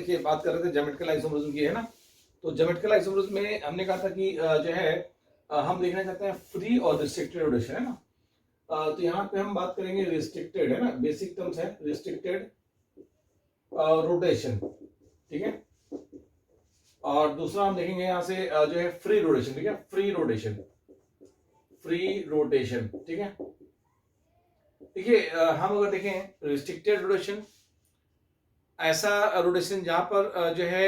देखिए बात कर रहे थे ज्योमेट्रिकल आइसोमरिज्म की, है ना। तो ज्योमेट्रिकल आइसोमरिज्म में हमने कहा था कि जो है हम देखना चाहते हैं फ्री और रिस्ट्रिक्टेड रोटेशन, है ना। तो यहाँ पे हम बात करेंगे रिस्ट्रिक्टेड, है ना, बेसिक टर्म्स है रिस्ट्रिक्टेड रोटेशन, ठीक है। और दूसरा हम देखेंगे यहाँ से जो है फ्री रोटेशन, ठीक है, फ्री रोटेशन, फ्री रोटेशन, ठीक है। देखिए हम अगर देखें रिस्ट्रिक्टेड रोटेशन, ऐसा रोटेशन जहां पर जो है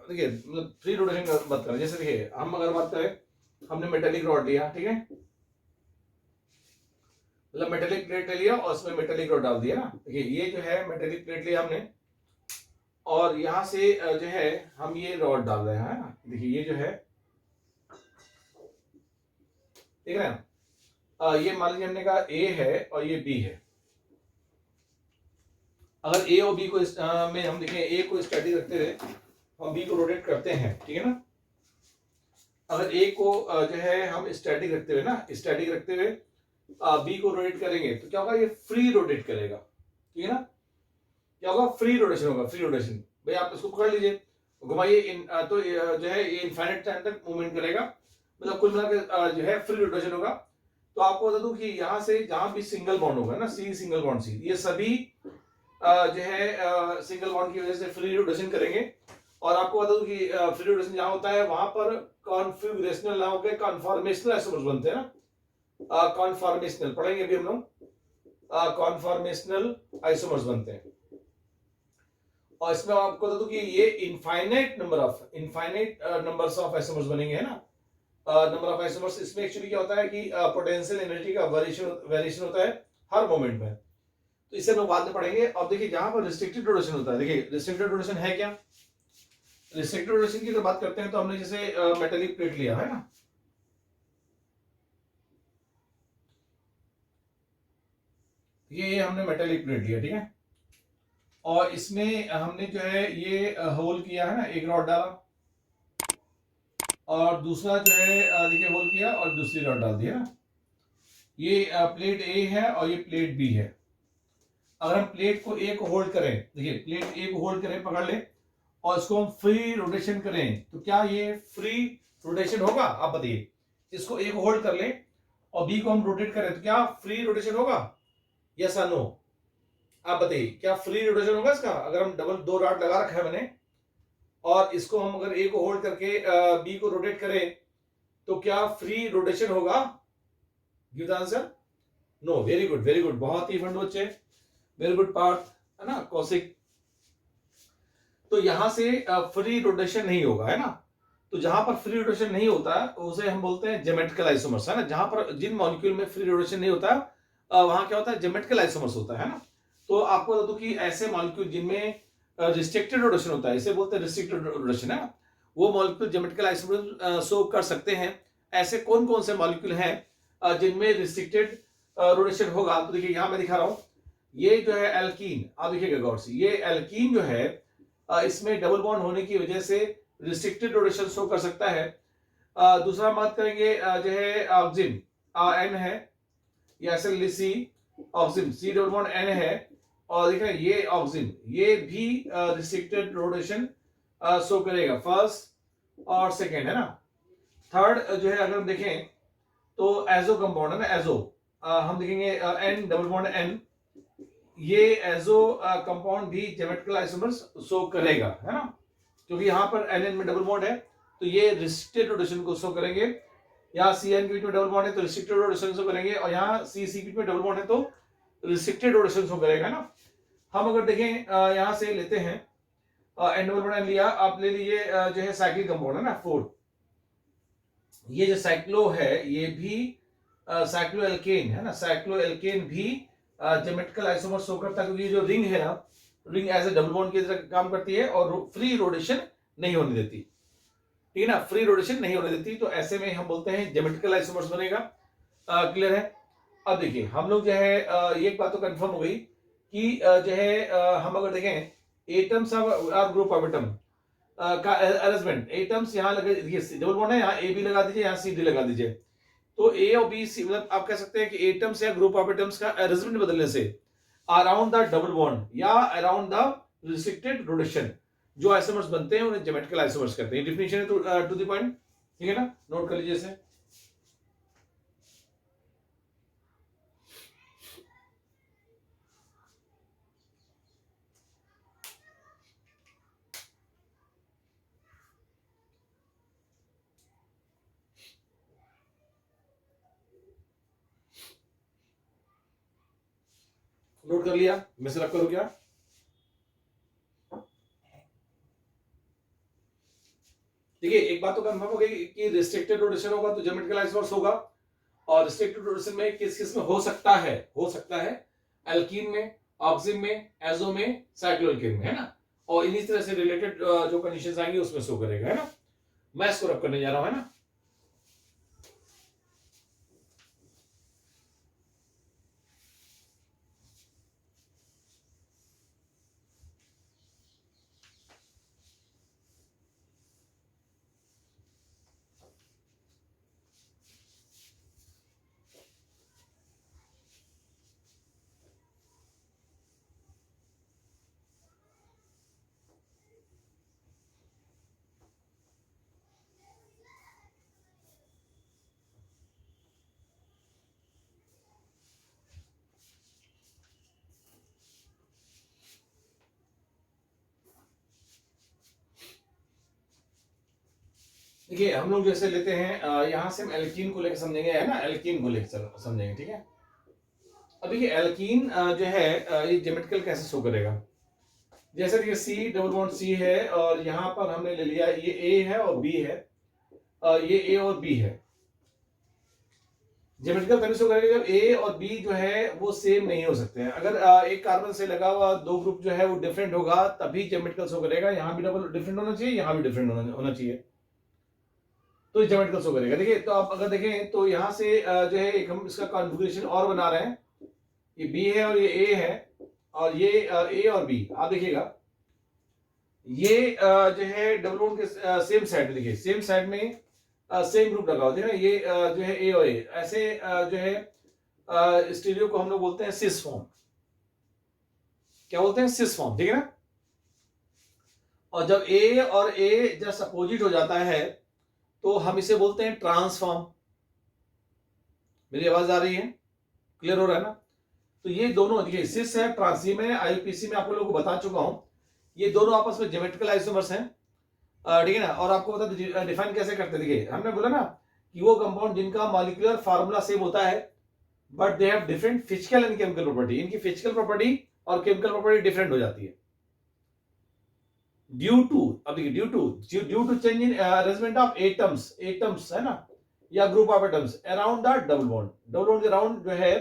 देखिए मतलब फ्री रोटेशन की बात करें, जैसे देखिए हम अगर बात करें, हमने मेटेलिक रॉड लिया, ठीक है, मतलब मेटेलिक प्लेट ले लिया और उसमें मेटेलिक रॉड डाल दिया ना। देखिए ये जो है मेटेलिक प्लेट लिया हमने और यहां से जो है हम ये रॉड डाल रहे हैं ना। देखिए ये जो है, देख रहे हैं, ये मान लीजिए हमने कहा ए है और ये बी है। अगर ए और बी को में हम देखें, ए को स्टैटिक रखते हुए हम बी को रोटेट करते हैं, ठीक है ना। अगर ए को जो है हम स्टैटिक रखते हुए ना, स्टैटिक रखते हुए बी को रोटेट करेंगे तो क्या होगा, ये फ्री रोटेट करेगा, ठीक है ना। क्या होगा, फ्री रोटेशन होगा, फ्री रोटेशन। भाई आप इसको पकड़ लीजिए, घुमाइए तो जो है ये इनफाइनाइट टाइम तक मूवमेंट करेगा, मतलब कुल मिलाकर जो है फ्री रोटेशन होगा। तो आपको बता दूं कि यहां से जहां भी सिंगल बॉन्ड होगा ना, सी सिंगल बॉन्ड सी, ये सभी जो है सिंगल बॉन्ड की वजह से फ्री रोटेशन करेंगे। और आपको बता दूं कि फ्री रोटेशन जहां होता है वहां पर कॉन्फिगरेशनल ना होकर कॉन्फॉर्मेशनल आइसोमर्स बनते हैं ना। कॉन्फॉर्मेशनल पढ़ेंगे अभी हम लोग, कॉन्फॉर्मेशनल आइसोमर्स बनते हैं। और इसमें आपको बता दूं कि ये इनफाइनाइट नंबर्स ऑफ आइसोमर्स बनेंगे, है ना। नंबर ऑफ आइसोमर्स, इसमें एक्चुअली क्या होता है कि पोटेंशियल एनर्जी का वेरिएशन होता है हर मोमेंट में। तो इसे हम बाद में पढ़ेंगे। अब देखिए जहां पर रिस्ट्रिक्टेड रोटेशन होता है, देखिए रिस्ट्रिक्टेड रोटेशन है क्या। रिस्ट्रिक्टेड रोटेशन की अगर बात करते हैं तो हमने जैसे मेटेलिक प्लेट लिया है ना, ये हमने मेटेलिक प्लेट लिया, ठीक है। और इसमें हमने जो है ये होल किया है ना, एक रॉड डाला और दूसरा जो है देखिए होल किया और दूसरी रॉड डाल दिया ना। ये प्लेट ए है और ये प्लेट बी है। अगर हम प्लेट को ए को होल्ड करें, देखिए प्लेट ए को होल्ड करें, पकड़ लें और इसको हम फ्री रोटेशन करें तो क्या ये फ्री रोटेशन होगा, आप बताइए। इसको ए को होल्ड कर लें और बी को हम रोटेट करें तो क्या फ्री रोटेशन होगा, यस या नो, आप बताइए क्या फ्री रोटेशन होगा इसका। अगर हम डबल दो रॉड लगा रखा है मैंने और इसको हम अगर ए को होल्ड करके बी को रोटेट करें तो क्या फ्री रोटेशन होगा, give the answer, no. Very good, very good, बहुत ही फंड बच्चे, वेरी गुड पार्ट, है ना, कौशिक। तो यहां से फ्री रोटेशन नहीं होगा, है ना। तो जहां पर फ्री रोटेशन नहीं होता उसे हम बोलते हैं ज्योमेट्रिकल आइसोमर्स, है ना। जहां पर जिन मॉलिक्यूल में फ्री रोटेशन नहीं होता वहां क्या होता है, ज्योमेट्रिकल आइसोमर्स होता है ना। तो आपको बता दूं कि ऐसे मॉलिक्यूल जिनमें रिस्ट्रिक्टेड रोटेशन होता है, इसे बोलते हैं रिस्ट्रिक्टेड रोटेशन, है ना, वो मॉलिक्यूल ज्योमेट्रिकल आइसोमर्स शो कर सकते हैं। ऐसे कौन कौन से मॉलिक्यूल हैं जिनमें रिस्ट्रिक्टेड रोटेशन होगा। तो देखिए यहां मैं दिखा रहा हूं, ये जो है एल्कीन, आप देखिएगा गौर से, ये एल्कीन जो है इसमें डबल बॉन्ड होने की वजह से रिस्ट्रिक्टेड रोटेशन शो कर सकता है। दूसरा बात करेंगे जो है ऑक्सिन, एन है, या C oxime, C double bond N है, और देखें ये ऑक्सिन, ये भी रिस्ट्रिक्टेड रोटेशन शो करेगा, फर्स्ट और सेकेंड, है ना। थर्ड जो है अगर हम देखें तो एजो कंपाउंड है ना, एजो, हम देखेंगे एन डबल बॉन्ड एन, ये एजो कंपाउंड भी ज्योमेट्रिकल आइसोमर्स शो करेगा, है ना, क्योंकि यहां पर एन में डबल बॉन्ड है तो ये रिस्ट्रिक्टेड रोटेशन को शो करेंगे। यहाँ सी एन के बीच में डबल बॉन्ड है तो रिस्ट्रिक्टेड रोटेशन शो करेंगे, और यहाँ सी सी के बीच में डबल बॉन्ड है तो रिस्ट्रिक्टेड रोटेशन शो करेगा ना। हम अगर देखें यहां से लेते हैं एन डबल बॉन्ड एन लिया, आप ले लीजिए जो है साइक्लिक कंपाउंड है ना, 4, ये जो साइक्लो है ये भी साइक्लो एल्केन है ना, साइक्लो एल्केन भी ज्योमेट्रिकल आइसोमर शो करता है, क्योंकि जो रिंग है ना, ring as a double bond की तरह काम करती है और फ्री रोटेशन नहीं होने देती, ठीक है ना, फ्री रोटेशन नहीं होने देती। तो ऐसे में हम बोलते हैं ज्योमेट्रिकल आइसोमर्स बनेगा। क्लियर है। अब देखिए हम लोग जो है एक बात तो कंफर्म हो गई कि जो है हम अगर देखें atoms or group of atom का अरेंजमेंट, एटम्स यहाँ लगे, डबल बॉन्ड है, यहाँ ए बी लगा दीजिए, यहाँ सी डी लगा दीजिए। तो ए और बी सी, मतलब आप कह सकते हैं कि एटम्स या ग्रुप ऑफ एटम्स का अरेंजमेंट बदलने से अराउंड द डबल बॉन्ड या अराउंड द रिस्ट्रिक्टेड रोटेशन, जो आइसोमर्स बनते हैं उन्हें ज्योमेट्रिकल आइसोमर्स कहते हैं। डिफिनेशन है टू द पॉइंट, ठीक है ना, नोट कर लीजिए इसे। नोट कर लिया, मिस रख करो क्या? देखिए एक बात तो कंफर्म हो गई कि रिस्ट्रिक्टेड रोटेशन होगा तो ज्योमेट्रिकल आइसोमर्स होगा, और रिस्ट्रिक्टेड रोटेशन में किस किस में हो सकता है एल्कीन में, ऑक्सिन में, एजो में, साइक्लोएल्केन में, है ना, और इन्हीं तरह से रिलेटेड जो कंडीशंस आएंगी उसमें शो करेगा, है ना। मैं इसको रब करने जा रहा हूं, है ना। देखिए हम लोग जैसे लेते हैं यहां से हम एल्कीन को लेकर समझेंगे, है ना, एल्कीन को लेकर समझेंगे, ठीक है। अब देखिए एल्कीन जो है ये ज्योमेट्रिकल कैसे शो करेगा। जैसे देखिए सी डबल बॉन्ड सी है और यहां पर हमने ले लिया ये ए है और बी है, ये ए और बी है। ज्योमेट्रिकल तभी शो करेगा जब ए और बी जो है वो सेम नहीं हो सकते हैं। अगर एक कार्बन से लगा हुआ दो ग्रुप जो है वो डिफरेंट होगा तभी ज्योमेट्रिकल शो करेगा। यहां भी डबल डिफरेंट होना चाहिए, यहां भी डिफरेंट होना चाहिए, तो ज्योमेट्रिकल शो करेगा। देखिए तो आप अगर देखें तो यहां से जो है एक हम इसका कॉन्फ़िगरेशन और बना रहे हैं, ये बी है और ये ए है, और ये ए और बी। आप देखिएगा ये जो है डबल बॉन्ड के सेम साइड में, देखिए सेम साइड में सेम ग्रुप लगा होता है ना, ये जो है ए और ए ऐसे जो है स्टीरियो को हम लोग बोलते हैं सिस फॉर्म। क्या बोलते हैं? सिस फॉर्म, ठीक है ना। और जब ए और ए जस्ट अपोजिट हो जाता है तो हम इसे बोलते हैं ट्रांसफॉर्म। मेरी आवाज आ रही है? क्लियर हो रहा है ना। तो ये दोनों देखिए सिस है, ट्रांसी में, आईपीसी में आप लोगों को बता चुका हूं, ये दोनों आपस में ज्योमेट्रिकल आइसोमर्स हैं, ठीक है ना। और आपको बता डिफाइन कैसे करते हैं। देखिए हमने बोला ना कि वो कंपाउंड जिनका मॉलिक्यूलर फार्मूला सेम होता है but they have different physical and chemical property, इनकी फिजिकल प्रॉपर्टी और केमिकल प्रॉपर्टी डिफरेंट हो जाती है ड्यू टू, अब देखिए due to change in arrangement of atoms है ना, या group of atoms around the double bond के अराउंड जो है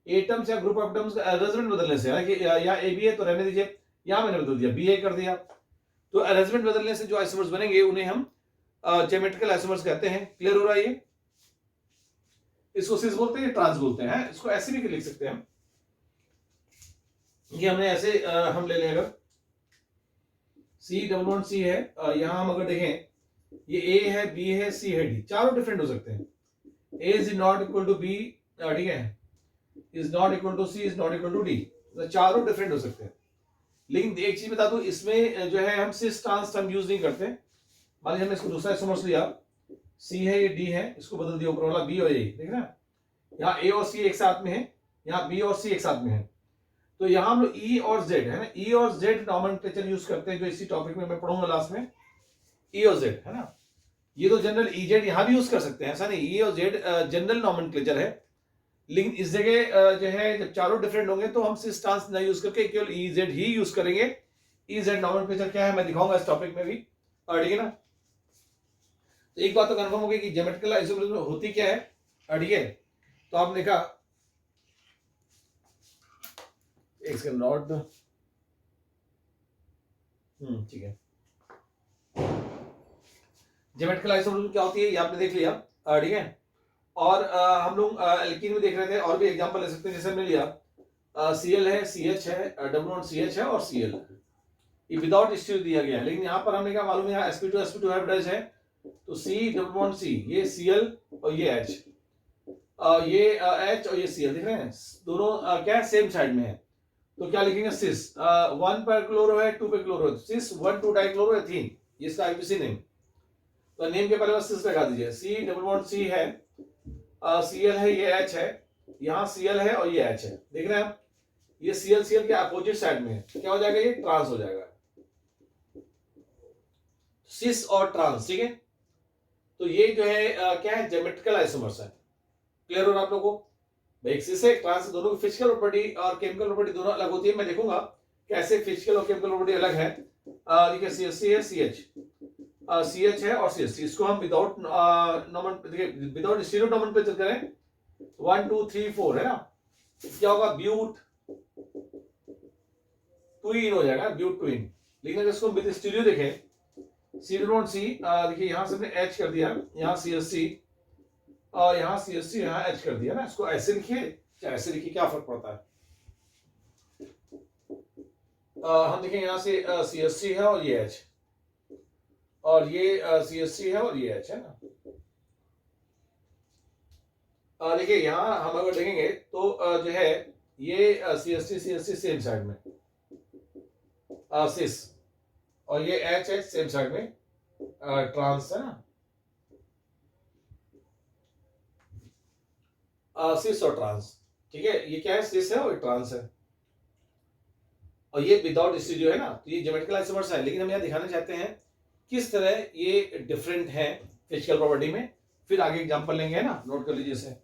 एटम्स या ग्रुप ऑफ एटम्स का अरेंजमेंट बदलने से, यहाँ ए बी है तो रहने दीजिए, यहां मैंने बदल दिया बी ए कर दिया, तो अरेंजमेंट बदलने से जो आइसोमर्स बनेंगे उन्हें हम ज्योमेट्रिकल आइसोमर्स कहते हैं। क्लियर हो रहा है ये? इसको सिस बोलते हैं, ट्रांस बोलते हैं, इसको ऐसे भी लिख सकते हैं हम, ये हमने ऐसे हम ले लें, अगर सी डबल बॉन्ड सी है, यहां हम अगर देखें ये ए है, बी है, सी है, डी, चारों डिफरेंट हो सकते हैं। A is not equal to B, ठीक है, is not equal to C, is not equal to D, तो चारों डिफरेंट हो सकते हैं। लेकिन एक चीज बता दूं, इसमें जो है हम सिस ट्रांस टर्म यूज नहीं करते। मान लीजिए हमने इसको दूसरा समझ लिया, सी है, ये डी है, इसको बदल दिया ऊपर वाला बी और ए, देख रहे हैं यहाँ ए और सी एक साथ में है, यहाँ बी और सी एक साथ में है, तो यहाँ हम लोग ई और जेड है ना, ई और जेड नॉमेनक्लेचर यूज करते हैं, जो इसी टॉपिक में मैं पढ़ूंगा लास्ट में, ई और जेड है ना। ये तो जनरल ई जेड यहां भी यूज कर सकते हैं, ऐसा नहीं, ई और जेड जनरल नॉमेनक्लेचर है, लेकिन इस जगह जो है जब चारों डिफरेंट होंगे तो हम सिस ट्रांस ना यूज करके केवल ई जेड ही यूज करेंगे। ई जेड नॉमेनक्लेचर क्या है मैं दिखाऊंगा इस टॉपिक में भी, ठीक है ना। तो एक बात तो कंफर्म हो गई कि ज्योमेट्रिकल आइसोमर्स में होती क्या है, ठीक है। तो आपने कहा एक सेकंड नॉट, ठीक है। ज्योमेट्रिकल आइसोमर्स क्या होती है ये आपने देख लिया, ठीक है। और हम लोग एल्कीन में देख रहे थे, और भी एग्जांपल ले सकते हैं, जैसे हमने लिया सीएल है, सीएच है, डबल बॉन्ड सीएच है और सीएल, ये विदाउट स्टीरियो दिया गया है, लेकिन यहाँ पर हमने क्या मालूम है, यहाँ sp2 हाइब्रिडाइज है, तो सी डबल बॉन्ड सी, ये सीएल और ये एच, ये एच और ये सीएल, देख रहे हैं दोनों क्या है, सेम साइड में है, तो क्या लिखेंगे सिस, 1 पर क्लोरो है, 2 पे क्लोरो है, सिस 1 2 डाइक्लोरोएथीन, ये इसका आईपीसी नेम। तो नेम के पहले बस सिस लगा दीजिए, सी डबल बॉन्ड सी है, सीएल है, ये एच है, यहाँ सीएल है और ये एच है, देख रहे हैं आप, ये सीएल सीएल के अपोजिट साइड में है, क्या हो जाएगा, ये ट्रांस हो जाएगा, सिस और ट्रांस, ठीक है। तो ये जो है क्या है, ज्योमेट्रिकल आइसोमर्स है। क्लियर हो रहा आप लोगों को? भाई एक सिस है, एक ट्रांस, दोनों की फिजिकल प्रॉपर्टी और केमिकल प्रॉपर्टी दोनों अलग होती है। मैं देखूंगा कैसे फिजिकल और केमिकल प्रॉपर्टी अलग है। देखिए सीएससी है, सीएच है और सीएससी, इसको हम विदाउट विदाउट स्टीरियो नोमेनक्लेचर करें, 1 2 3 4 है ना, क्या होगा, ब्यूट ट्विन हो जाएगा, ब्यूट ट्विन। लेकिन अगर इसको विद स्टीरियो देखें, सी डॉट सी, देखिए यहां से हमने एच कर दिया, यहाँ सीएससी और यहाँ सीएससी, यहाँ एच कर दिया ना, इसको ऐसे लिखिए चाहे ऐसे लिखिए, क्या फर्क पड़ता है। हम देखें यहाँ से सीएससी है और ये एच, और ये सीएससी है और ये एच है ना। देखिए यहाँ हम अगर देखेंगे तो जो है ये सीएससी सीएससी सेम साइड में, सिस, और ये एच एच सेम साइड में, ट्रांस है ना, सिस और ट्रांस, ठीक है। ये क्या है, सिस है और ट्रांस है, और ये विदाउट स्टीरियो है ना, तो ये ज्योमेट्रिकल आइसोमर्स है। लेकिन हम यहाँ दिखाना चाहते हैं किस तरह ये डिफरेंट है फिजिकल प्रॉपर्टी में, फिर आगे एग्जांपल लेंगे ना, नोट कर लीजिए इसे।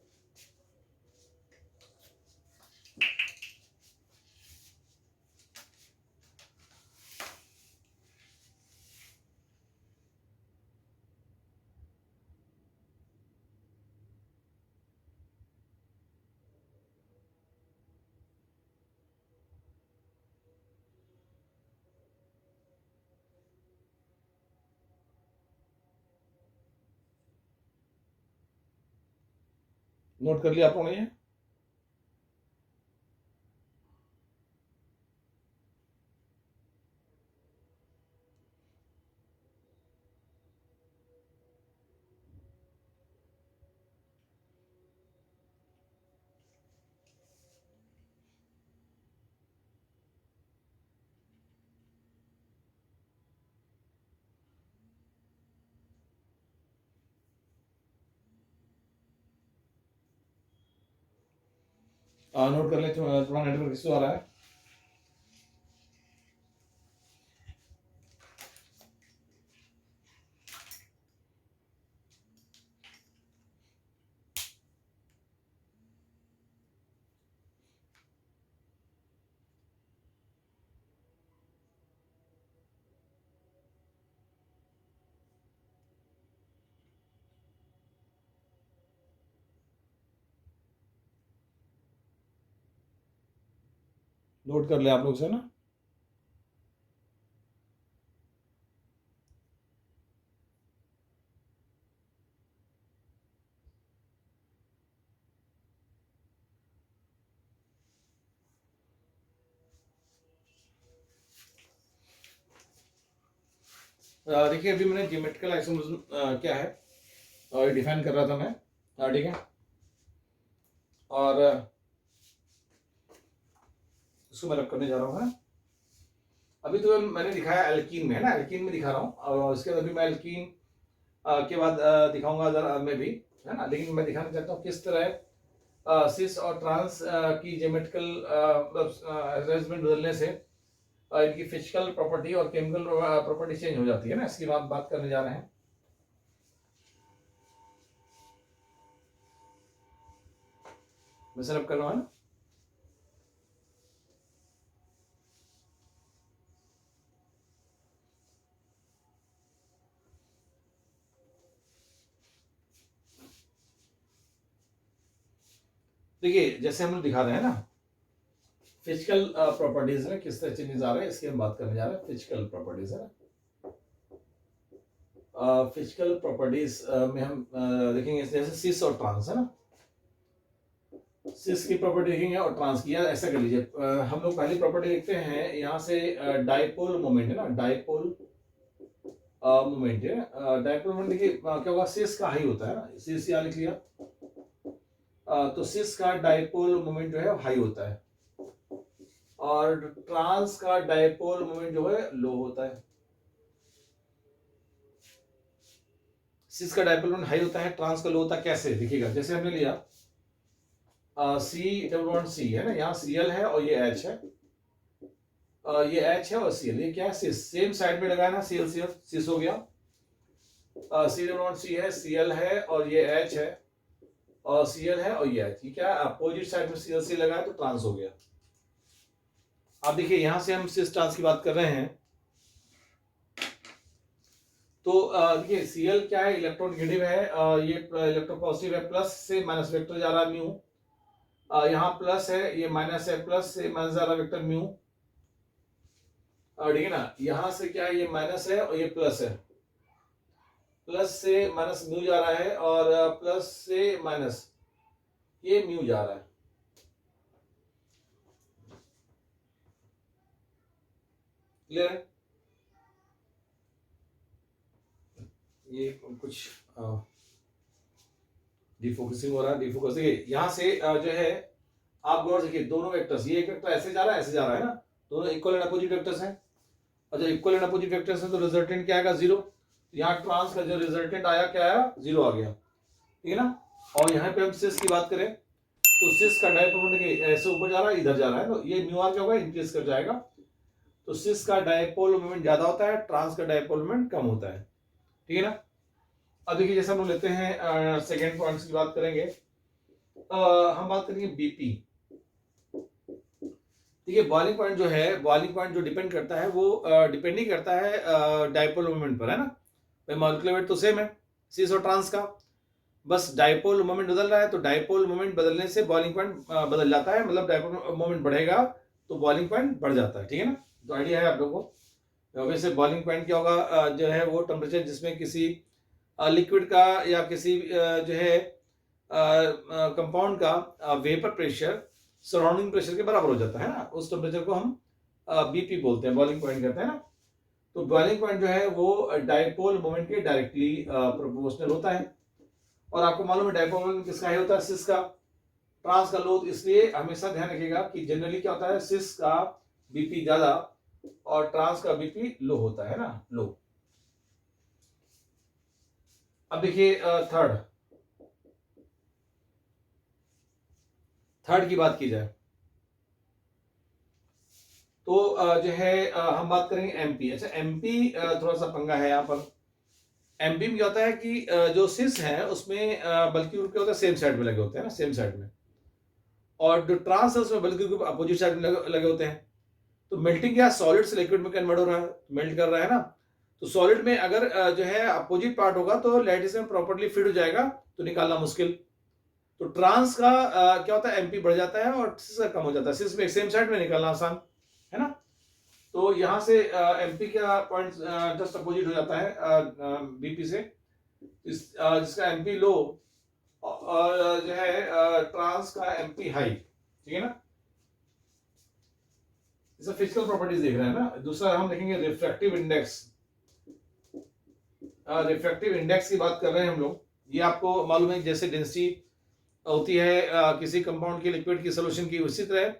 नोट कर लिया आप लोगों ने? नोट कर ले, थोड़ा नेटवर्क इश्यू आ रहा है। नोट कर ले आप लोग से ना। देखिए अभी मैंने ज्योमेट्रिकल आइसोमर्स क्या है और डिफाइन कर रहा था मैं, ठीक है। और इसको मैं रब करने जा रहा हूँ, है ना। अभी तो मैंने दिखाया एल्कीन में, है ना, एल्कीन में दिखा रहा हूँ, और इसके बाद अभी मैं एल्कीन के बाद दिखाऊंगा अदर में भी, है ना। लेकिन मैं दिखाना चाहता हूँ किस तरह सिस और ट्रांस की ज्योमेट्रिकल अरेंजमेंट बदलने से इनकी फिजिकल प्रॉपर्टी और केमिकल प्रॉपर्टी चेंज हो जाती है ना, इसकी बात करने जा रहे हैं। मैं सेटअप कर रहा हूँ ना। देखिए जैसे हम लोग दिखा रहे हैं ना, फिजिकल प्रॉपर्टीज में किस तरह चेंजेस आ रहे हैं, इसकी हम बात करने जा रहे हैं। फिजिकल प्रॉपर्टीज है ना, फिजिकल प्रॉपर्टीज में हम देखेंगे जैसे सिस और ट्रांस, है ना। सिस की प्रॉपर्टी देखेंगे और ट्रांस की, ऐसा कर लीजिए। हम लोग पहली प्रॉपर्टी देखते हैं यहाँ से, डाइपोल मोमेंट है ना, डाइपोल मोमेंट है। डाइपोल मोमेंट देखिए क्या होगा, सिस का हाई होता है ना, सिस यहाँ लिख लिया, तो सिस का डाइपोल मोमेंट जो है हाई होता है, और ट्रांस का डायपोल मोमेंट जो है लो होता है। सिस का डायपोल मोमेंट हाई होता है, ट्रांस का लो होता है। कैसे दिखेगा? जैसे हमने लिया सी डबल बॉन्ड सी है ना, यहाँ Cl है और ये H है, ये H है और Cl, ये क्या है? सिस। सेम साइड में लगाया ना, Cl Cl सिस हो गया। सी डबल बॉन्ड सी है, Cl है और ये H है, और Cl है और ये H, ये क्या है? अपोजिट साइड में Cl C लगाया तो ट्रांस हो गया। अब देखिए यहां से हम सिस ट्रांस की बात कर रहे हैं, तो देखिए Cl क्या है? इलेक्ट्रॉन नेगेटिव है, ये इलेक्ट्रॉन पॉजिटिव है, प्लस से माइनस वेक्टर जा रहा है म्यू, यहाँ प्लस है, ये माइनस है, प्लस से माइनस जा रहा है वेक्टर म्यू, ठीक है ना। यहां से क्या है? ये माइनस है और ये प्लस है, प्लस से माइनस म्यू जा रहा है, और प्लस से माइनस ये म्यू जा रहा है। क्लियर है? ये कुछ डिफोकसिंग हो रहा है, डिफोकस। देखिए यहां से जो है आप गौर देखिए, दोनों वेक्टर्स, ये एक वेक्टर ऐसे जा रहा है, ऐसे जा रहा है ना, दोनों इक्वल एंड अपोजिट वेक्टर्स हैं। और जब इक्वल एंड अपोजिट वेक्टर्स हैं तो रिजल्टेंट क्या आएगा? जीरो। यहाँ ट्रांस का जो रिजल्टेंट आया क्या आया? जीरो आ गया, ठीक है ना। और यहाँ पे हम सिस की बात करें तो सिस का डायपोल मोमेंट ऐसे ऊपर जा रहा है, इधर जा रहा है, तो ये म्यू आर क्या होगा? इंक्रीज कर जाएगा। तो सिस का डायपोल मोमेंट ज्यादा होता है, ट्रांस का डायपोल मोमेंट कम होता है, ठीक है ना। अब देखिए जैसे हम लोग लेते हैं सेकेंड पॉइंट्स की बात करेंगे, हम बात करेंगे बीपी। देखिए बॉइलिंग पॉइंट जो है, बॉइलिंग पॉइंट जो डिपेंड करता है वो डिपेंड नहीं करता है डायपोल मोमेंट पर, है ना। भाई मॉलिक्यूलर वेट तो सेम है सिस और ट्रांस का, बस डायपोल मोमेंट बदल रहा है, तो डायपोल मोमेंट बदलने से बॉइलिंग पॉइंट बदल जाता है, मतलब डायपोल मोमेंट बढ़ेगा तो बॉइलिंग पॉइंट बढ़ जाता है, ठीक है ना। तो आइडिया है आप लोगों को। वैसे बॉइलिंग पॉइंट क्या होगा? जो है वो टेम्परेचर जिसमें किसी लिक्विड का या किसी जो है कंपाउंड का वेपर प्रेशर सराउंडिंग प्रेशर के बराबर हो जाता है ना, उस टेम्परेचर को हम बीपी बोलते हैं, बॉइलिंग पॉइंट कहते हैं ना। तो बॉइलिंग पॉइंट जो है वो डायपोल मोमेंट के डायरेक्टली प्रोपोर्शनल होता है। और आपको मालूम है डायपोल मोमेंट किसका हाई होता है? सिस का। ट्रांस का लो। इसलिए हमेशा ध्यान रखिएगा कि जनरली क्या होता है? सिस का बीपी ज्यादा और ट्रांस का बीपी लो होता है ना, लो। अब देखिए थर्ड की बात की जाए तो जो है हम बात करेंगे एमपी। अच्छा एमपी थोड़ा सा पंगा है यहाँ पर। एमपी में क्या होता है कि जो सिस है उसमें बल्कि ग्रुप क्या होता है? सेम साइड में लगे होते हैं ना, सेम साइड में। और जो ट्रांस है उसमें बल्कि ग्रुप अपोजिट साइड में लगे होते हैं। तो मेल्टिंग क्या? सॉलिड से लिक्विड में कन्वर्ट हो रहा है, मेल्ट कर रहा है ना। तो सॉलिड में अगर जो है अपोजिट पार्ट होगा तो लैटिस में प्रॉपर्ली फिट हो जाएगा, तो निकालना मुश्किल। तो ट्रांस का क्या होता है? एमपी बढ़ जाता है और सिस का कम हो जाता है। सिस में सेम साइड में निकालना आसान है ना। तो यहां से एमपी का पॉइंट जस्ट अपोजिट हो जाता है बीपी से, जिसका एमपी लो और जो है ट्रांस का एमपी हाई, ठीक है ना। इसे फिजिकल प्रॉपर्टीज देख रहे हैं ना। दूसरा हम देखेंगे रिफ्रैक्टिव इंडेक्स। रिफ्रैक्टिव इंडेक्स की बात कर रहे हैं हम लोग। ये आपको मालूम है जैसे डेंसिटी होती है किसी कंपाउंड की लिक्विड की सोल्यूशन की, उसी तरह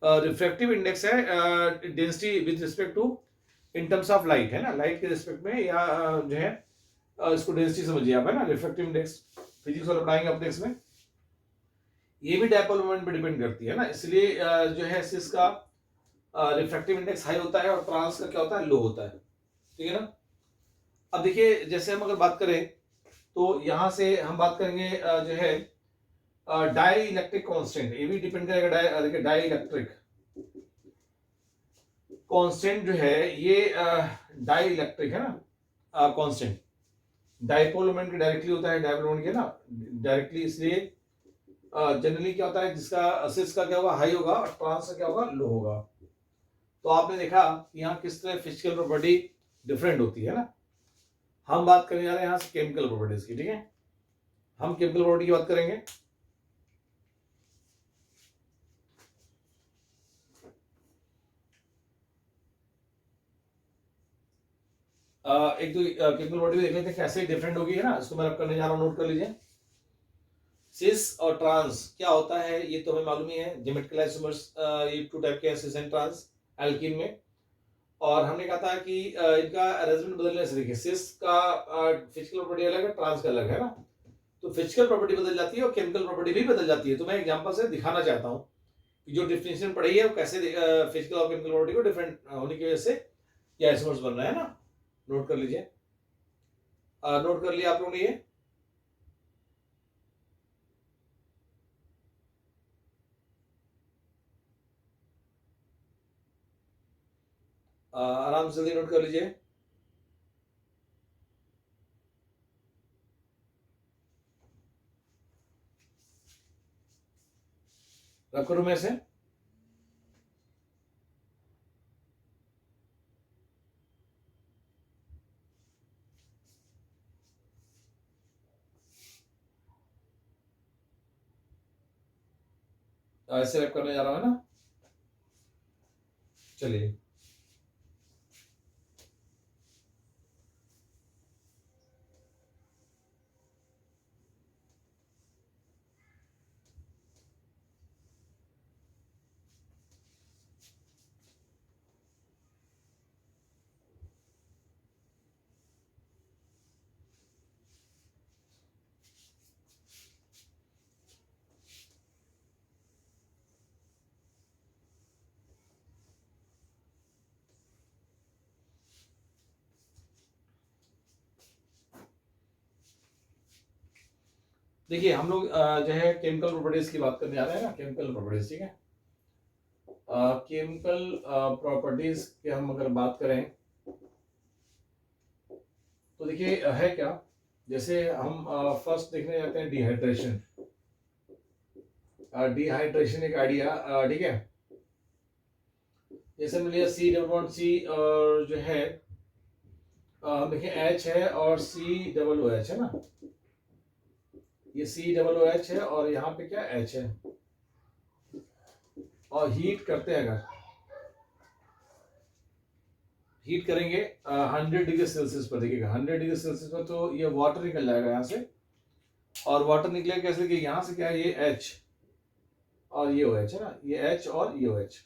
रिफ्रैक्टिव इंडेक्स है density with respect to in terms of light, है ना, लाइट के रिस्पेक्ट में, या जो है इसको डेंसिटी समझिए आप, है ना। रिफ्रैक्टिव इंडेक्स फिजिक्स वाले पढ़ाएंगे अपने इसमें। ये भी डायपोल मोमेंट पे डिपेंड करती है ना, इसलिए जो है सिस का रिफ्रैक्टिव इंडेक्स हाई होता है और ट्रांस का क्या होता है? लो होता है, ठीक है ना। अब देखिए जैसे हम अगर बात करें तो यहां से हम बात करेंगे जो है डाई इलेक्ट्रिक कॉन्स्टेंट, ये भी डिपेंड करेगा। देखिए डाई इलेक्ट्रिक कांस्टेंट जो है ये डाई इलेक्ट्रिक है ना कांस्टेंट, डायपोल मोमेंट डायरेक्टली होता है डायपोल मोमेंट के ना डायरेक्टली, इसलिए जनरली क्या होता है? जिसका सिस का क्या होगा? हाई होगा और ट्रांस का क्या होगा? लो होगा। तो आपने देखा कि यहाँ किस तरह फिजिकल प्रॉपर्टी डिफरेंट होती है ना। हम बात करने जा रहे हैं यहाँ से केमिकल प्रॉपर्टीज की, ठीक है। हम केमिकल प्रॉपर्टी की बात करेंगे। एक तो केमिकल प्रॉपर्टी देख लेते हैं कैसे डिफरेंट होगी, है ना। इसको मैं रब करने जा रहा हूँ, नोट कर लीजिए। सिस और ट्रांस क्या होता है ये तो हमें मालूम ही है, ज्योमेट्रिकल आइसोमर्स ये 2 टाइप के हैं, सिस एंड ट्रांस एल्कीन में। और हमने कहा था कि इनका अरेंजमेंट बदलने से, देखिए सिस का फिजिकल प्रॉपर्टी अलग है, ट्रांस का अलग है ना। तो फिजिकल प्रॉपर्टी बदल जाती है और केमिकल प्रॉपर्टी भी बदल जाती है। तो मैं एग्जांपल से दिखाना चाहता हूँ कि जो डिफरेंशिएशन पढ़ी है वो कैसे फिजिकल और केमिकल प्रॉपर्टी को डिफरेंट होने की वजह से ये आइसोमर्स बन रहा है ना। नोट कर लीजिए, नोट कर लिया आप लोगों ने ये। आराम से जल्दी नोट कर लीजिए। रब करूं मैं से ऐसे रैप करने जा रहा हूं है ना। चलिए, देखिए हम लोग जो है केमिकल प्रॉपर्टीज की बात करने जा रहे हैं ना, केमिकल प्रॉपर्टीज, ठीक है। केमिकल प्रॉपर्टीज की हम अगर बात करें तो देखिए है क्या, जैसे हम फर्स्ट देखने जाते हैं डिहाइड्रेशन। डिहाइड्रेशन एक आइडिया, ठीक है। जैसे मिलिए सी डबल बॉन्ड सी और जो है देखिए एच है और सी डबल ओ एच है ना। ये सी डबल ओ एच है और यहाँ पे क्या एच है। और हीट करते हैं, अगर हीट करेंगे 100 डिग्री सेल्सियस पर, देखिएगा 100 डिग्री सेल्सियस पर तो ये वाटर निकल जाएगा यहाँ से। और वाटर निकलेगा कैसे कि यहाँ से क्या है, ये एच और ये ओ एच है ना, ये एच और ये ओ एच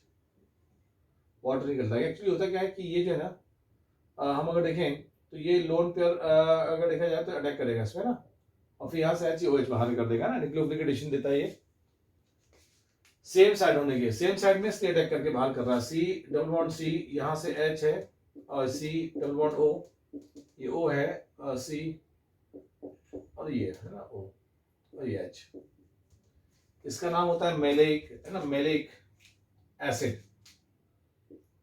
वाटर निकलता है। एक्चुअली होता क्या है कि ये जो है ना हम अगर देखें तो ये लोन पेयर अगर देखा जाए तो अटैक करेगा इसमें ना, और फिर यहाँ से एच ओ एच बाहर कर देगा ना, न्यूक्लियोफिलिक देता है ये। सेम साइड होने के, सेम साइड में इसलिए अटैक करके बाहर कर रहा है। सी डबल बॉन्ड सी, यहाँ से एच है और सी डबल बॉन्ड ओ, ये ओ है सी और ये है ना ओ और ये एच। इसका नाम होता है मेलेइक, है ना, मेलेइक एसिड।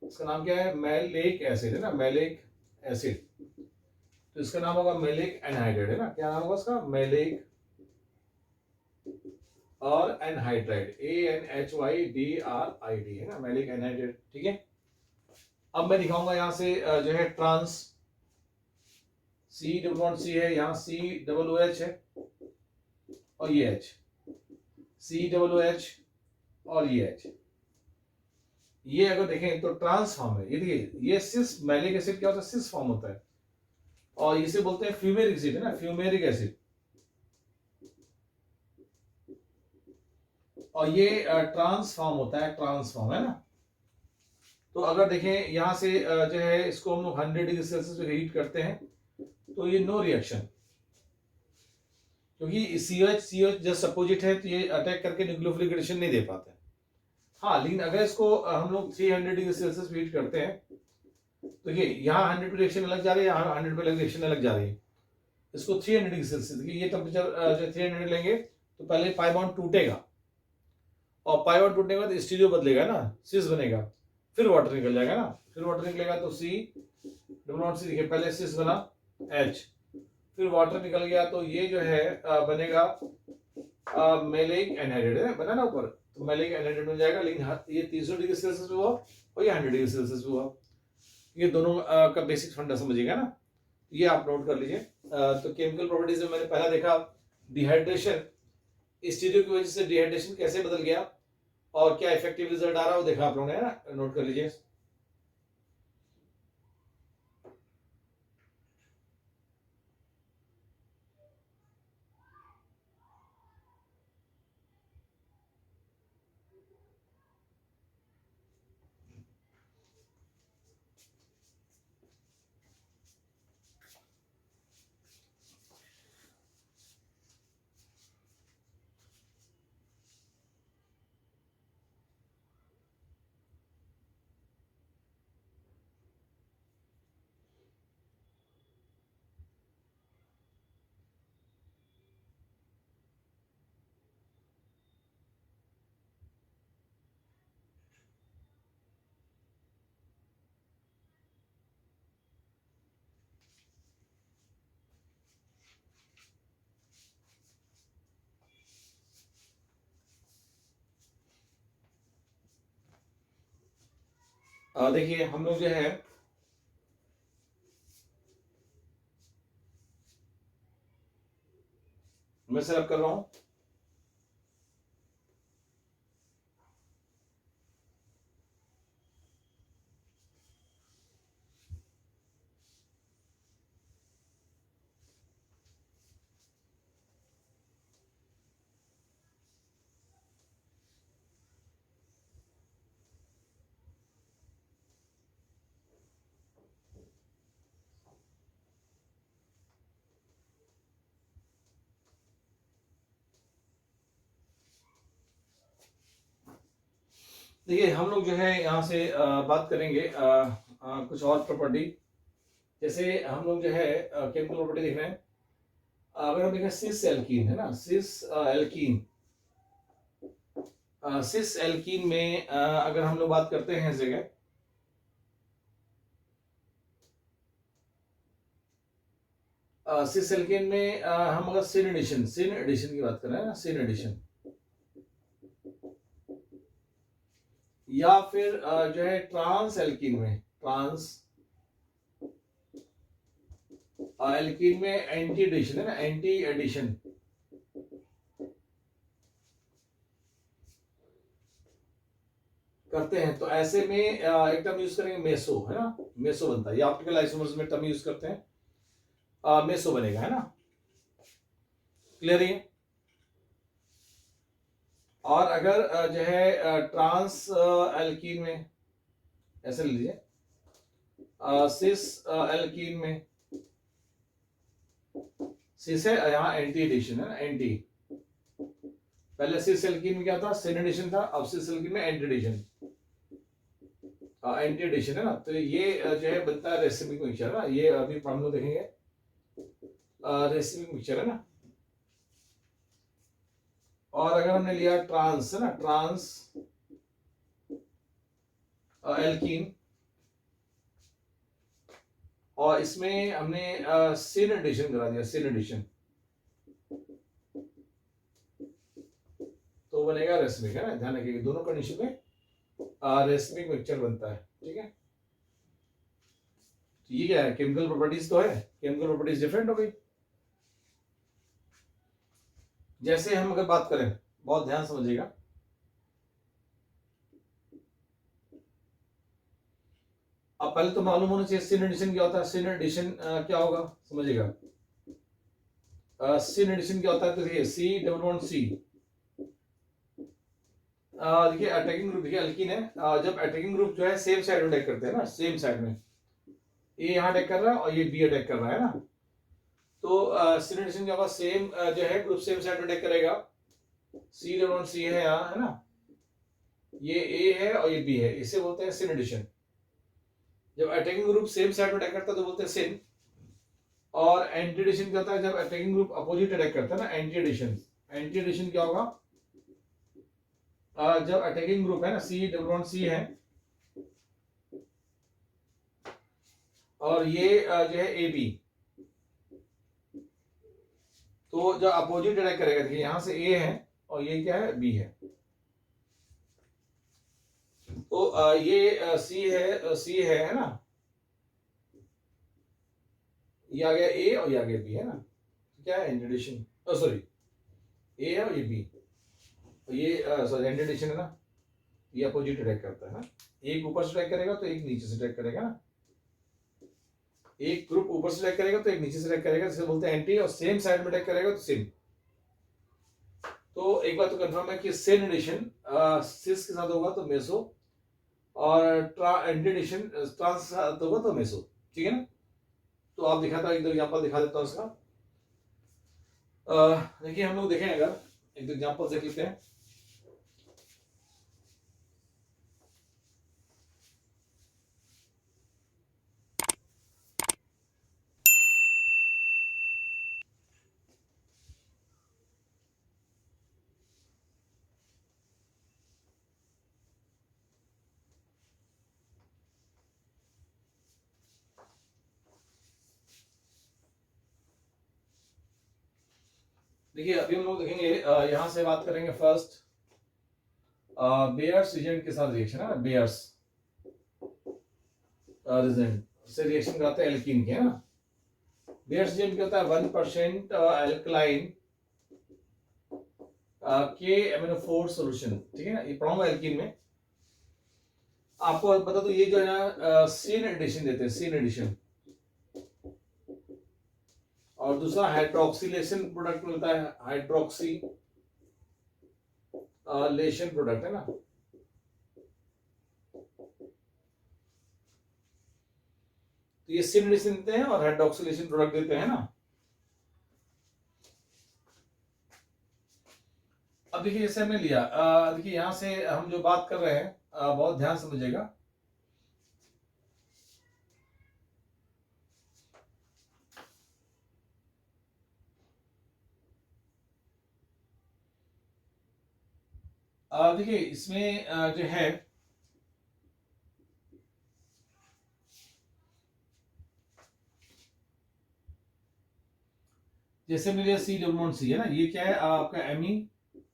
इसका नाम क्या है, मेलेइक एसिड है ना, मेलेइक एसिड। तो इसका नाम होगा मेलेइक एनहाइड्राइड, है ना। क्या नाम होगा इसका, मेलेइक और एनहाइड्राइड, ANHYDRID है ना, मेलेइक एनहाइड्राइड, ठीक है। अब मैं दिखाऊंगा यहाँ से जो है trans, C double bond C है, यहाँ सी डबल ओ एच है और ये H, C double O H और ये एच। ये अगर देखें तो ट्रांस फॉर्म है। ये देखिए ये सिस मैलिक एसिड क्या होता है, सिस फॉर्म होता है और इसे बोलते हैं फ्यूमेरिक एसिड, है ना, फ्यूमेरिक एसिड। और ये ट्रांस फॉर्म होता है, ट्रांस फॉर्म, है ना। तो अगर देखें यहाँ से जो है इसको हम लोग 100 डिग्री सेल्सियस पे हीट करते हैं तो ये नो रिएक्शन, क्योंकि COH जस्ट अपोजिट है तो ये अटैक करके न्यूक्लियोफिलिक एडिशन नहीं दे पाते। हाँ, लेकिन अगर इसको हम लोग 300 डिग्री सेल्सियस पे हीट करते हैं तो ये यहाँ 100 पे रिएक्शन अलग जा रही है, यहाँ 100 पे रिएक्शन अलग जा रही है। इसको 300 डिग्री सेल्सियस, ये टेम्परेचर जो 300 लेंगे तो पहले पाई बॉन्ड टूटेगा और पाई बॉन्ड टूटने के बाद स्टीरियो बदलेगा ना, सिस बनेगा, फिर वाटर निकल जाएगा ना। फिर वाटर निकलेगा तो सी डबल बॉन्ड सी, देखिए पहले सिस बना एच, फिर वाटर निकल गया तो ये जो है बनेगा मेलेइक एनहाइड्राइड, है बना ना ऊपर, तो मेलेइक एनहाइड्राइड बन जाएगा। लेकिन ये 300 डिग्री सेल्सियस पे हुआ और ये 100 डिग्री सेल्सियस पे हुआ। ये दोनों का बेसिक फंडा समझिएगा ना, ये आप नोट कर लीजिए। तो केमिकल प्रॉपर्टीज में मैंने पहला देखा डिहाइड्रेशन, स्टीरियो की वजह से डिहाइड्रेशन कैसे बदल गया और क्या इफेक्टिव रिजल्ट आ रहा है वो देखा आप लोगों ने, है ना, नोट कर लीजिए। देखिए हम लोग जो है मैं सेटअप कर रहा हूं। देखिए हम लोग जो है यहाँ से बात करेंगे कुछ और प्रॉपर्टी। जैसे हम लोग जो है केमिकल प्रॉपर्टी देख रहे हैं। अगर हम देखें सिस एल्कीन है ना, सिस एल्कीन, सिस एल्कीन में अगर हम लोग बात करते हैं इस जगह, सिस एल्कीन में हम अगर सिन एडिशन की बात कर रहे हैं ना, सिन एडिशन, या फिर जो है ट्रांस एल्कीन में, ट्रांस एल्कीन में एंटी एडिशन है ना, एंटी एडिशन करते हैं, तो ऐसे में एक टर्म यूज करेंगे मेसो, है ना, मेसो बनता है। ये ऑप्टिकल आइसोमर्स में टर्म यूज करते हैं, मेसो बनेगा, है ना, क्लियर है। और अगर जो है ट्रांस एल्कीन में ऐसे ले लीजिए, सिस एल्कीन में, सिस है यहाँ एंटी एडिशन है ना, एंटी, पहले सिस एल्कीन में क्या था, सिन एडिशन था, अब सिस एल्कीन में एंटी एडिशन, एंटी एडिशन है ना। तो ये जो है बनता है रेसिमिक मिक्सचर है ना, ये अभी हम लोग देखेंगे रेसिमिक मिक्सचर है ना। और अगर हमने लिया ट्रांस है ना, ट्रांस एल्कीन, और इसमें हमने सिन एडिशन करा दिया, सिन एडिशन, तो बनेगा रेसिमिक, है ना। ध्यान रखिए दोनों कंडीशन में रेसिमिक मिक्सचर बनता है, ठीक है। तो ये क्या है, केमिकल प्रॉपर्टीज तो है, केमिकल प्रॉपर्टीज डिफरेंट हो गई। जैसे हम अगर बात करें, बहुत ध्यान समझिएगा, अब पहले तो मालूम होना चाहिए सिन एडिशन क्या होता है। सिन एडिशन क्या होगा समझिएगा, सिन एडिशन क्या होता है, तो देखिए सी डबल बॉन्ड सी, देखिए अटैकिंग ग्रुप, देखिए अल्कीन है, जब अटैकिंग ग्रुप जो है सेम साइड में अटैक करते हैं ना, सेम साइड में, ए यहाँ अटैक कर रहा है और ये बी अटैक कर रहा है ना, तो सिन एडिशन क्या होगा, सेम जो है ग्रुप सेम साइड में अटैक करेगा, सी डबल बॉन्ड सी है यहाँ, है ना, ये ए है और ये बी है, इसे बोलते हैं सिन एडिशन। जब अटैकिंग ग्रुप सेम साइड में अटैक करता है तो बोलते हैं सिन। और एंटी एडिशन क्या होता है, जब अटैकिंग ग्रुप अपोजिट अटैक करता है ना, एंटी एडिशन। एंटी एडिशन क्या होगा, जब अटैकिंग ग्रुप है ना, सी डबल बॉन्ड सी है, और ये जो है ए बी, तो जब अपोजिट अटैक करेगा, देखिए यहां से ए है और ये क्या है, बी है, तो ये सी है ना, ये आ गया ए और ये आ गया बी, है ना, क्या है एंटी एडिशन, सॉरी ए है और ये बी, ये सॉरी एंटी एडिशन है ना, ये अपोजिट अटैक करता है ना, एक ऊपर से अटैक करेगा तो एक नीचे से अटैक करेगा ना, एक ग्रुप ऊपर से अटैक करेगा तो एक नीचे से अटैक करेगा, जिसे बोलते हैं एंटी, और सेम साइड में अटैक करेगा तो सिन। तो एक बात तो कंफर्म है कि सिन एडिशन सिस के साथ होगा तो मेसो, और एंटी एडिशन ट्रांस के साथ होगा तो मेसो, ठीक है ना। तो आप दिखाता हूं, एक दो एग्जांपल दिखा देता हूं इसका। देखिए हम लोग देखें, अगर एक दो एग्जांपल देख लेते हैं। देखिए अभी हम लोग देखेंगे, यहां से बात करेंगे फर्स्ट बेयर्स एजेंट के साथ रिएक्शन है ना, बेयर्स, रिजेंट से रिएक्शन कराते हैं एल्कीन के, है ना। बेयर्स एजेंट क्या होता है, 1% एल्कलाइन के एमिनो4 सॉल्यूशन, ठीक है ना, ये पढ़ाऊंगा एल्कीन में। आपको बता दो ये जो है ना सीन एडिशन देते हैं, सीन एडिशन। और दूसरा हाइड्रोक्सिलेशन प्रोडक्ट मिलता है, हाइड्रोक्सी लेशन प्रोडक्ट, है ना। तो ये सीन एडिशन देते हैं और हाइड्रोक्सिलेशन प्रोडक्ट देते हैं ना। अब देखिए जैसे हमने लिया, देखिए यहां से हम जो बात कर रहे हैं बहुत ध्यान समझिएगा। देखिए इसमें जो है जैसे मेरे सी डबल सी है ना, ये क्या है आपका एमी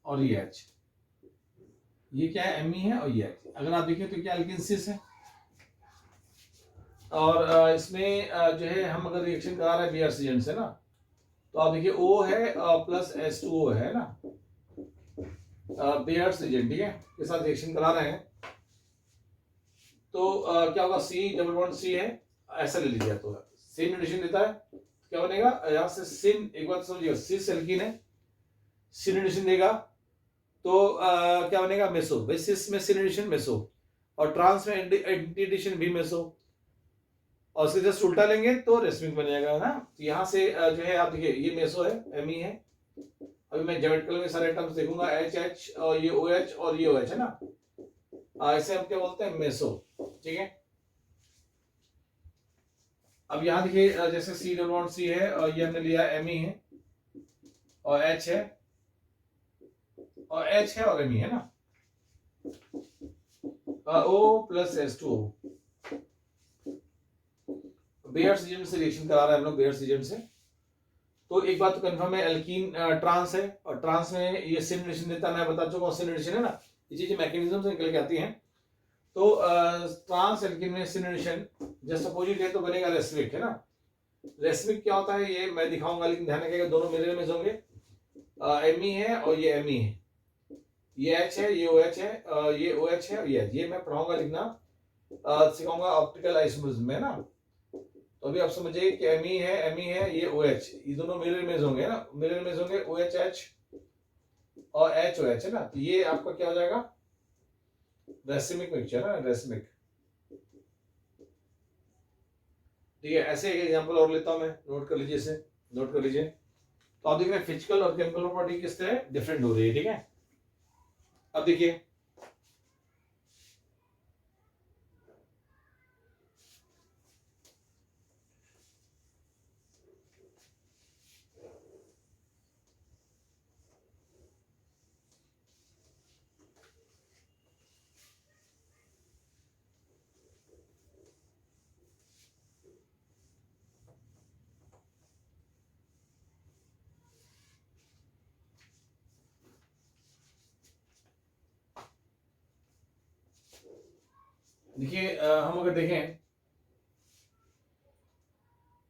और ये एच, ये क्या है एमी है और ये एच। अगर आप देखिए तो क्या एल्किन है। और इसमें जो है हम अगर रिएक्शन करा रहे हैं बीआरसी एजेंट से ना, तो आप देखिए O है प्लस H2O है ना, बेयर्स एजेंट, ठीक है, के साथ रिएक्शन करा रहे हैं। तो क्या होगा, C है, ऐसा ले लीजिए। तो सेम एडिशन देता है, क्या बनेगा यहां से सिन, एक बात समझिएगा, सिस एल्कीन है, सिन एडिशन देगा तो क्या बनेगा मेसो, भाई सिस में सिन एडिशन मेसो, और ट्रांस में एंटी एडिशन भी मेसो, और उसके जस्ट उल्टा लेंगे तो रेसमिक बन जाएगा ना। तो यहाँ से जो है आप देखिए ये मेसो है, एमी है। अभी मैं ज्योमेट्रिकल में सारे टर्म्स देखूंगा, एच एच और ये ओ एच और ये ओ एच, है ना। ऐसे हम क्या बोलते हैं, मेसो, ठीक है। अब यहाँ देखिए जैसे सी डबल बॉन्ड सी है और ये हमने लिया एमी है और एच है और एच है और एमी है ना, O plus H2O। Baeyer's agent से रिएक्शन करा रहे हैं हम लोग, बेयर्स एजेंट से। तो एक बात तो कंफर्म है, एल्कीन ट्रांस है, और ट्रांस में ये सिन एडिशन देता है, मैं बता चुका हूं सिन एडिशन, है ना। ये चीजें मैकेनिज्म से निकल के आती हैं। तो ट्रांस एल्कीन में सिन एडिशन जस्ट अपोजिट है तो बनेगा रेसिमिक, है ना। रेसिमिक क्या होता है ये मैं दिखाऊंगा, लेकिन ध्यान रखिएगा दोनों मिरर इमेज होंगे। एमी है और ये एमी है, ये एच है, ये ओ एच है, ये ओ एच है और ये एच, ये मैं पढ़ाऊंगा, लिखना सिखाऊंगा ऑप्टिकल आइसोमरिज्म में ना। तो अभी आप समझिए कि एमी है, ये ओ एच, ये दोनों मिरर इमेज होंगे ना, मिरर इमेज होंगे ओ एच एच और एच ओ एच, है ना। तो ये आपका क्या हो जाएगा, रेसिमिक मिक्सचर है, रेसिमिक। ठीक है, ऐसे एक एग्जांपल और लेता हूं मैं, नोट कर लीजिए इसे, नोट कर लीजिए। तो आप देख रहे हैं फिजिकल और केमिकल प्रॉपर्टी किस तरह डिफरेंट हो रही है, ठीक है। अब देखिए देखिए हम अगर देखें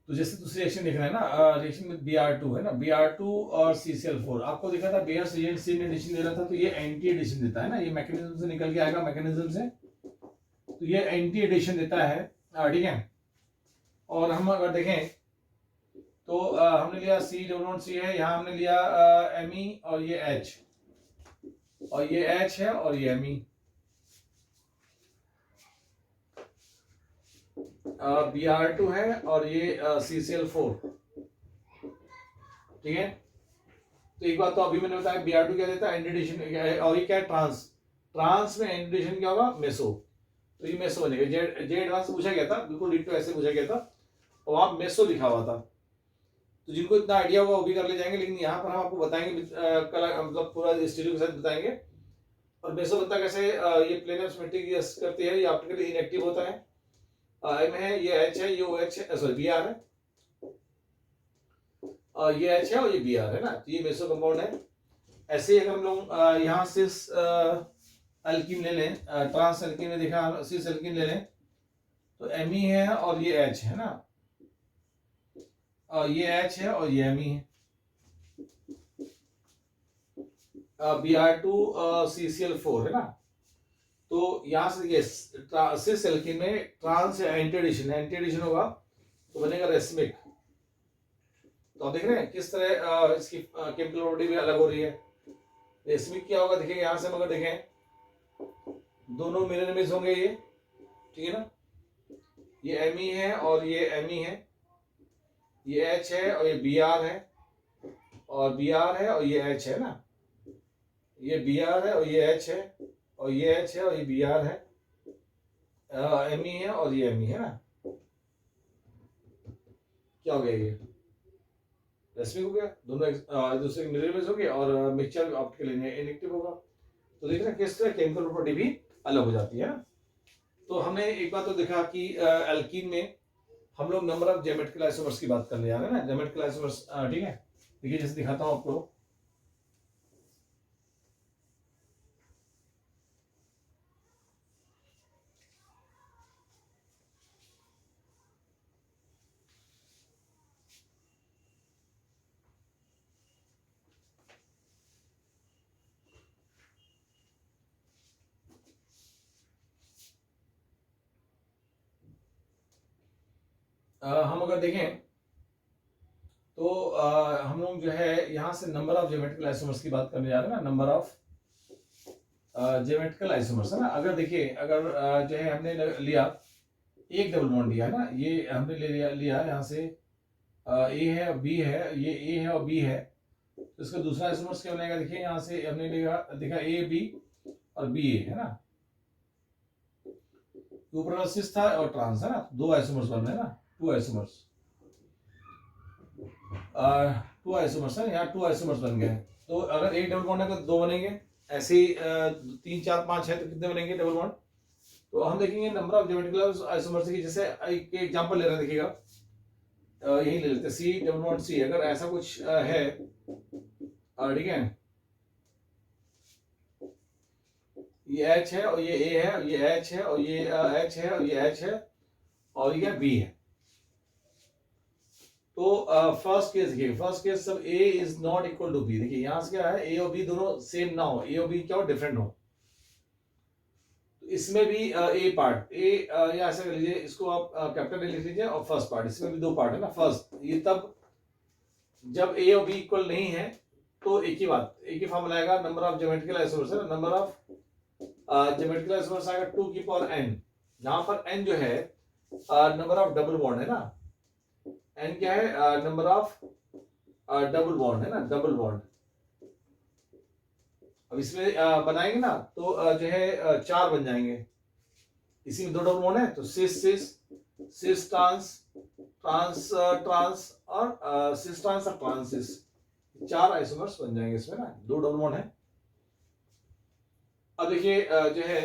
तो जैसे दूसरी रिएक्शन देख रहे हैं ना, रिएक्शन में Br2 है ना, Br2 और CCl4, आपको देखा था बेयर्स एजेंट सिन एडिशन दे रहा था, तो ये एंटी एडिशन देता है ना, ये मैकेनिज्म से निकल के आएगा, मैकेनिज्म से। तो ये एंटी एडिशन देता है, ठीक है। और हम अगर देखें तो हमने लिया C डबल बॉन्ड C है, यहाँ हमने लिया Me और ये H, और ये H है और ये Me, Br2 है और ये CCl4, ठीक है। तो एक बात तो अभी मैंने बताया, Br2 क्या देता है, एंटीडेशन, और ये क्या है, ट्रांस, ट्रांस में एंटीडेशन क्या होगा, मेसो। तो ये मेसो बनेगा, जे एडवांस पूछा गया था, बिल्कुल डिट्टो ऐसे पूछा गया था, और वहां मेसो लिखा हुआ था। तो जिनको इतना आइडिया होगा वो भी कर ले जाएंगे, लेकिन यहाँ पर हम आपको बताएंगे कल, मतलब पूरा स्टूडियो के साथ बताएंगे। और मेसो बनता कैसे, ये प्लेन ऑफ सिमेट्री करती है, ये ऑप्टिकली इनएक्टिव होता है, एम है, ये एच है, ये ओ एच है, सॉरी बी आर है, ये एच है और ये बी आर है ना। तो ये मेसो कंपाउंड है। ऐसे ही अगर हम लोग यहाँ सिस एल्कीन ले लें, ट्रांस एल्कीन में देखा सिस एल्कीन ले लें, तो Me है और ये H है ना, ये H है और ये Me है। Br2 CCl4 है ना, तो यहां से ये सिस एल्कीन में ट्रांस एंटी एडिशन होगा तो बनेगा रेसमिक। तो आप देख रहे हैं किस तरह इसकी केमिकल प्रॉपर्टी भी अलग हो रही है। रेसमिक क्या होगा देखिए, यहां से हम अगर देखें दोनों मिरर इमेज होंगे ये, ठीक है ना, ये Me है और ये Me है, ये H है और ये Br है, और Br है और ये H है ना, ये Br है और ये H है, और ये H है और ये Br है, Me है और ये Me है ना। क्या हो गया, ये रेसमिक हो गया, दोनों एक दूसरे के मिरर इमेज हो गए और मिक्सचर ऑप्टिकल इनएक्टिव होगा। तो देख रहे हैं किस तरह केमिकल प्रॉपर्टी भी अलग हो जाती है ना। तो हमने एक बात तो देखा कि एल्कीन में हम लोग नंबर ऑफ ज्योमेट्रिकल आइसोमर्स की बात कर रहे हैं ना, ज्योमेट्रिकल आइसोमर्स, ठीक है। देखिए जैसे दिखाता हूं आपको, हम अगर देखें तो हम लोग जो है यहाँ से नंबर ऑफ ज्योमेट्रिकल आइसोमर्स की बात करने जा रहे हैं ना, नंबर ऑफ ज्योमेट्रिकल आइसोमर्स है ना। अगर देखिए, अगर जो है हमने लिया एक डबल बॉन्ड लिया है ना, ये हमने ले लिया यहाँ से ए है और बी है, ये ए है और बी है, तो इसका दूसरा आइसोमर्स क्या बनेगा, देखिए यहाँ से हमने देखा ए बी और बी ए है ना, ऊपर सिस था और ट्रांस है ना, दो आइसोमर्स बन रहे हैं ना, टू आइसोमर्स है, यहाँ टू आइसोमर्स बन गए। तो अगर एक डबल बॉन्ड है तो दो बनेंगे, ऐसे ही 3 4 5 है तो कितने बनेंगे डबल बॉन्ड। तो हम देखेंगे नंबर ऑफ ज्योमेट्रिकल आइसोमर्स की, जैसे एक एग्जांपल ले रहे हैं, देखिएगा यही ले लेते हैं सी डबल बॉन्ड सी, अगर ऐसा कुछ है, ठीक है, ये H है और ये A है और ये H है और ये H है और ये H है और ये B है। तो फर्स्ट केस देखिए, फर्स्ट केस सब A is not equal to B, देखिए यहां से क्या है, A और B दोनों सेम ना हो, A और B क्या हो, डिफरेंट हो। तो इसमें भी A पार्ट A, या ऐसा कर लीजिए, इसको आप कैपिटल A लिख लीजिए, और फर्स्ट पार्ट, इसमें भी दो पार्ट है ना। फर्स्ट ये तब जब A और B इक्वल नहीं है तो एक ही बात, एक ही फॉर्मूला आएगा, नंबर ऑफ ज्योमेट्रिकल आइसोमर्स है, नंबर ऑफ ज्योमेट्रिकल आइसोमर्स आएगा 2 की पावर n, जहां पर n जो है नंबर ऑफ डबल बॉन्ड है ना, n क्या है, नंबर ऑफ डबल बॉन्ड है ना, डबल बॉन्ड। अब इसमें बनाएंगे ना तो जो है 4 बन जाएंगे, इसी में दो डबल बॉन्ड है तो सिस सिस सिस ट्रांस ट्रांस ट्रांस और सिस ट्रांस और ट्रांस सिस, 4 आइसोमर्स बन जाएंगे इसमें ना, दो डबल बॉन्ड है। अब देखिए जो है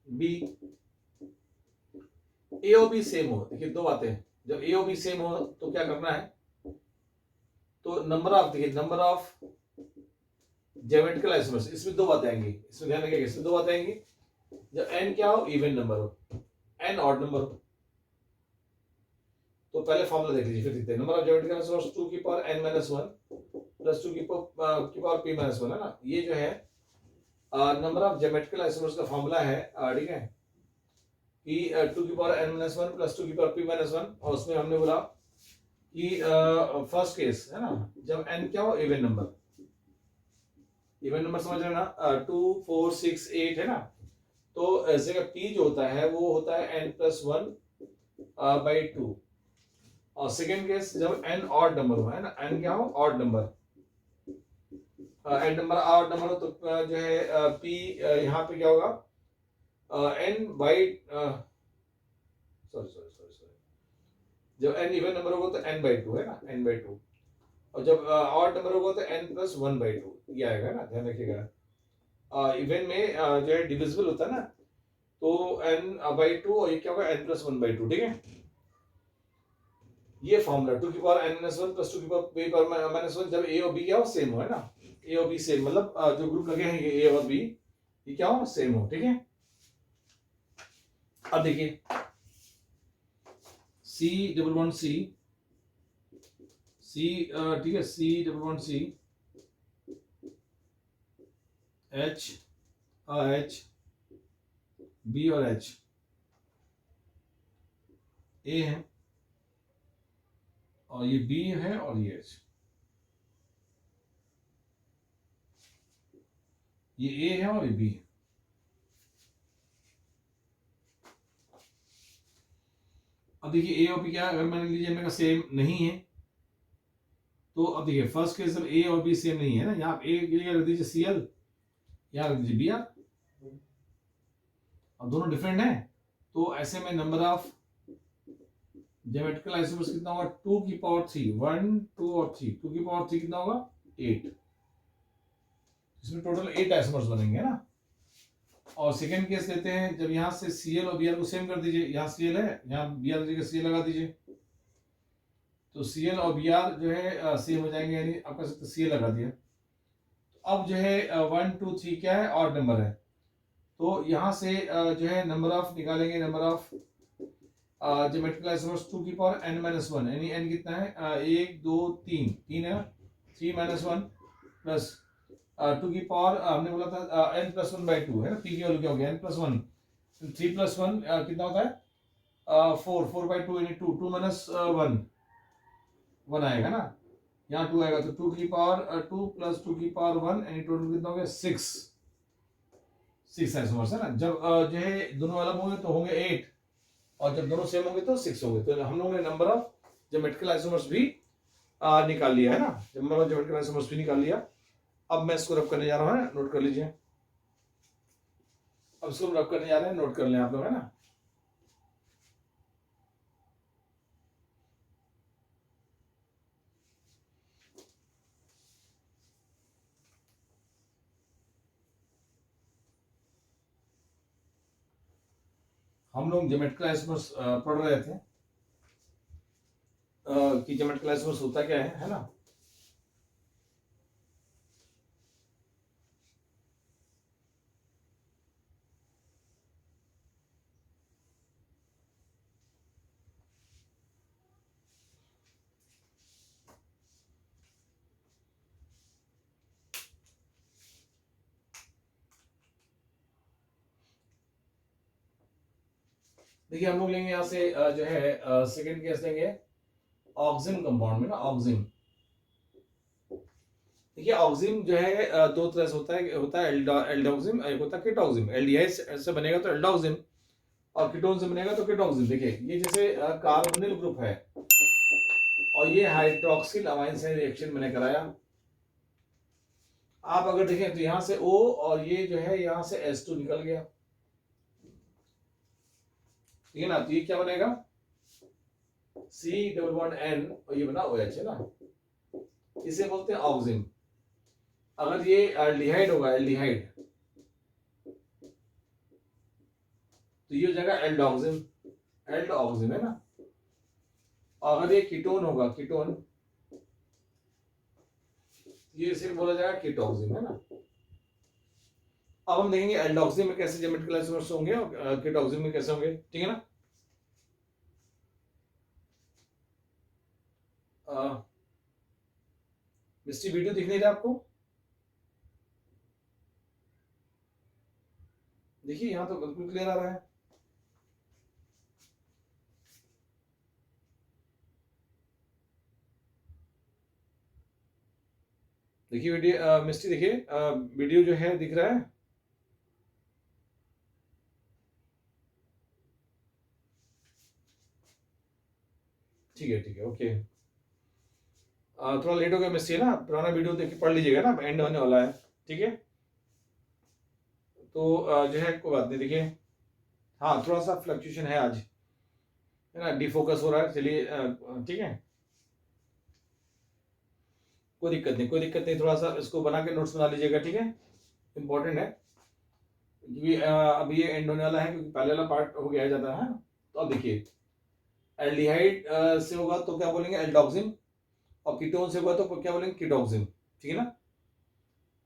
बी, ए और बी सेम हो, देखिए दो बातें, जब ए और बी सेम हो तो क्या करना है, तो नंबर ऑफ, देखिए नंबर ऑफ ज्योमेट्रिकल आइसोमर्स, इसमें दो बातें आएंगी, इसमें ध्यान रखिएगा, इसमें दो बातें आएंगी, जब n क्या हो, इवन नंबर हो, n ऑड नंबर हो। तो पहले फॉर्मूला देख लीजिए, फिर देखते हैं, नंबर ऑफ ज्योमेट्रिकल आइसोमर्स 2 की पावर n - 1 प्लस 2 की पावर p - 1 है ना, ये जो है नंबर ऑफ ज्योमेट्रिकल आइसोमर्स का फॉर्मूला है, ठीक है, कि 2 की पावर n - 1 प्लस 2 की पावर p - 1, और उसमें हमने बोला कि फर्स्ट केस है ना, जब n क्या हो, इवन नंबर, इवन नंबर समझ रहे हैं ना, 2 4 6 8 है ना, तो इस जगह p जो होता है वो होता है n+1/2, और सेकेंड केस जब n ऑड नंबर हो, है ना, n क्या हो, odd number, n number odd number हो तो जो है p यहाँ पे क्या होगा, जब n इवन नंबर होगा तो n/2 है ना, n/2, और जब ऑड नंबर होगा तो n+1/2, ये आएगा ना, ध्यान रखिएगा। इवन में जो है डिविजिबल होता है ना, तो n/2 और ये क्या होगा, n+1/2, ठीक है। ये फॉर्मूला 2 की पावर n-1 प्लस 2 की पावर -1, जब a और b क्या हो, सेम हो, है ना, a और b सेम, मतलब जो ग्रुप लगे हैं ये a और b, ये क्या हो, सेम हो, ठीक है। अब देखिए C ठीक है, C H B और H A है और ये B है और ये H, ये A है और ये B है। अब देखिए A और B क्या है, अगर मैंने लीजिए मेरा सेम नहीं है तो अब देखिए फर्स्ट केस में A और B सेम नहीं है ना, यहाँ A के लिए रख दीजिए Cl, यहाँ रख दीजिए Br, अब दोनों डिफरेंट है तो ऐसे में नंबर ऑफ ज्योमेट्रिकल आइसोमर्स कितना होगा, 2 की पावर 3, 1 2 और 3, 2 की पावर 3 कितना होगा 8, इसमें टोटल 8 आइसोमर्स बनेंगे ना। और सेकेंड केस लेते हैं, जब यहाँ से Cl और Br को सेम कर दीजिए, यहाँ Cl है, यहाँ Br जगह Cl लगा दीजिए, तो Cl और Br जो है सेम हो जाएंगे, यानी आप कह सकते Cl लगा दिया। तो अब जो है 1 2 3 क्या है, ऑड नंबर है, तो यहाँ से जो है नंबर ऑफ निकालेंगे, नंबर ऑफ ज्योमेट्रिकल आइसोमर्स 2 की पावर n-1, यानी n कितना है 1 2 3 3 है, 3 - 1 प्लस 2 की पावर हमने बोला था n+1/2 है ना, p की वैल्यू क्या हो गया n+1, 3 + 1 कितना होता है 4, 4/2 यानी 2, 2 - 1 1 आएगा ना, यहाँ 2 आएगा, तो 2 की पावर 2 + 2 की पावर 1 यानी टोटल कितना हो गया 6 आइसोमर्स है ना। जब जो है दोनों अलग होंगे तो होंगे 8 और जब दोनों सेम होंगे तो 6 होंगे। तो हम लोगों ने नंबर ऑफ ज्योमेट्रिकल आइसोमर्स भी निकाल लिया है ना, नंबर ऑफ ज्योमेट्रिकल आइसोमर्स भी निकाल लिया। अब मैं इसको रब करने जा रहा हूँ, नोट कर लीजिए, अब इसको रब करने जा रहे हैं, नोट कर लें आप लोग है ना। हम लोग ज्योमेट्रिकल आइसोमर्स पढ़ रहे थे कि ज्योमेट्रिकल आइसोमर्स होता क्या है ना। देखिए हम लोग लेंगे यहाँ से जो है सेकंड केस लेंगे ऑक्सिन कंपाउंड में ना, ऑक्सिन। देखिए ऑक्सिन जो है दो तरह से होता है एल्डोक्सिन, एक होता है कीटोक्सिन। एल्डिहाइड से बनेगा तो एल्डोक्सिन और कीटोन से बनेगा तो कीटोक्सिन। देखिए ये जैसे कार्बोनिल ग्रुप है और ये हाइड्रोक्सिल अमाइन से रिएक्शन मैंने कराया। आप अगर देखें तो यहाँ से O और ये जो है यहाँ से H2 निकल गया, ठीक है ना। तो ये क्या बनेगा C⋯N और ये बना OH है ना, इसे बोलते हैं ऑक्सिन। अगर ये एल्डिहाइड होगा, एल्डिहाइड, तो ये हो जाएगा एल्डोक्सिन, एल्डोक्सिन है ना। अगर ये कीटोन होगा, कीटोन, ये सिर्फ बोला जाएगा कीटोक्सिन है ना। अब हम देखेंगे एल्डोक्सिन में कैसे ज्योमेट्रिकल आइसोमर्स होंगे और कीटोक्सिन में कैसे होंगे, ठीक है ना। मिस्टी वीडियो दिख नहीं रहा आपको? देखिए यहाँ तो बिल्कुल क्लियर आ रहा है। देखिए वीडियो मिस्टी, देखिए वीडियो जो है दिख रहा है। ठीक है ओके। थोड़ा लेट हो गया मिस्टी ना, पुराना वीडियो देख के पढ़ लीजिएगा ना, एंड होने वाला है, ठीक है। तो जो है कोई बात नहीं, देखिए हाँ थोड़ा सा फ्लक्चुएशन है आज, है ना, डिफोकस हो रहा है। चलिए ठीक है, कोई दिक्कत नहीं, कोई दिक्कत नहीं। थोड़ा सा इसको बना के नोट्स बना लीजिएगा, ठीक है, इंपॉर्टेंट है क्योंकि अब ये एंड होने वाला है, क्योंकि पहले वाला पार्ट हो गया जाता है। तो अब देखिए एल्डिहाइड से होगा तो क्या बोलेंगे एल्डोक्सिन, और कीटोन से होगा तो क्या बोलेंगे कीटोक्सिन, ठीक है ना।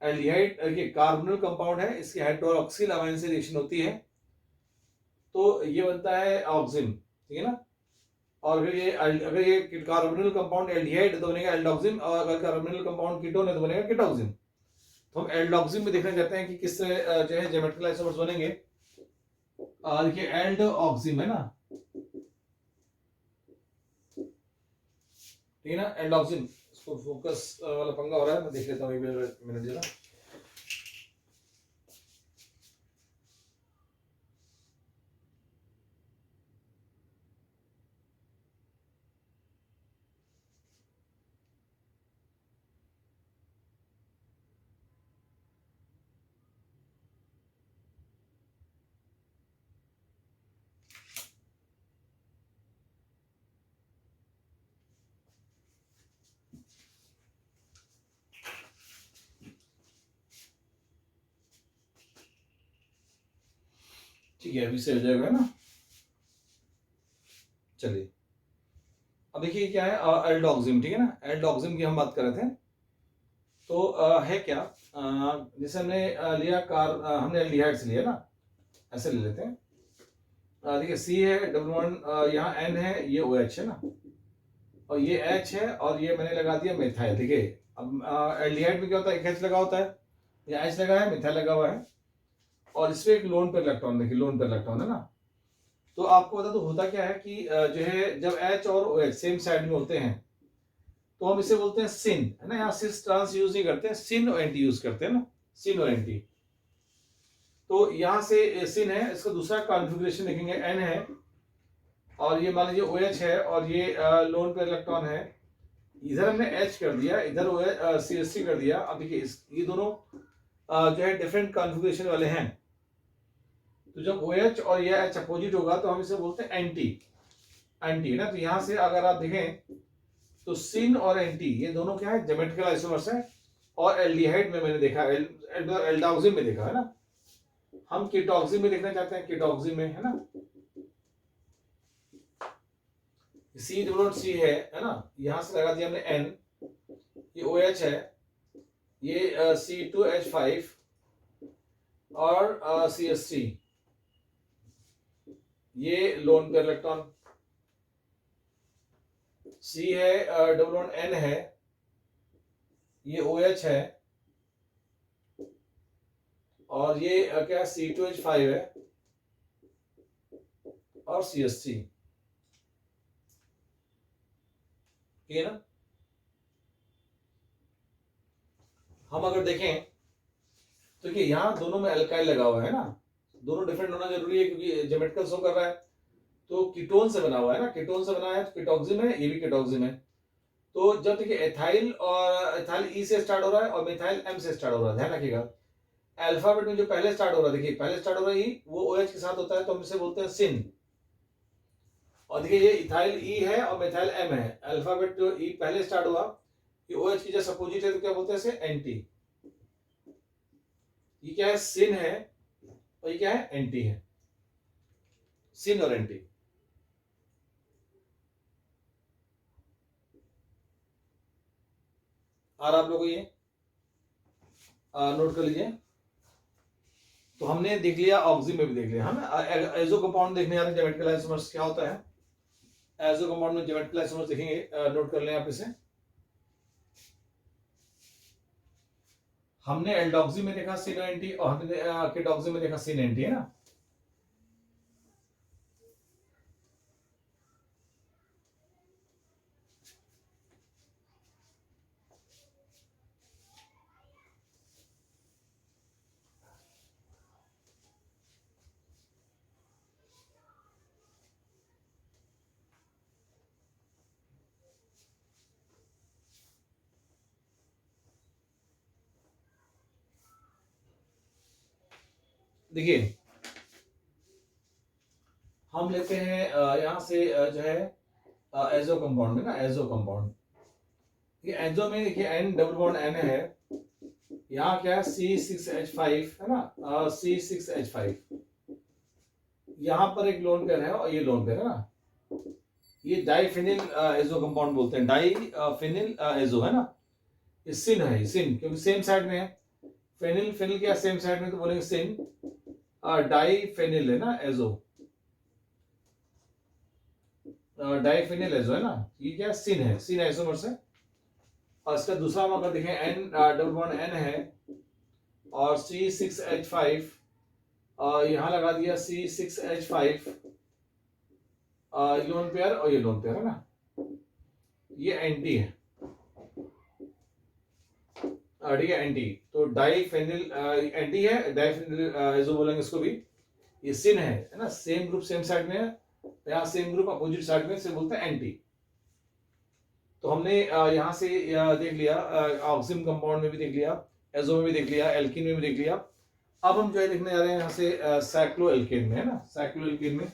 एल्डिहाइड ये कार्बोनिल कंपाउंड है, इसकी हाइड्रोक्सिल अमाइन से रिएक्शन होती है तो ये बनता है ऑक्सिन, ठीक है ना। और अगर ये कार्बोनिल कंपाउंड एल्डिहाइड है तो बनेगा एल्डोक्सिम, और अगर कार्बोनिल कंपाउंड कीटोन है तो बनेगा कीटोक्सिम। तो हम एल्डोक्सिम में देखना चाहते हैं कि किस जो है ज्योमेट्रिकल आइसोमर्स बनेंगे। देखिए एल्डोक्सिम है ना, ठीक है ना, एल्डोक्सिम। इसको फोकस वाला पंगा हो रहा है, मैं देख लेता हूँ एक मिनट जरा। ठीक है, अभी से हो जाएगा ना। चलिए अब देखिए क्या है एल्डोक्सिम, ठीक है ना, एल्डोक्सिम की हम बात कर रहे थे। तो है क्या, जैसे हमने लिया हमने एल्डिहाइड से लिया ना, ऐसे ले लेते हैं। देखिए सी है डबल वन, यहाँ एन है, ये ओ एच है ना, और ये एच है, और ये मैंने लगा दिया मिथाइल। देखिए अब एल्डिहाइड में क्या होता है, एक एच लगा होता है, या एच लगा है, मिथाइल लगा हुआ है, और इसमें एक लोन पेयर इलेक्ट्रॉन, देखिए लोन पेयर इलेक्ट्रॉन है ना। तो आपको बता, तो होता क्या है कि जो है जब एच और ओ एच सेम साइड में होते हैं तो हम इसे बोलते हैं सिन, है ना। यहाँ सिस ट्रांस यूज नहीं करते हैं, सिन और एंटी यूज करते हैं ना, सिन और एंटी। तो यहाँ से सिन है, इसका दूसरा कॉन्फ़िगरेशन देखेंगे एन है, और ये मान लीजिए ओ एच है, और ये लोन पेयर इलेक्ट्रॉन है। इधर हमने एच कर दिया, इधर ओ सी एस सी कर दिया। अब देखिए ये दोनों जो है डिफरेंट कॉन्फ़िगरेशन वाले हैं। तो जब ओ एच और ये एच अपोजिट होगा तो हम इसे बोलते हैं एंटी, एंटी है ना। तो यहाँ से अगर आप देखें तो सिन और एंटी ये दोनों क्या है, ज्योमेट्रिकल आइसोमर्स है। और एल्डिहाइड में मैंने देखा, एल्डोक्सिम में देखा है ना। हम कीटोक्सिम में देखना चाहते हैं, कीटोक्सिम में है ना, सी डबल सी है ना। यहां से लगा दिया हमने एन, ये ओ एच है, ये C2H5 और CH3, ये लोन पेयर इलेक्ट्रॉन। सी है डबल वन एन है, ये OH है, और ये क्या C2H5 है, और CH3, ठीक है ना। हम अगर देखें तो कि यहाँ दोनों में अल्काइल लगा हुआ है ना, दोनों डिफरेंट होना जरूरी है क्योंकि ज्योमेट्रिकल शो कर रहा है। तो कीटोन से बना हुआ है ना, कीटोन से बना है, तो कीटोक्सिम है, ये भी कीटोक्सिम है। तो जब देखिए एथाइल, और एथाइल ई से स्टार्ट हो रहा है और मिथाइल एम से स्टार्ट हो रहा है, ध्यान रखिएगा। अल्फाबेट में जो पहले स्टार्ट हो रहा है, देखिए पहले स्टार्ट हो रहा है ई, वो OH के साथ होता है तो हम इसे बोलते हैं सिन। और देखिए ये इथाइल ई है और मिथाइल एम है, अल्फाबेट जो ई पहले स्टार्ट हुआ, ये OH की जैसे अपोजिट है तो क्या बोलते हैं इसे एंटी। ये क्या है, सिन है, और ये क्या है, एंटी है, सिन और एंटी। और आप लोगों को ये नोट कर लीजिए। तो हमने देख लिया, ऑक्सिम में भी देख लिया, हम एजो कंपाउंड देखने जा रहे हैं, ज्योमेट्रिकल आइसोमर्स क्या होता है। एजो कंपाउंड में ज्योमेट्रिकल आइसोमर्स देखेंगे, नोट कर लें आप इसे। हमने एल्डोक्सिम में देखा सिन एंटी, और हमने कीटोक्सिम में देखा सिन एंटी, है ना। देखिए हम लेते हैं यहां से जो है एजो कंपाउंड में ना, एजो कंपाउंड, ये एजो में देखिए एन डबल बॉन्ड एन है, यहाँ क्या है C6H5 है ना, C6H5, यहाँ पर एक लोन पेयर है और ये लोन पेयर है ना। ये डाइफिनिल एजो कंपाउंड बोलते हैं, डाइफिनिल एजो है ना। ये सिन है, सिन क्योंकि सेम साइड में है। फेनिल, फेनिल क्या सेम साइड में तो बोलेंगे सिन, डाइफेनिल है ना एजो। डाइफिनिल एजो है ना, ये क्या सिन है, सिन आइसोमर्स है। और इसका दूसरा हम अगर देखें एन डबल बॉन्ड एन है और C6H5, यहाँ लगा दिया C6H5, लोन पेयर और ये लोन पेयर है ना, ये एंटी है, ठीक है एंटी। तो डाइफेनिल एंटी है, डाइफेनिल एजो बोलेंगे इसको भी। ये सिन है ना, सेम ग्रुप सेम साइड में है, यहाँ सेम ग्रुप अपोजिट साइड में से बोलते हैं एंटी। तो हमने यहाँ से देख लिया, ऑक्सिम कंपाउंड में भी देख लिया, एजो में भी देख लिया, एल्किन में भी देख लिया। अब हम जो है देखने जा रहे हैं यहाँ से साइक्लो एल्केन में, है ना, साइक्लो एल्केन में।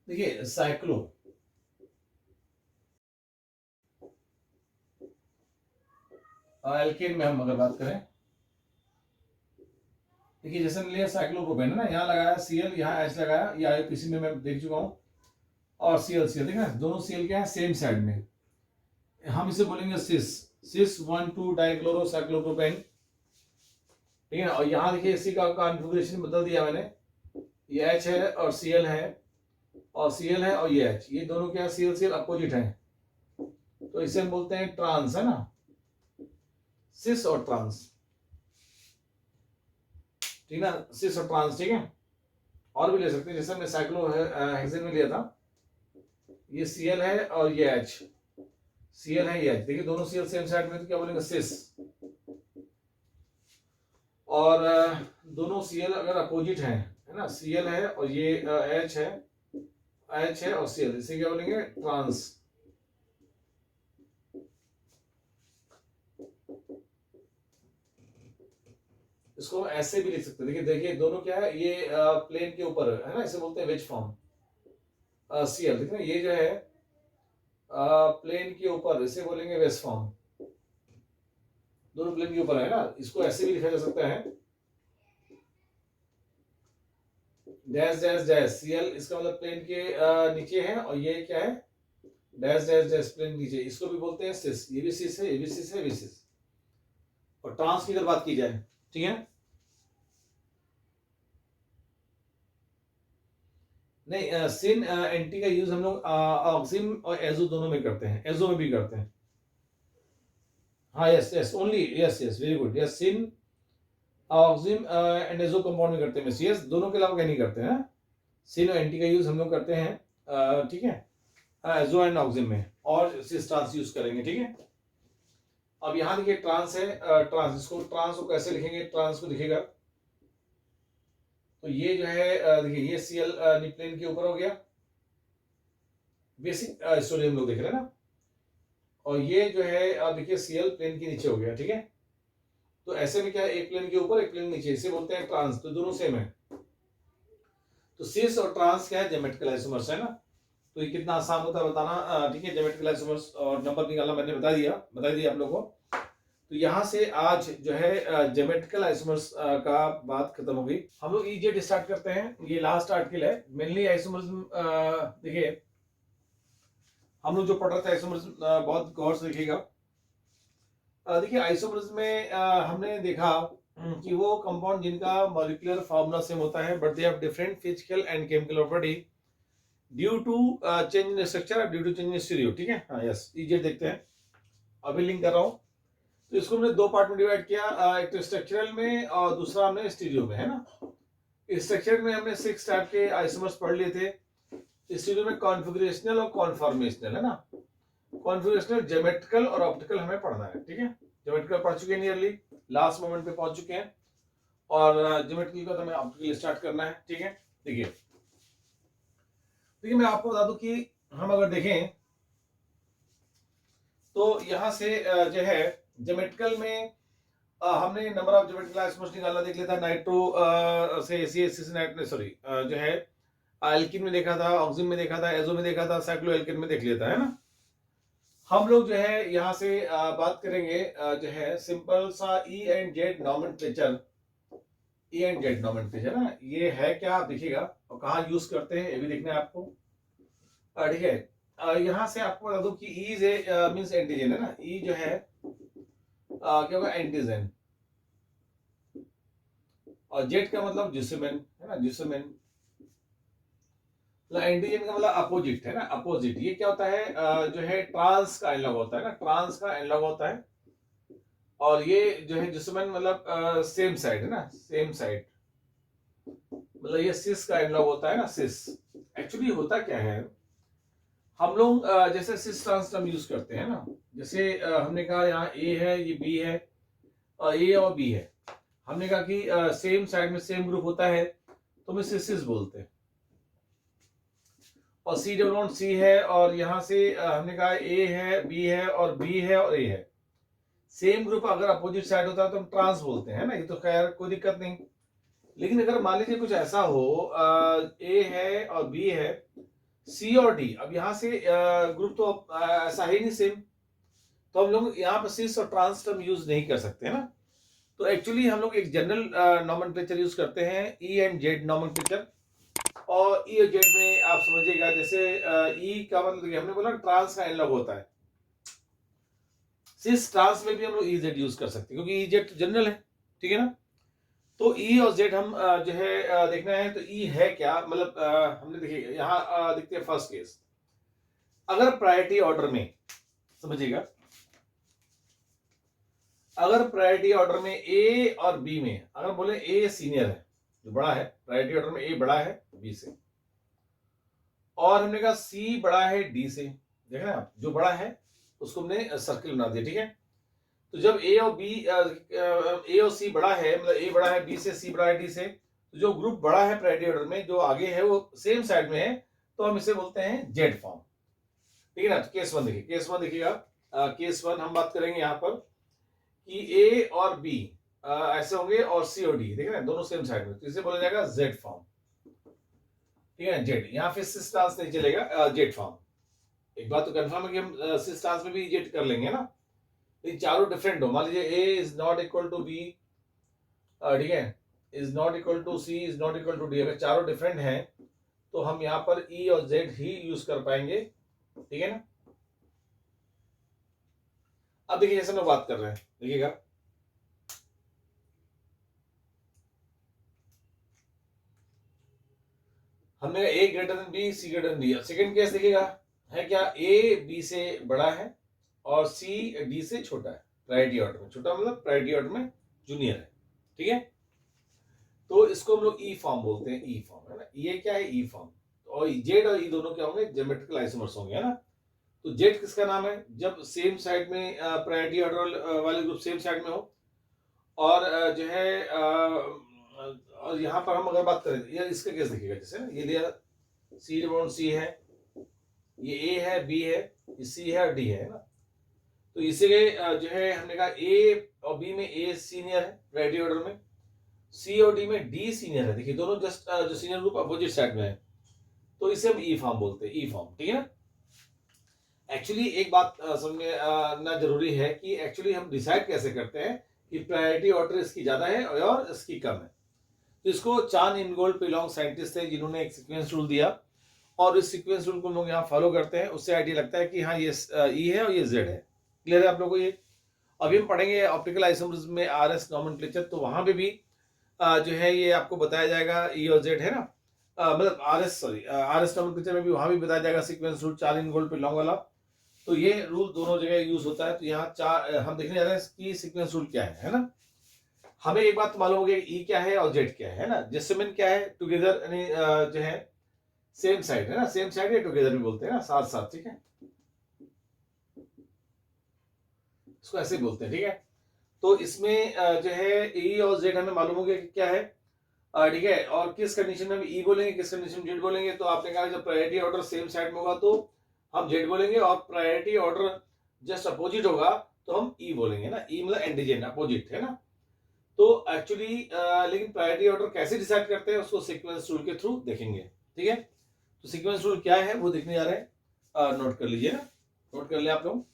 देखिए साइक्लो एल्केन में हम अगर बात करें, देखिए जैसे हमने लिया साइक्लोप्रोपेन है ना, यहाँ लगाया Cl, यहाँ H लगाया, ये IUPAC में मैं देख चुका हूँ, और Cl देखा दोनों Cl क्या है सेम साइड में, हम इसे बोलेंगे सिस 1,2 डाइक्लोरो साइक्लोप्रोपेन, ठीक है। और यहाँ देखिए इसी का कॉन्फ़िगरेशन बदल दिया मैंने, ये H है और Cl है, और Cl है और ये H, ये दोनों क्या Cl अपोजिट है, तो इसे हम बोलते हैं ट्रांस, है ना, सिस और ट्रांस, ठीक ना, सिस और ट्रांस, ठीक है। और भी ले सकते हैं, जैसे हमने साइक्लो हेक्सेन में लिया था, ये Cl है और ये H, Cl है ये H, देखिए दोनों Cl सेम साइड में, तो क्या बोलेंगे सिस। और दोनों Cl अगर अपोजिट हैं, है ना, Cl है और ये H है और Cl, इसे क्या बोलेंगे ट्रांस। इसको ऐसे भी लिख सकते हैं, देखिए देखिए दोनों क्या है, ये प्लेन के ऊपर है ना, इसे बोलते हैं वेज फॉर्म, Cl देखिए ना, ये जो है प्लेन के ऊपर, इसे बोलेंगे वेज फॉर्म, दोनों प्लेन के ऊपर है ना, इसको ऐसे भी लिखा जा सकता है डैश डैश डैश Cl, इसका मतलब प्लेन के नीचे है, और ये क्या है डैश डैश डैश प्लेन नीचे, इसको भी बोलते हैं सिस, ये भी सिस है, ये भी सिस है, ये भी सिस। और ट्रांस की अगर बात की जाए, ठीक है, नहीं सिन एंटी का यूज हम लोग ऑक्सिम और एजो दोनों में करते हैं, एजो में भी करते हैं, हाँ yes yes only, yes yes very good, yes syn oxime and azo compound में करते हैं, यस दोनों के अलावा कहीं नहीं करते हैं, सिन और एंटी का यूज हम लोग करते हैं, ठीक है, एजो एंड ऑक्सिम में, और सिस ट्रांस यूज करेंगे, ठीक है। अब यहाँ देखिए ट्रांस है, ट्रांस, इसको ट्रांस को कैसे लिखेंगे, ट्रांस को दिखेगा तो ये जो है देखिए ये Cl प्लेन के ऊपर हो गया, बेसिक स्टोरी हम लोग देख रहे हैं ना, और ये जो है देखिए Cl प्लेन के नीचे हो गया, ठीक है। तो ऐसे में क्या है, एक प्लेन के ऊपर एक प्लेन नीचे, इसे बोलते हैं ट्रांस, तो दोनों सेम है। तो सिस और ट्रांस क्या है, ज्योमेट्रिकल आइसोमर्स है ना, तो ये कितना आसान होता है बताना, ठीक है, ज्योमेट्रिकल आइसोमर्स और नंबर निकालना मैंने बता दिया आप लोगों को। तो यहाँ से आज जो है ज्योमेट्रिकल आइसोमर्स का बात खत्म हो गई, हम लोग इजेड स्टार्ट करते हैं, ये लास्ट आर्टिकल है, मेनली आइसोमर्स, देखिए हम लोग जो पढ़ रहे थे आइसोमर्स बहुत गौर से देखिएगा, देखिए आइसोमर्स में हमने देखा कि वो कंपाउंड जिनका मॉलिक्यूलर फार्मूला सेम होता है, but they have different physical and chemical property due to change in structure, due to change in stereo, ठीक है, हाँ यस, इजेड देखते हैं, अभी लिंक कर रहा हूँ। तो इसको हमने दो पार्ट में डिवाइड किया, एक तो स्ट्रक्चरल में और दूसरा हमने स्टीरियो में, है ना। स्ट्रक्चर में हमने 6 टाइप के आइसोमर्स पढ़ लिए थे, स्टीरियो में कॉन्फिगरेशनल और कॉन्फॉर्मेशनल, है ना। कॉन्फिगरेशनल ज्योमेट्रिकल और ऑप्टिकल हमें पढ़ना है, ठीक है, ज्योमेट्रिकल पढ़ चुके हैं, नियरली लास्ट मोमेंट पे पहुंच चुके हैं, और ज्योमेट्रिकल का तो हमें ऑप्टिकल स्टार्ट करना है, ठीक है। देखिए मैं आपको बता दूं कि हम अगर देखें तो यहां से जो है ज्योमेट्रिकल में हमने नंबर ऑफ ज्योमेट्रिकल आइसोमर्स निकालना देख लिया था, नाइट्रो से सॉरी जो है एल्किन में देखा था, ऑक्सिन में देखा था, एजो में देखा था, साइक्लो एल्किन में देख लिया था, है ना। हम लोग जो है यहाँ से बात करेंगे जो है सिंपल सा E and Z nomenclature, E and Z nomenclature ना, ये है क्या आप देखिएगा, और कहाँ यूज करते हैं ये भी देखना है आपको। ठीक है। यहाँ से आपको बता दूं कि E is a means antigen है ना, ई जो है क्या होगा, एंटीजन, और जेड का मतलब जिसमेन है ना, जिसमेन। मतलब एंटीजन का मतलब अपोजिट है ना, अपोजिट। ये क्या होता है, जो है ट्रांस का एनालॉग होता है ना, ट्रांस का एनालॉग होता है। और ये जो है जिसमेन मतलब सेम साइड है ना, सेम साइड। मतलब ये सिस का एनालॉग होता है ना, सिस। एक्चुअली होता क्या है, हम लोग जैसे सिस ट्रांस टर्म यूज करते हैं ना, जैसे हमने कहा यहाँ ए है, ये बी है, ए और बी है। हमने कहा कि सेम साइड में सेम ग्रुप होता है तो हमें सिस सिस बोलते हैं। और सी डबल बॉन्ड सी है, और यहाँ से हमने कहा ए है, बी है, और बी है, और ए है। सेम ग्रुप अगर अपोजिट साइड होता है तो हम ट्रांस बोलते हैं ना, ये तो खैर कोई दिक्कत नहीं। लेकिन अगर मान लीजिए कुछ ऐसा हो, ए है और बी है, सी और डी, अब यहाँ से ग्रुप तो ऐसा ही नहीं सेम, तो हम लोग यहाँ पर सिस और ट्रांस टर्म यूज नहीं कर सकते है ना। तो एक्चुअली हम लोग एक जनरल नॉमेनक्लेचर यूज करते हैं, ई एंड जेड नॉमेनक्लेचर। और ई और जेड में आप समझिएगा, जैसे ई का मतलब हमने बोला ट्रांस का एनालॉग होता है, सिस ट्रांस में भी हम लोग ई जेड यूज कर सकते हैं, क्योंकि ई जेड जनरल है, ठीक है ना। तो ई और जेड हम जो है देखना है, तो ई है क्या, मतलब हमने देखिए यहाँ देखते हैं फर्स्ट केस। अगर प्रायोरिटी ऑर्डर में, समझिएगा, अगर प्रायोरिटी ऑर्डर में ए और बी में, अगर बोले ए सीनियर है, जो बड़ा है, प्रायोरिटी ऑर्डर में ए बड़ा है बी से, और हमने कहा सी बड़ा है डी से, देख रहे हैं आप, जो बड़ा है उसको हमने सर्किल बना दिया, ठीक है। तो जब ए और बी, ए और सी बड़ा है, मतलब ए बड़ा है बी से, सी बड़ा है डी से, तो जो ग्रुप बड़ा है प्रायोरिटी ऑर्डर में, जो आगे है वो सेम साइड में है, तो हम इसे बोलते हैं जेड फॉर्म, ठीक है ना। तो केस वन देखिए, केस वन देखिएगा, केस वन हम बात करेंगे यहाँ पर कि ए और बी ऐसे होंगे, और सी और डी, देख रहे हैं, दोनों सेम साइड में, तो इसे बोला जाएगा जेड फॉर्म, ठीक है, जेड। यहाँ फिर सिस ट्रांस नहीं चलेगा, जेड फॉर्म। एक बात तो कंफर्म है कि हम सिस ट्रांस में भी जेड कर लेंगे ना। ये चारों डिफरेंट हो, मान लीजिए A is not equal to B, ठीक है, is not equal to C, is not equal to D, अगर चारों डिफरेंट हैं तो हम यहाँ पर ई और जेड ही यूज कर पाएंगे, ठीक है ना। अब देखिए जैसे हम बात कर रहे हैं, देखिएगा, हमने A greater than B, C greater than D. Second case देखिएगा, है क्या, ए बी से बड़ा है और सी डी से छोटा है, प्रायोरिटी ऑर्डर में छोटा, मतलब प्रायोरिटी ऑर्डर में जूनियर है, ठीक है। तो इसको हम लोग ई फॉर्म बोलते हैं, ई फॉर्म है ना, ये क्या है, ई फॉर्म। और जेड और ई दोनों क्या होंगे, ज्योमेट्रिकल आइसोमर्स होंगे, है ना। तो जेड किसका नाम है, जब सेम साइड में प्रायोरिटी ऑर्डर वाले ग्रुप सेम साइड में हो, और जो है और यहाँ पर हम अगर बात करें, ये इसका केस देखिएगा, जैसे ना ये लिया सी डिवाइड सी है, ये ए है, बी है, ये सी है और डी है ना। तो इसे जो है हमने कहा ए और बी में ए सीनियर है प्रायोरिटी ऑर्डर में, सी और डी में डी सीनियर है, देखिए दोनों जस्ट जो सीनियर ग्रुप अपोजिट साइड में है, तो इसे हम ई फॉर्म बोलते हैं, ई फॉर्म, ठीक है ना। एक्चुअली एक बात समझना जरूरी है कि एक्चुअली हम डिसाइड कैसे करते हैं कि प्रायोरिटी ऑर्डर इसकी ज्यादा है और इसकी कम है। तो इसको चान इनगोल्ड पिलोंग साइंटिस्ट थे जिन्होंने एक सीक्वेंस रूल दिया, और इस सीक्वेंस रूल को लोग यहाँ फॉलो करते हैं, उससे आइडिया लगता है कि हाँ ये ई है और ये जेड है। क्लियर है आप लोगों को ये। अभी हम पढ़ेंगे ऑप्टिकल आइसोमर्स में आर एस नॉमेनक्लेचर, तो वहां पे भी जो है ये आपको बताया जाएगा, ई और जेड है ना, मतलब R S, sorry R S nomenclature में भी वहां भी बताया जाएगा सीक्वेंस रूल चार इन गोल्ड पे लॉन्ग वाला। तो ये रूल दोनों जगह यूज होता है। तो यहाँ चार हम देखने जा रहे हैं कि सीक्वेंस रूल क्या है ना। हमें एक बात मालूम हो गई, ई क्या है और जेड क्या है ना। जेसमिन क्या है, टुगेदर यानी जो है सेम साइड है ना, सेम साइड या टुगेदर भी बोलते हैं ना, साथ साथ, ठीक है, इसको ऐसे बोलते हैं, ठीक है। तो इसमें जो है ई और जेड हमें मालूम हो गया कि क्या है, ठीक है। और किस कंडीशन में हम ई बोलेंगे, किस कंडीशन में जेड बोलेंगे, तो आपने कहा जब प्रायोरिटी ऑर्डर सेम साइड में होगा तो हम जेड बोलेंगे, और प्रायोरिटी ऑर्डर जस्ट अपोजिट होगा तो हम ई बोलेंगे ना। ई मतलब एंटीजन, अपोजिट है ना। तो एक्चुअली लेकिन प्रायोरिटी ऑर्डर कैसे डिसाइड करते हैं उसको सीक्वेंस रूल के थ्रू देखेंगे, ठीक है। तो सीक्वेंस रूल क्या है वो देखने जा रहे हैं, नोट कर लीजिए ना, नोट कर ले आप लोग।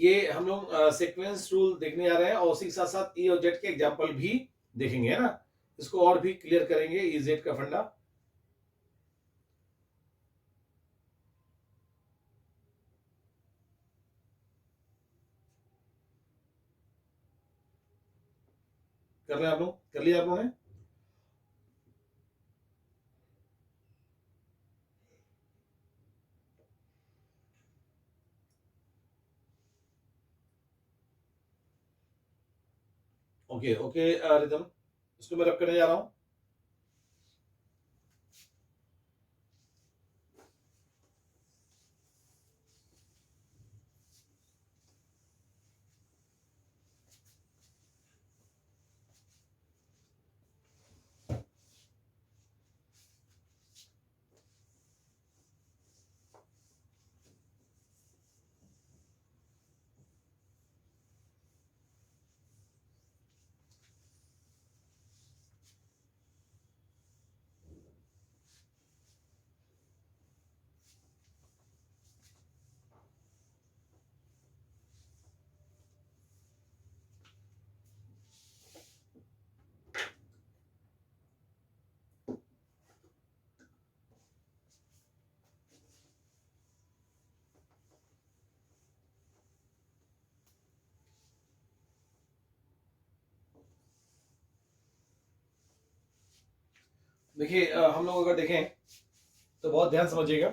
ये हम लोग सीक्वेंस रूल देखने जा रहे हैं और उसी के साथ साथ ई और जेड के एग्जांपल भी देखेंगे, है ना। इसको और भी क्लियर करेंगे ई जेड का फंडा। कर रहे हैं आप लोग, कर लिया आप लोगों ने? ओके ओके रिदम, इसको मैं रब करने जा रहा हूं। देखिए हम लोग अगर देखें तो बहुत ध्यान समझिएगा,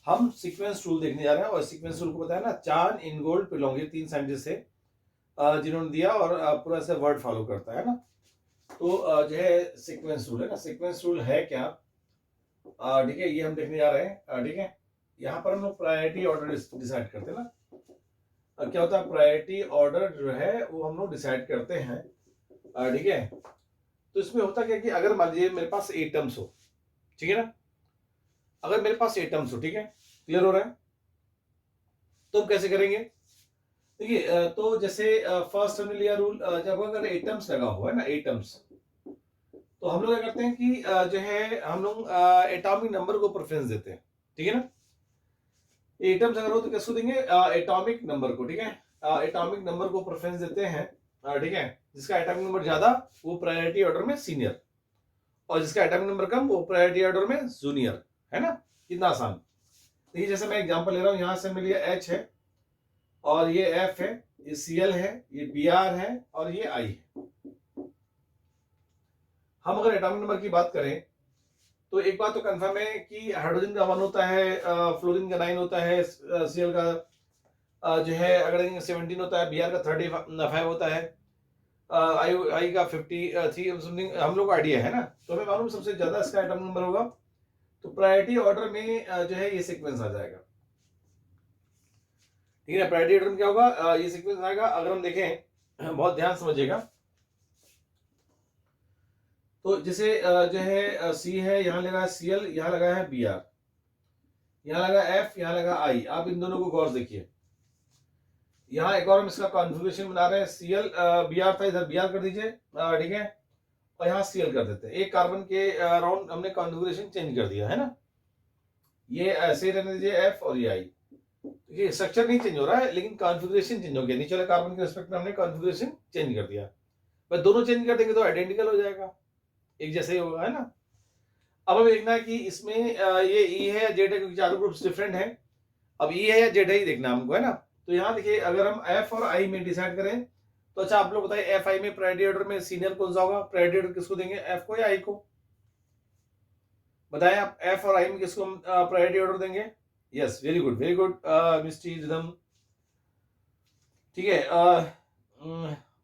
हम सीक्वेंस रूल देखने जा रहे हैं और सीक्वेंस रूल को बताया ना, चान इनगोल्ड पिलोंगे 3 साइंटिस्ट से जिन्होंने दिया और पूरा ऐसे वर्ड फॉलो करता है ना। तो जो है सीक्वेंस रूल है ना, सीक्वेंस रूल है क्या, ठीक है, ये हम देखने जा रहे हैं। ठीक है, यहाँ पर हम लोग प्रायोरिटी ऑर्डर डिसाइड करते हैं ना। क्या होता है, प्रायोरिटी ऑर्डर जो है वो हम लोग डिसाइड करते हैं। ठीक है, तो इसमें होता क्या कि अगर मान लीजिए मेरे पास एटम्स हो, ठीक है ना, अगर मेरे पास एटम्स हो, ठीक है, क्लियर हो रहा है, तो हम कैसे करेंगे? देखिए तो जैसे फर्स्ट हमने लिया रूल, जब अगर एटम्स लगा हुआ है ना, एटम्स, तो हम लोग क्या करते हैं कि जो है हम लोग एटॉमिक नंबर को प्रेफरेंस देते हैं, ठीक है ना। एटम्स अगर हो तो किसको देंगे? एटॉमिक नंबर को, ठीक है, एटॉमिक नंबर को प्रेफरेंस देते हैं। ठीक है, जिसका एटॉमिक नंबर ज्यादा वो प्रायोरिटी ऑर्डर में सीनियर, और जिसका एटॉमिक नंबर कम वो प्रायोरिटी ऑर्डर में जूनियर, है ना। कितना आसान। देखिए जैसे मैं एग्जांपल ले रहा हूं, यहां से मेरे लिए एच है और ये एफ है, ये सीएल है, ये बीआर है और ये आई है। हम अगर एटॉमिक नंबर की बात करें तो एक बात तो कंफर्म है कि हाइड्रोजन का 1 होता है, फ्लोरीन का 9 होता है, सीएल का जो है अगर 17 होता है, बीआर का 35 होता है, आई आई का 53 समथिंग, हम लोग का आइडिया है ना। तो हमें मालूम सबसे ज्यादा इसका एटॉमिक नंबर होगा, तो प्रायोरिटी ऑर्डर में जो है ये सीक्वेंस आ जाएगा। ठीक है, प्रायोरिटी ऑर्डर में क्या होगा, ये सीक्वेंस आएगा। अगर हम देखें, बहुत ध्यान समझिएगा, तो जैसे जो है सी है, यहाँ लगा है सीएल, यहाँ लगा है बीआर, यहाँ लगा एफ, यहाँ लगा आई। आप इन दोनों को गौर से देखिए, यहाँ एक और हम इसका कॉन्फ़िगरेशन बना रहे हैं, सीएल बीआर था, इधर बीआर कर दीजिए, ठीक है, और यहाँ सीएल कर देते हैं। एक कार्बन के अराउंड हमने कॉन्फ़िगरेशन चेंज कर दिया है ना। ये ऐसे रहने दीजिए एफ और ये आई। ये स्ट्रक्चर नहीं चेंज हो रहा है लेकिन कॉन्फ़िगरेशन चेंज हो गया, नीचे वाले कार्बन के रिस्पेक्ट में हमने कॉन्फ़िगरेशन चेंज कर दिया। बस दोनों चेंज कर देंगे तो आइडेंटिकल हो जाएगा, एक जैसे ही होगा, है ना। अब हमें देखना है कि इसमें ये ई है या जेड है, क्योंकि चारों ग्रुप्स डिफरेंट हैं। अब ई है या जेड है ही देखना हमको, है ना। तो यहाँ देखिए अगर हम एफ और आई में डिसाइड करें तो अच्छा आप लोग बताइए, एफ आई में प्रायोरिटी ऑर्डर में सीनियर कौन सा होगा? प्रायोरिटी ऑर्डर किसको देंगे, एफ को या आई को? बताएं आप, एफ और आई में किसको हम प्रायोरिटी ऑर्डर देंगे? Yes, very good very good Misti Rhythm. ठीक है,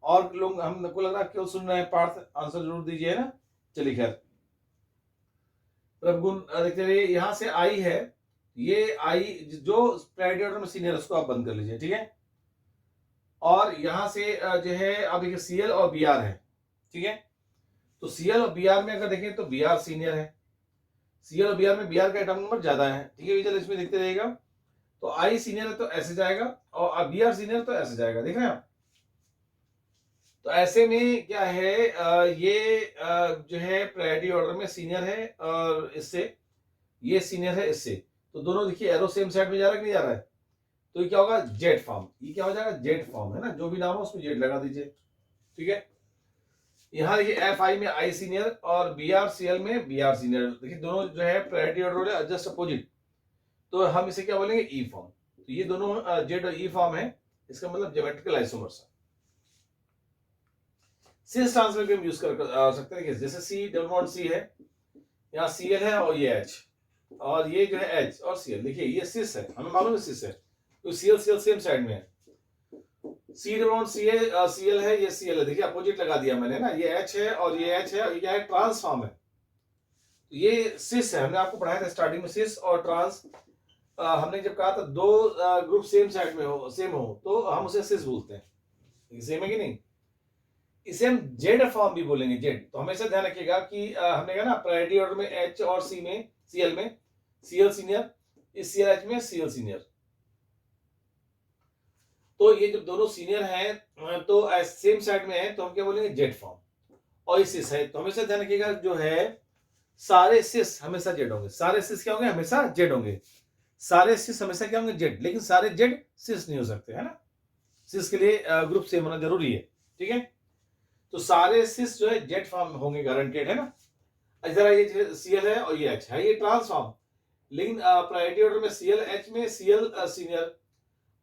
और लोग हमको लग रहा है क्यों सुन रहे हैं, पार्थ आंसर जरूर दीजिए ना। चलिए खैर, प्रभुगुण देखते रहिए, यहाँ से आई है, ये आई जो प्रायोरिटी ऑर्डर में सीनियर उसको आप बंद कर लीजिए, ठीक है। और यहाँ से जो है अब देखिए सीएल और बीआर है, ठीक है। तो सीएल और बीआर में अगर देखें तो बीआर सीनियर है, सीएल और बीआर में बीआर का एटॉमिक नंबर ज्यादा है, ठीक है। चलो इसमें देखते रहेगा, तो आई सीनियर है तो ऐसे जाएगा और बीआर सीनियर तो ऐसे जाएगा, देख रहे हैं आप। तो ऐसे में क्या है, ये जो है प्रायोरिटी ऑर्डर में सीनियर है और इससे, ये सीनियर है इससे, तो दोनों देखिए एरो सेम साइड में जा रहा है कि नहीं जा रहा है? तो ये क्या होगा, जेड फॉर्म। ये क्या हो जाएगा, जेड फॉर्म है ना, जो भी नाम हो उसमें जेड लगा दीजिए, ठीक है। यहाँ देखिए एफ आई में आई सीनियर और बी आर सी एल में बी आर सीनियर, देखिए दोनों जो है प्रायोरिटी ऑर्डर है जस्ट अपोजिट, तो हम इसे क्या बोलेंगे, ई फॉर्म। तो ये दोनों जेड और ई फॉर्म है, इसका मतलब ज्योमेट्रिकल आइसोमर्स है। सिस ट्रांस में भी हम यूज कर सकते हैं, जैसे सी डबल बॉन्ड सी है, यहाँ सी एल है और ये एच, और ये जो है एच और सी एल, देखिए ये सिस है, हमें मालूम है सिस है, तो सी एल सेम साइड में है। C double bond C L है, ये सी एल है, देखिए अपोजिट लगा दिया मैंने ना, ये एच है और ये एच है, और ये क्या है, ट्रांसफॉर्म है। तो ये सिस है, हमने आपको पढ़ाया था स्टार्टिंग में, सिस और ट्रांस। हमने जब कहा था दो ग्रुप सेम साइड में हो, सेम हो, तो हम उसे सिस बोलते हैं, सेम है कि नहीं। इसे हम जेड फॉर्म भी बोलेंगे, जेड। तो हमेशा ध्यान रखिएगा कि हमने कहा ना प्रायोरिटी ऑर्डर में एच और सी में, सीएल में सीएल सीनियर, इस सीएल एच में सीएल सीनियर। तो ये जब दोनों सीनियर हैं तो सेम साइड में है, तो हम क्या बोलेंगे, जेड फॉर्म। और ये सिस है, तो हमेशा ध्यान रखिएगा जो है सारे सिस हमेशा जेड होंगे, सारे सिस क्या होंगे, हमेशा जेड होंगे, सारे सिस हमेशा क्या होंगे, जेड। लेकिन सारे जेड सिस नहीं हो सकते, है ना, सिस के लिए ग्रुप सेम होना जरूरी है, ठीक है। तो सारे सिस जो है जेड फॉर्म होंगे, गारंटेड, है ना। जरा ये सीएल है और ये एच है, ये ट्रांसफॉर्म, लेकिन प्रायोरिटी ऑर्डर में सीएल एच में सीएल सीनियर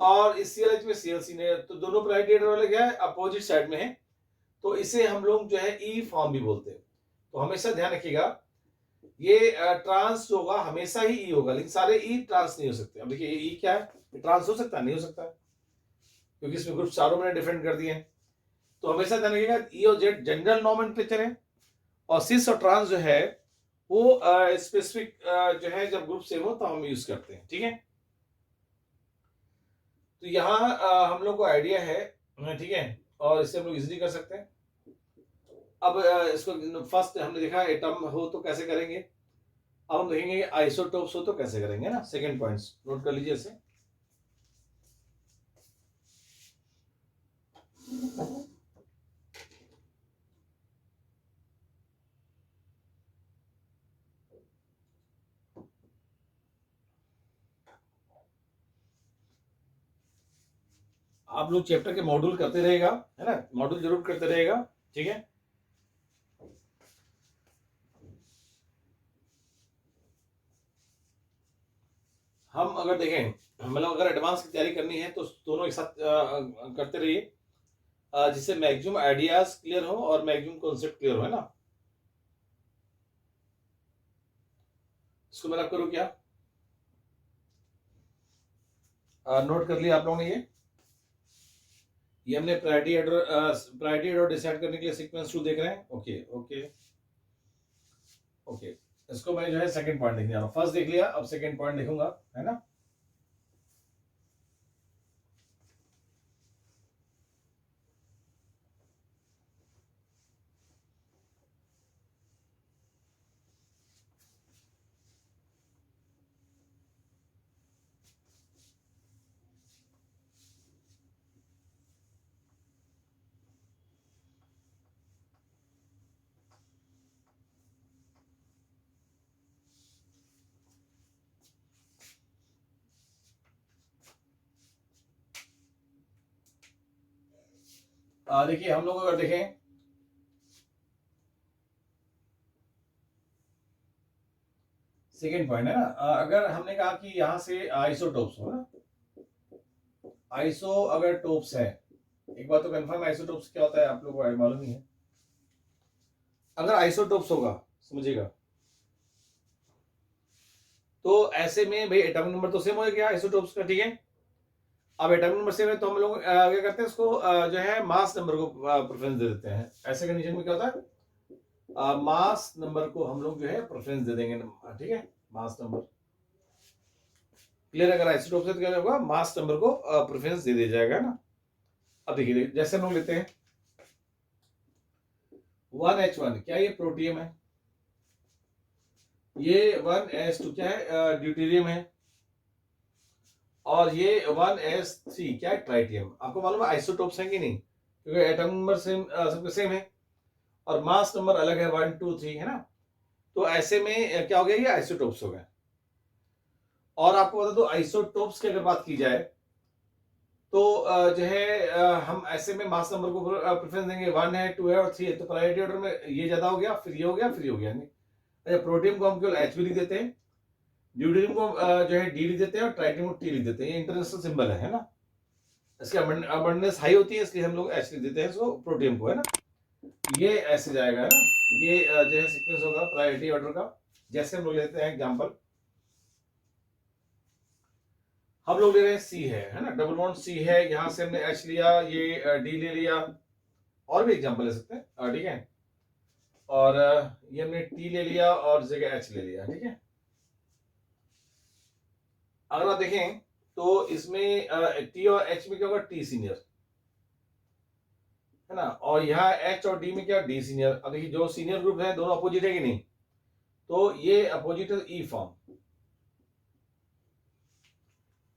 और इस सीएल एच में सीएल सीनियर, तो दोनों प्रायोरिटी ऑर्डर वाले क्या है, अपोजिट साइड में है, तो इसे हम लोग जो है ई फॉर्म भी बोलते हैं। तो हमेशा ध्यान रखिएगा ये ट्रांस होगा, हमेशा ही ई होगा, लेकिन सारे ई ट्रांस नहीं हो सकते। अब देखिए ई क्या है, ट्रांस हो सकता है, नहीं हो सकता, क्योंकि इसमें ग्रुप चारों मैंने डिफरेंट कर दिए हैं। तो हमेशा ध्यान रखिएगा ई और जेड जनरल नॉमेनक्लेचर है, और सिस और ट्रांस जो है वो स्पेसिफिक जो है जब ग्रुप सेम हो तो हम यूज करते हैं, ठीक है। तो यहाँ हम लोग को आइडिया है, ठीक है, और इससे हम लोग इजिली कर सकते हैं। अब इसको फर्स्ट हमने देखा एटम हो तो कैसे करेंगे, अब हम देखेंगे आइसोटोप्स हो तो कैसे करेंगे ना। सेकंड पॉइंट्स नोट कर लीजिए इसे। आप लोग चैप्टर के मॉड्यूल करते रहेगा, है ना, मॉड्यूल जरूर करते रहेगा, ठीक है। हम अगर देखें, मतलब अगर एडवांस की तैयारी करनी है तो दोनों एक साथ करते रहिए, जिससे मैक्सिमम आइडियाज क्लियर हो और मैक्सिमम कॉन्सेप्ट क्लियर हो, है ना। इसको मैं आप करूँ क्या, नोट कर लिया आप लोगों ने। ये हमने प्रायोरिटी ऑर्डर डिसाइड करने के लिए सीक्वेंस 2 देख रहे हैं, ओके ओके ओके। इसको मैं जो है सेकंड पॉइंट देखने जा रहा हूँ, फर्स्ट देख लिया, अब सेकंड पॉइंट देखूंगा, है ना। देखिए हम लोग अगर देखें, सेकेंड पॉइंट है ना, अगर हमने कहा कि यहां से आइसोटोप्स हो ना, आइसो अगर टोप्स है, एक बात तो कंफर्म, आइसोटोप्स क्या होता है आप लोगों को मालूम ही है। अगर आइसोटोप्स होगा, समझिएगा, तो ऐसे में भाई एटॉमिक नंबर तो सेम हो गया आइसोटोप्स का, ठीक है। अब एटॉमिक नंबर सेम है तो हम लोग क्या करते हैं, इसको जो है मास नंबर को प्रेफरेंस दे देते हैं। ऐसे कंडीशन में क्या होता है, मास नंबर को हम लोग जो है प्रेफरेंस दे देंगे, ठीक है, मास नंबर। क्लियर, अगर आइसोटोप से तो क्या होगा, मास नंबर को प्रेफरेंस दे दिया जाएगा ना। अब देखिए जैसे हम लोग लेते हैं 1H1, क्या ये प्रोटियम है, ये 1S2 क्या है, ड्यूटेरियम है, और ये 1S3 क्या है, ट्राइटियम। आपको मालूम है आइसोटोप्स हैं कि नहीं, क्योंकि एटम नंबर सेम, सबके सेम है, और मास नंबर अलग है, 1 2 3, है ना। तो ऐसे में क्या हो गया, ये आइसोटोप्स हो गए। और आपको बता दो आइसोटोप्स की अगर बात की जाए तो जो है हम ऐसे में मास नंबर को प्रेफरेंस देंगे, 1 है, 2 है और 3 है, तो प्रायोरिटी ऑर्डर में ये ज्यादा हो गया, फिर ये हो गया, फिर ये हो गया। नहीं, अच्छा, प्रोटियम को हम केवल एच भी लिख देते हैं, ड्यूटेरियम को जो है डी लिख देते हैं और ट्राइटियम को टी लिख देते हैं। ये इंटरनेशनल सिंबल है ना। इसकी अबंडेंस हाई होती है इसलिए हम लोग एच लिख देते हैं इसको, प्रोटियम को, है ना। ये ऐसे जाएगा, है ना। ये जो है सीक्वेंस होगा प्रायोरिटी ऑर्डर का। जैसे हम लोग लेते हैं एग्जांपल, हम लोग ले रहे हैं सी है ना, डबल बॉन्ड सी है, यहां से हमने एच लिया, ये डी ले लिया, और भी एग्जांपल ले सकते हैं, ठीक है। और ये हमने टी ले लिया और जगह एच ले लिया, ठीक है। अगर आप देखें तो इसमें टी और एच में क्या होगा, टी सीनियर, है ना। और यहाँ एच और डी में क्या, डी सीनियर। अब देखिए जो सीनियर ग्रुप है दोनों अपोजिट है कि नहीं, तो ये अपोजिट है ई फॉर्म,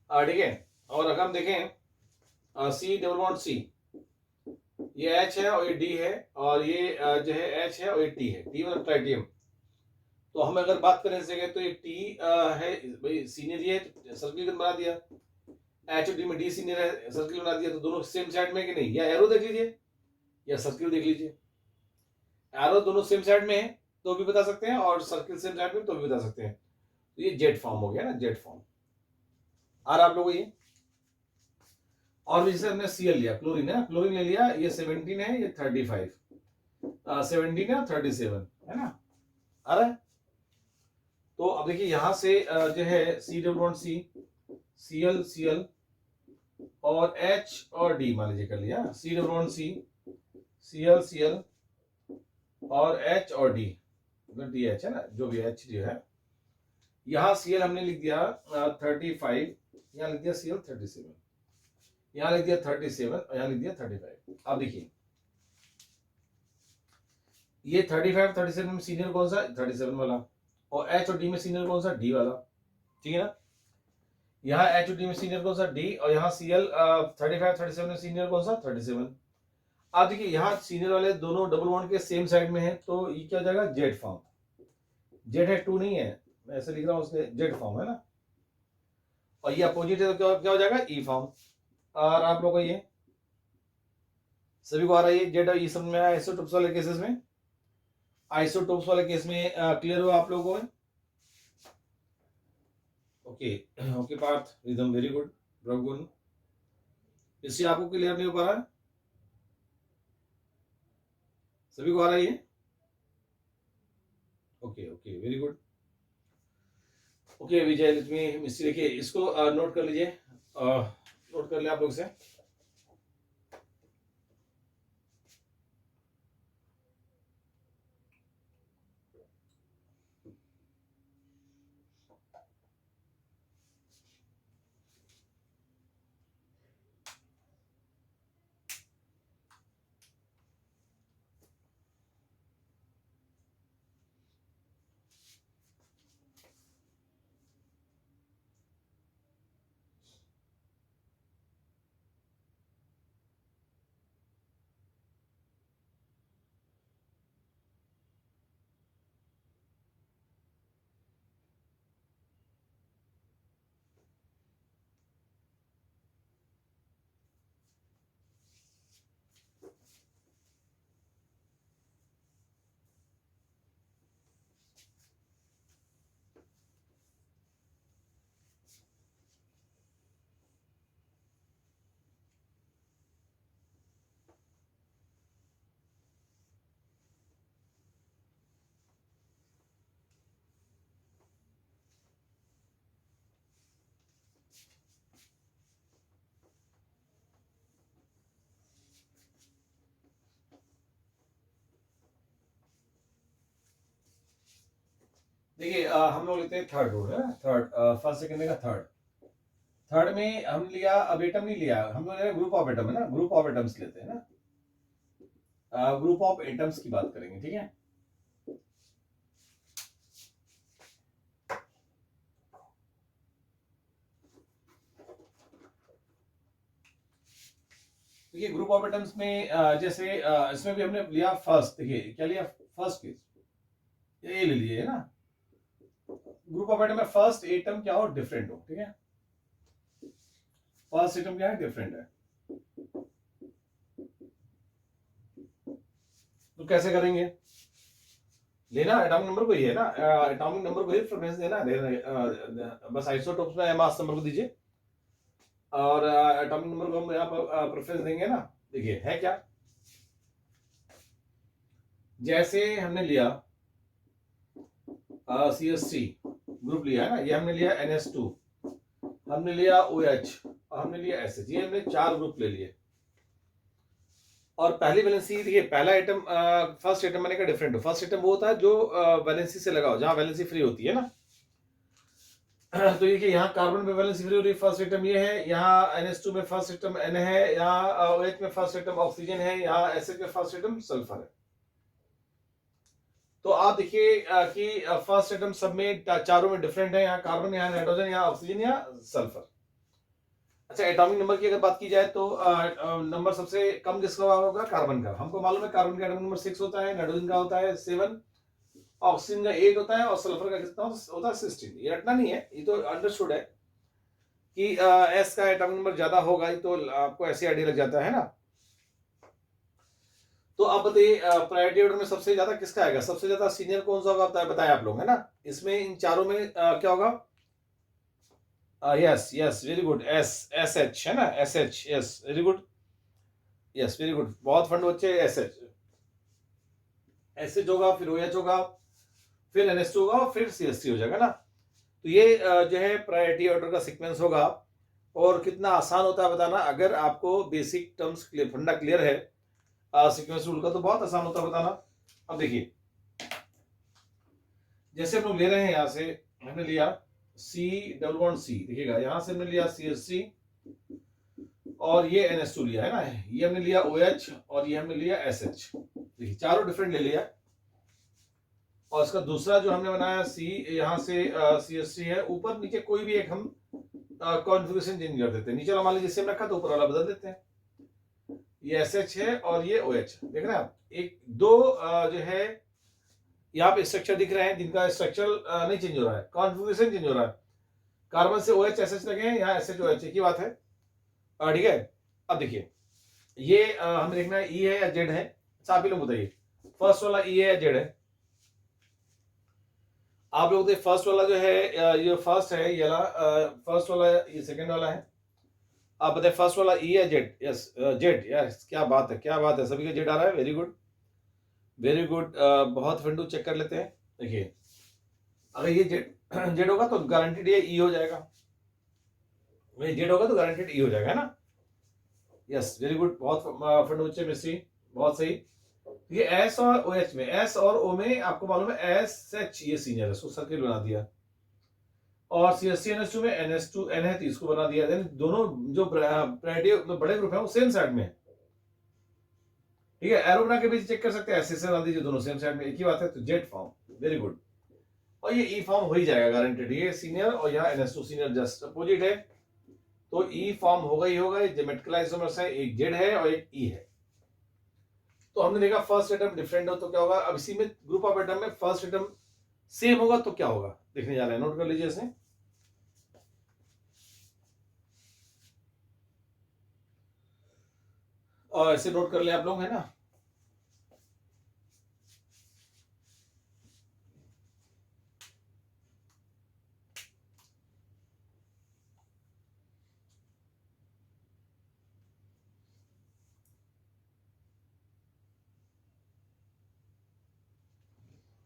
ठीक है। और अगर हम देखें सी डबल बॉन्ड सी, ये एच है और ये डी है, और ये जो है एच है और ये टी है, टी मतलब ट्राइटियम। तो हम अगर बात करें इस जगह, तो ये टी है भाई, सीनियर ये सर्किल बना दिया, एच और डी में डी सीनियर है, सर्किल बना दिया, तो दोनों सेम साइड में कि नहीं। या एरो देख लीजिए या सर्किल देख लीजिए, एरो दोनों सेम साइड में है तो भी बता सकते हैं, और सर्किल सेम साइड में तो भी बता सकते हैं। तो ये जेड फॉर्म हो गया ना, जेड फॉर्म। और आप लोगों को ये, और भी जैसे हमने सीएल लिया, क्लोरीन है, क्लोरीन ले लिया, ये 17 है, ये 35, 17 है, 37, है ना। आ रहा है। तो अब देखिए यहां से जो है C double bond C, CL CL और एच और डी मान लीजिए कर लिया, C double bond C, CL CL और एच और डी, मतलब डी एच है ना, जो भी एच डी है। यहाँ सीएल हमने लिख दिया 35, यहाँ लिख दिया सीएल 37, यहाँ लिख दिया 37 और यहाँ लिख दिया 35। अब देखिए ये 35 37 में सीनियर कौन सा, 37 वाला, और एच और डी में सीनियर कौन सा, डी वाला, ठीक है ना। यहाँ एच और डी में सीनियर कौन सा, डी, और यहाँ सीएल 35 37 में सीनियर कौन सा, 37। अब देखिए यहाँ सीनियर वाले दोनों डबल बॉन्ड के सेम साइड में है, तो ये क्या हो जाएगा, जेड फॉर्म। जेड है, 2 नहीं है, मैं ऐसे लिख रहा हूँ, उसके जेड फॉर्म है ना। और ये अपोजिट है तो क्या हो जाएगा, ई फॉर्म। और आप लोगों को ये सभी को आ रहा है, ये जेड और ई समझ में आया आइसोटोप्स वाले केसेस में। आइसोटोप्स वाले केस में क्लियर हुआ आप लोगों को। Okay okay Parth, Rhythm, very good, Brahmagun. इससे आपको क्लियर नहीं हो पा रहा है, सभी को आ रहा है ये। Okay okay, very good. Okay Vijay Lakshmi Mistry, देखिए इसको नोट कर लीजिए, नोट कर ले आप लोग से। देखिए हम लोग लेते हैं थर्ड रूल, है ना, थर्ड, फर्स्ट सेकंड का थर्ड। थर्ड में हम लिया, अब एटम नहीं लिया हम लोग, ग्रुप ऑफ एटम है ना, ग्रुप ऑफ एटम्स लेते हैं ना, ग्रुप ऑफ एटम्स की बात करेंगे, ठीक है। देखिए ग्रुप ऑफ एटम्स में जैसे इसमें भी हमने लिया फर्स्ट, देखिए क्या लिया, फर्स्ट केस ये ले लिए, है ना। ग्रुप ऑफ एटम में फर्स्ट एटम क्या हो, डिफरेंट हो, ठीक है। फर्स्ट आइटम क्या है, डिफरेंट है। तो कैसे करेंगे, लेना एटॉमिक नंबर को ही है ना, एटॉमिक नंबर को ही प्रेफरेंस देना है, बस आइसोटोप्स में मास नंबर को दीजिए और एटॉमिक नंबर को हम यहाँ पर प्रेफरेंस देंगे ना। देखिए है क्या, जैसे हमने लिया CH3 ग्रुप लिया है ना, ये हमने लिया NH2, हमने लिया OH और हमने लिया SH, ये हमने 4 ग्रुप ले लिए। और पहली वैलेंसी देखिए, पहला आइटम फर्स्ट आइटम मैंने कहा डिफरेंट हो, फर्स्ट आइटम वो होता है जो वैलेंसी से लगा हो, जहां वैलेंसी फ्री होती है ना। तो ये कि यहाँ कार्बन में वैलेंसी फ्री हो रही है, फर्स्ट आइटम ये है, यहाँ NH2 में फर्स्ट आइटम N है, यहाँ OH में फर्स्ट आइटम ऑक्सीजन है, यहाँ SH में फर्स्ट आइटम सल्फर है। तो आप देखिए कि फर्स्ट आइटम सब में चारों में डिफरेंट है, यहाँ कार्बन, यहाँ नाइट्रोजन, यहाँ ऑक्सीजन, यहाँ सल्फर। अच्छा, एटॉमिक नंबर की अगर बात की जाए तो नंबर सबसे कम किसका होगा, कार्बन का। हमको मालूम है कार्बन का एटॉमिक नंबर 6 होता है, नाइट्रोजन का होता है 7, ऑक्सीजन का 8 होता है और सल्फर का कितना होता है 16। ये रटना नहीं है, ये तो अंडरस्टूड है कि एस का एटॉमिक नंबर ज्यादा होगा, तो आपको ऐसे आइडिया लग जाता है ना। तो आप बताइए प्रायोरिटी ऑर्डर में सबसे ज्यादा किसका आएगा, सबसे ज्यादा सीनियर कौन सा होगा, बताएं आप लोग, है ना। इसमें इन चारों में क्या होगा, yes yes very good, SH है ना, SH, yes very good, yes very good, बहुत फंड बच्चे, SH होगा, फिर OH होगा, फिर NH2 होगा और फिर CH3 हो जाएगा ना। तो ये जो है प्रायोरिटी ऑर्डर का सीक्वेंस होगा। और कितना आसान होता है बताना, अगर आपको बेसिक टर्म्स क्लियर, फंडा क्लियर है सीक्वेंस रूल का, तो बहुत आसान होता है बताना। अब देखिए, जैसे हम लोग ले रहे हैं, यहां से हमने लिया C, देखिएगा यहां से हमने लिया CH3 और ये NH2 लिया है ना, ये हमने लिया OH और ये हमने लिया SH, देखिए चारों डिफरेंट ले लिया। और इसका दूसरा जो हमने बनाया C, यहाँ से CH3 है, ऊपर नीचे कोई भी एक हम कॉन्फ़िगरेशन चेंज कर देते हैं, नीचे वाला मान लीजिए जिससे रखा तो ऊपर वाला बदल देते हैं। ये SH है और ये OH, देख रहे हैं आप, एक दो जो है यहाँ पे स्ट्रक्चर दिख रहे हैं जिनका स्ट्रक्चर नहीं चेंज हो रहा है, कॉन्फ़िगरेशन चेंज हो रहा है। कार्बन से OH SH लगे हैं, यहाँ SH OH की बात है, ठीक है। अब देखिए ये हमें देखना है E है या Z है, आप ही लोग बताइए फर्स्ट वाला E है या Z है। आप लोग देखिए फर्स्ट वाला जो है ये फर्स्ट है, ये फर्स्ट वाला, ये सेकंड वाला है। आप बताइए फर्स्ट वाला E है Z, यस Z, यस क्या बात है, क्या बात है, सभी का Z आ रहा है, वेरी गुड वेरी गुड। बहुत फिंडू चेक कर लेते हैं। देखिए अगर ये Z होगा तो गारंटेड ये E हो जाएगा, Z होगा तो गारंटेड E हो जाएगा ना, यस वेरी गुड, बहुत फिंडू बच्चे मिस्त्री, बहुत सही। ये S और OH में, S और O में आपको मालूम है SH ये सीनियर है, इसको सर्किल बना दिया, और CH3NH2 में NH2 N है तो इसको बना दिया। देन दोनों जो प्रायोरिटी बड़े ग्रुप है वो सेम साइड में है, ठीक है। एरो बना के भी चेक कर सकते हैं, ऐसे से बना दीजिए, दोनों सेम साइड में, एक ही बात है। तो Z फॉर्म, वेरी गुड, और ये E फॉर्म हो ही जाएगा गारंटेड, ये सीनियर और यहाँ NH2 सीनियर जस्ट अपोजिट है, तो E फॉर्म होगा ही होगा। ज्योमेट्रिकल आइसोमर्स है, एक Z है और एक E है। तो हमने देखा फर्स्ट एटम डिफरेंट हो तो क्या होगा, अब इसी में ग्रुप ऑफ एटम में फर्स्ट एटम सेम होगा तो क्या होगा, देखने जा रहे हैं, नोट कर लीजिए इसे। और ऐसे नोट कर ले आप लोग, है ना।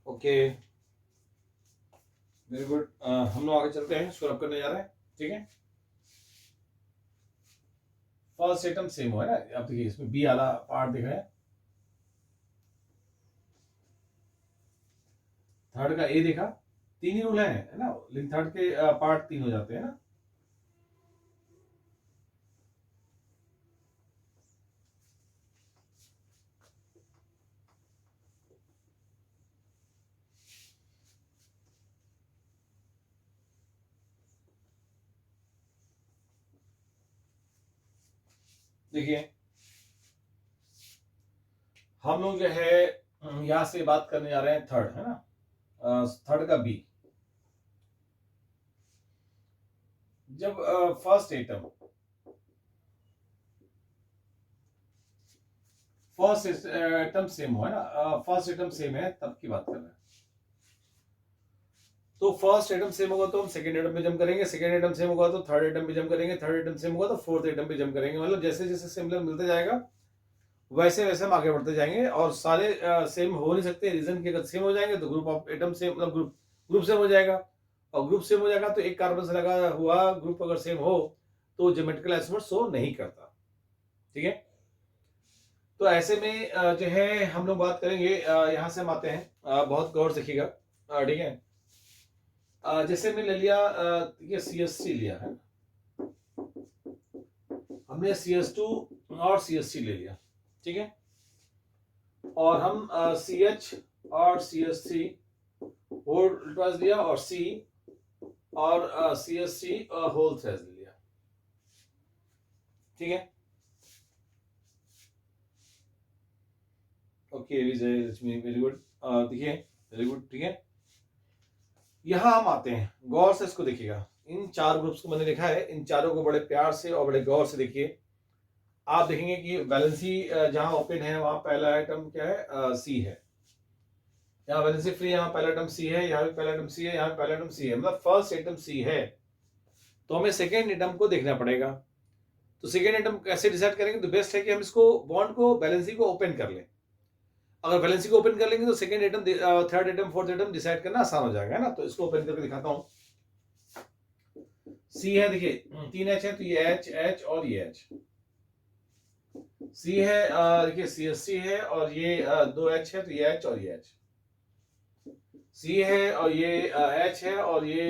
ओके वेरी गुड, हम लोग आगे चलते हैं, स्क्रब करने जा रहे हैं, ठीक है। फर्स्ट एटम सेम हो, है ना। अब देखिए इसमें बी वाला पार्ट दिख रहा है, थर्ड का ए देखा, तीन ही रूल है ना, लेकिन थर्ड के पार्ट तीन हो जाते हैं ना। देखिए हम लोग जो है यहां से बात करने जा रहे हैं थर्ड, है ना, थर्ड का बी। जब first atom first atom same हो, है ना, फर्स्ट एटम सेम है तब की बात कर रहे हैं। तो फर्स्ट एटम सेम होगा तो हम सेकंड एटम पे जंप करेंगे, सेकंड एटम सेम होगा तो थर्ड एटम पे जंप करेंगे, थर्ड एटम सेम होगा तो फोर्थ एटम पे जंप करेंगे। मतलब जैसे जैसे सिमिलर मिलता जाएगा वैसे वैसे हम आगे बढ़ते जाएंगे। और सारे सेम हो नहीं सकते, रीजन के अगर सेम हो जाएंगे तो ग्रुप ऑफ एटम सेम, मतलब ग्रुप सेम हो जाएगा, और ग्रुप सेम हो जाएगा तो एक कार्बन से लगा हुआ ग्रुप अगर सेम हो तो ज्योमेट्रिकल आइसोमर शो नहीं करता। ठीक है, तो ऐसे में जो है हम लोग बात करेंगे, यहाँ से हम आते हैं, बहुत गौर से देखिएगा। ठीक है, जैसे मैं ले लिया, ये CH3 लिया है, हमने CH2 और CH3 ले लिया, ठीक है, और हम CH और CH3 होल ट्वाइस लिया, और C और CH3 होल थ्राइस ले लिया। ठीक है, okay Vijay Lakshmi, very good. देखिए, वेरी गुड। ठीक है, यहां हम आते हैं, गौर से इसको देखिएगा। इन चार ग्रुप्स को मैंने लिखा है, इन चारों को बड़े प्यार से और बड़े गौर से देखिए। आप देखेंगे कि वैलेंसी जहां ओपन है वहां पहला आइटम क्या है, C है। यहाँ वैलेंसी फ्री, यहाँ पहला आइटम C है, यहाँ भी पहला आइटम C है, यहाँ भी पहला आइटम C है, मतलब फर्स्ट आइटम C है। तो हमें सेकेंड आइटम को देखना पड़ेगा। तो सेकेंड आइटम कैसे डिसाइड करेंगे, तो बेस्ट है कि हम इसको बॉन्ड को वैलेंसी को ओपन कर लें। अगर वैलेंसी को ओपन कर लेंगे तो second item, third item, fourth item decide करना आसान हो जाएगा, है ना। तो इसको ओपन करके दिखाता हूं। C है, देखिए 3H है तो ये H, H और ये H। C है, देखिए CH3 है और ये 2H है तो ये H और ये H। C है और ये H है और ये